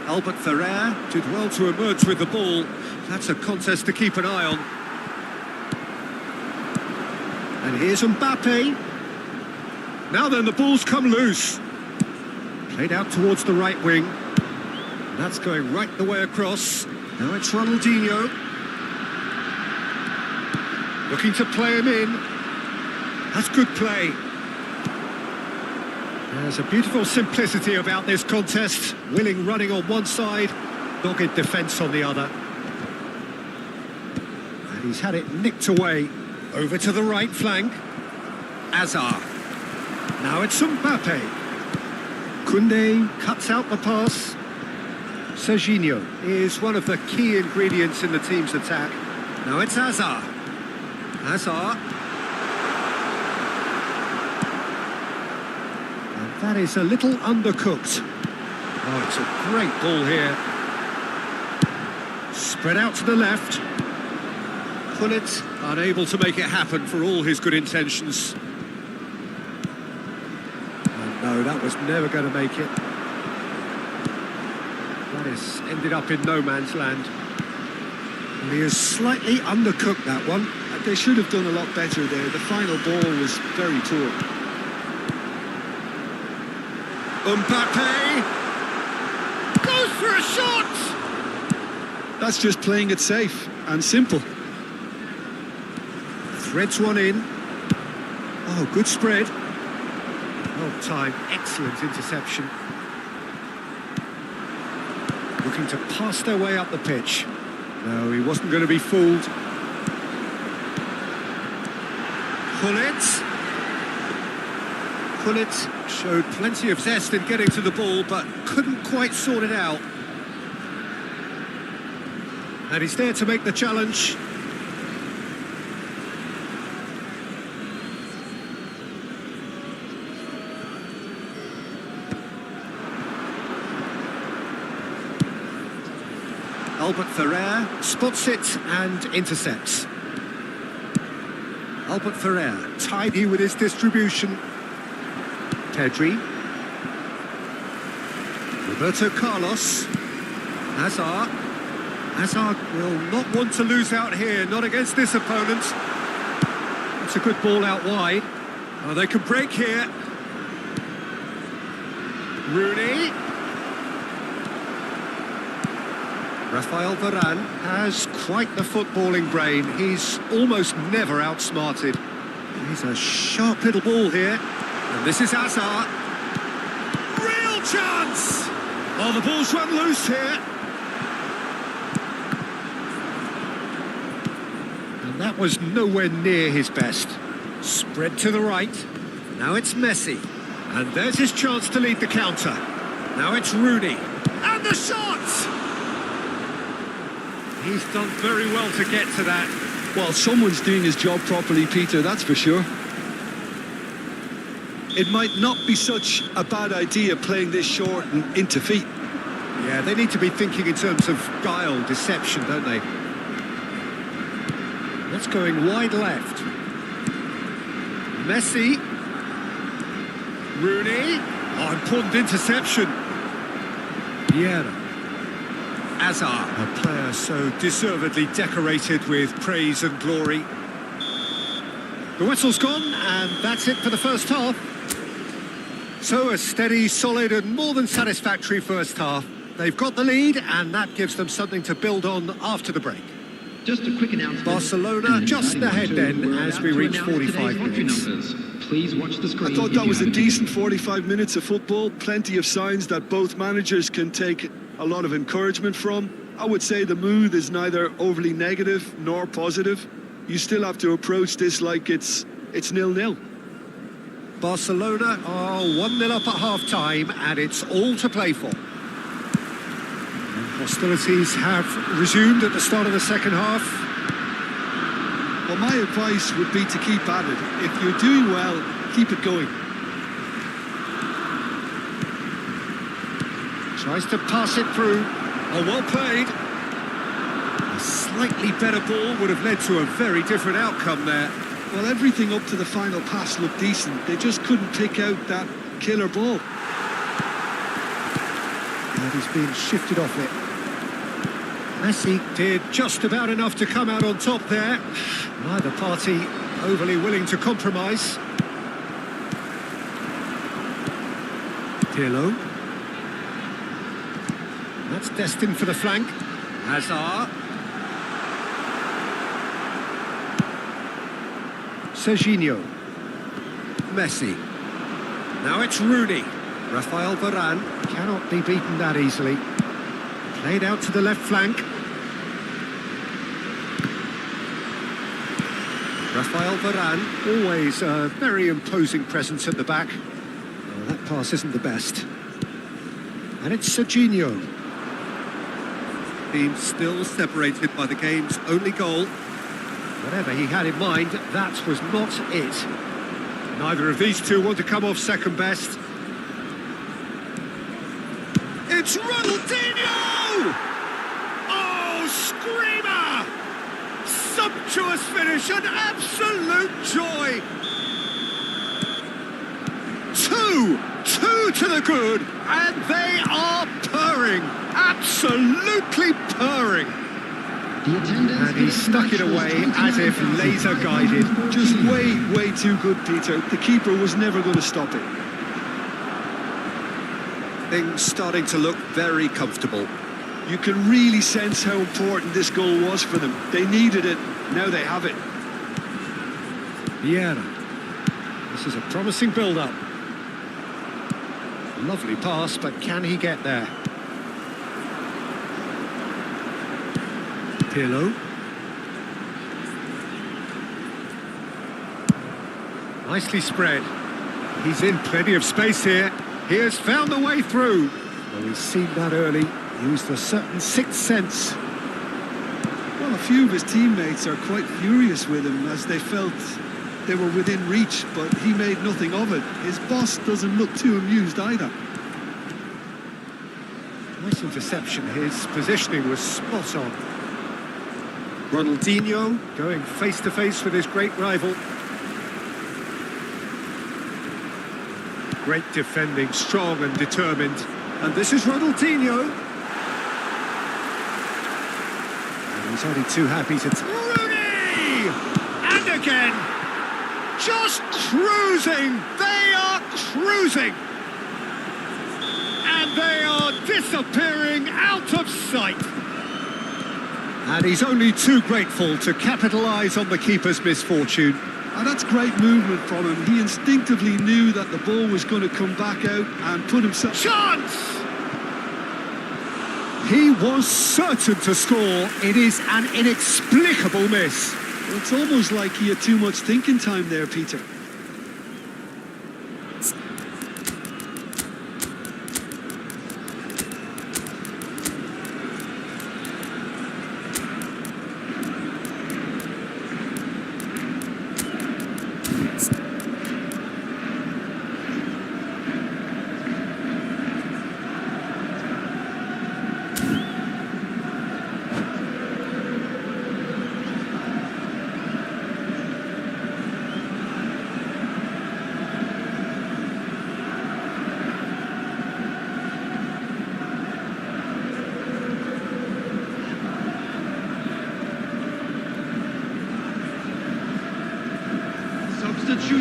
Albert Ferrer did well to emerge with the ball. That's a contest to keep an eye on. And here's Mbappe. Now then, the ball's come loose. Played out towards the right wing. That's going right the way across. Now it's Ronaldinho. Looking to play him in. That's good play. There's a beautiful simplicity about this contest. Willing running on one side, dogged defence on the other. And he's had it nicked away. Over to the right flank. Azar. Now it's Mbappe. Koundé cuts out the pass. Serginho is one of the key ingredients in the team's attack. Now it's Azar. Azar. And that is a little undercooked. Oh, it's a great ball here. Spread out to the left. Gullit unable to make it happen for all his good intentions. No, that was never going to make it. That has ended up in no man's land. And he has slightly undercooked that one. They should have done a lot better there. The final ball was very poor. Mbappe goes for a shot. That's just playing it safe and simple. Threads one in. Oh, good spread. Well timed, excellent interception. Looking to pass their way up the pitch. No, he wasn't going to be fooled. Gullit showed plenty of zest in getting to the ball, but couldn't quite sort it out. And he's there to make the challenge. Albert Ferrer spots it and intercepts. Albert Ferrer, tidy with his distribution. Pedri. Roberto Carlos. Hazard. Hazard will not want to lose out here, not against this opponent. It's a good ball out wide. Oh, they could break here. Rooney. Rafael Varane has quite the footballing brain. He's almost never outsmarted. He's a sharp little ball here. And this is Hazard. Real chance! Oh, the ball's run loose here. And that was nowhere near his best. Spread to the right. Now it's Messi. And there's his chance to lead the counter. Now it's Rooney. And the shot! He's done very well to get to that. Well, someone's doing his job properly, Peter, that's for sure. It might not be such a bad idea playing this short and into feet. Yeah, they need to be thinking in terms of guile, deception, don't they? That's going wide left. Messi. Rooney. Oh, important interception. Vieira. Hazard, a player so deservedly decorated with praise and glory. The whistle's gone, and that's it for the first half. So a steady, solid and more than satisfactory first half. They've got the lead, and that gives them something to build on after the break. Just a quick announcement. Barcelona just ahead then as we reach 45 minutes. Please watch the screen. I thought that was a decent 45 minutes of football. Plenty of signs that both managers can take a lot of encouragement from. I would say the mood is neither overly negative nor positive. You still have to approach this like it's 0-0. Barcelona are 1-0 up at half-time, and it's all to play for. And hostilities have resumed at the start of the second half. Well, my advice would be to keep at it. If you're doing well, keep it going. Tries to pass it through. Oh, well played. A slightly better ball would have led to a very different outcome there. Well, everything up to the final pass looked decent. They just couldn't pick out that killer ball. And he's being shifted off it. Messi did just about enough to come out on top there. Neither party overly willing to compromise. Pirlo. That's destined for the flank. Hazard. Serginho. Messi. Now it's Rooney. Rafael Varane cannot be beaten that easily. Played out to the left flank. Rafael Varane, always a very imposing presence at the back. Oh, that pass isn't the best. And it's Serginho. Team still separated by the game's only goal. Whatever he had in mind, that was not it. Neither of these two want to come off second best. It's Ronaldinho! Oh, screamer! Sumptuous finish, an absolute joy! Two to the good, and they are purring, absolutely purring. And he stuck it away as if laser guided. Just way too good, Peter. The keeper was never going to stop it. Things starting to look very comfortable. You can really sense how important this goal was for them. They needed it, now they have it. Vieira. This is a promising build-up. Lovely pass, but can he get there? Pirlo. Nicely spread. He's in plenty of space here. He has found the way through. Well, he's seen that early. Used a certain sixth sense. Well, a few of his teammates are quite furious with him as they felt they were within reach, but he made nothing of it. His boss doesn't look too amused either. Nice interception. His positioning was spot on. Ronaldinho going face-to-face with his great rival. Great defending, strong and determined. And this is Ronaldinho. And he's only too happy to... Rooney! And again! Just cruising! They are cruising! And they are disappearing out of sight. And he's only too grateful to capitalise on the keeper's misfortune. And that's great movement from him. He instinctively knew that the ball was going to come back out and put himself... Chance! He was certain to score. It is an inexplicable miss. Well, it's almost like he had too much thinking time there, Peter.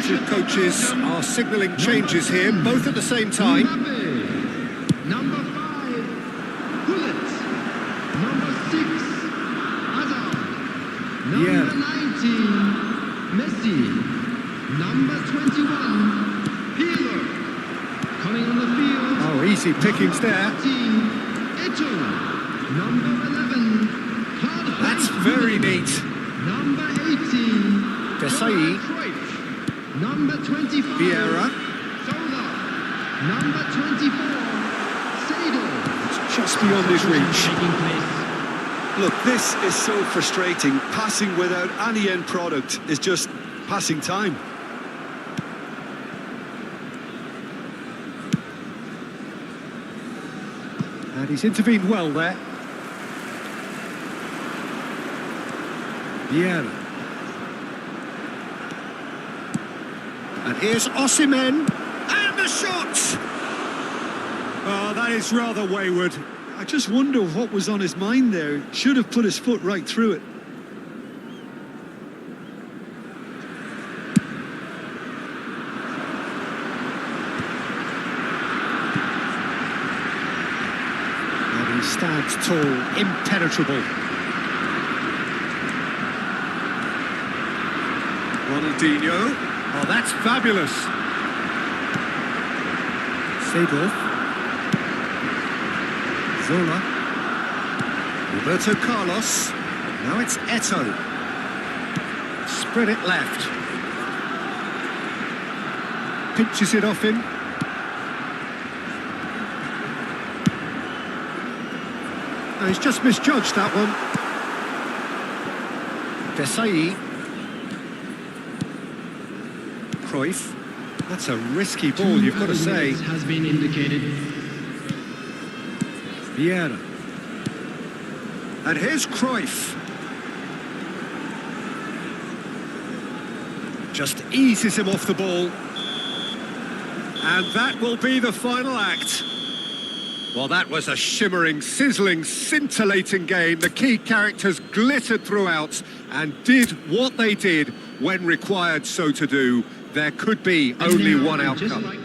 The coaches are signalling changes here, both at the same time. Number 5, Bullet. Number 6, Adel. Number 19, Messi. Number 21, Pirlo. Coming on the field. Oh, easy pickings there. 14, 2, number 11, That's very neat. number 18, Desai, number 25, Vieira, Zola, number 24, Seidel. Just beyond his reach. Taking place. Look, this is so frustrating. Passing without any end product is just passing time. and he's intervened well there. Vieira. And here's Osimhen, and the shot! Oh, that is rather wayward. I just wonder what was on his mind there. Should have put his foot right through it. And he stands tall, impenetrable. Ronaldinho. Oh, that's fabulous. Seedorf. Zola. Roberto Carlos. Now it's Eto'o. Spread it left. Pinches it off him. No, he's just misjudged that one. Desai. Cruyff. That's a risky ball, you've got to say. Has been indicated. Vieira. And here's Cruyff. Just eases him off the ball. And that will be the final act. Well, that was a shimmering, sizzling, scintillating game. The key characters glittered throughout and did what they did when required so to do. There could be only one outcome.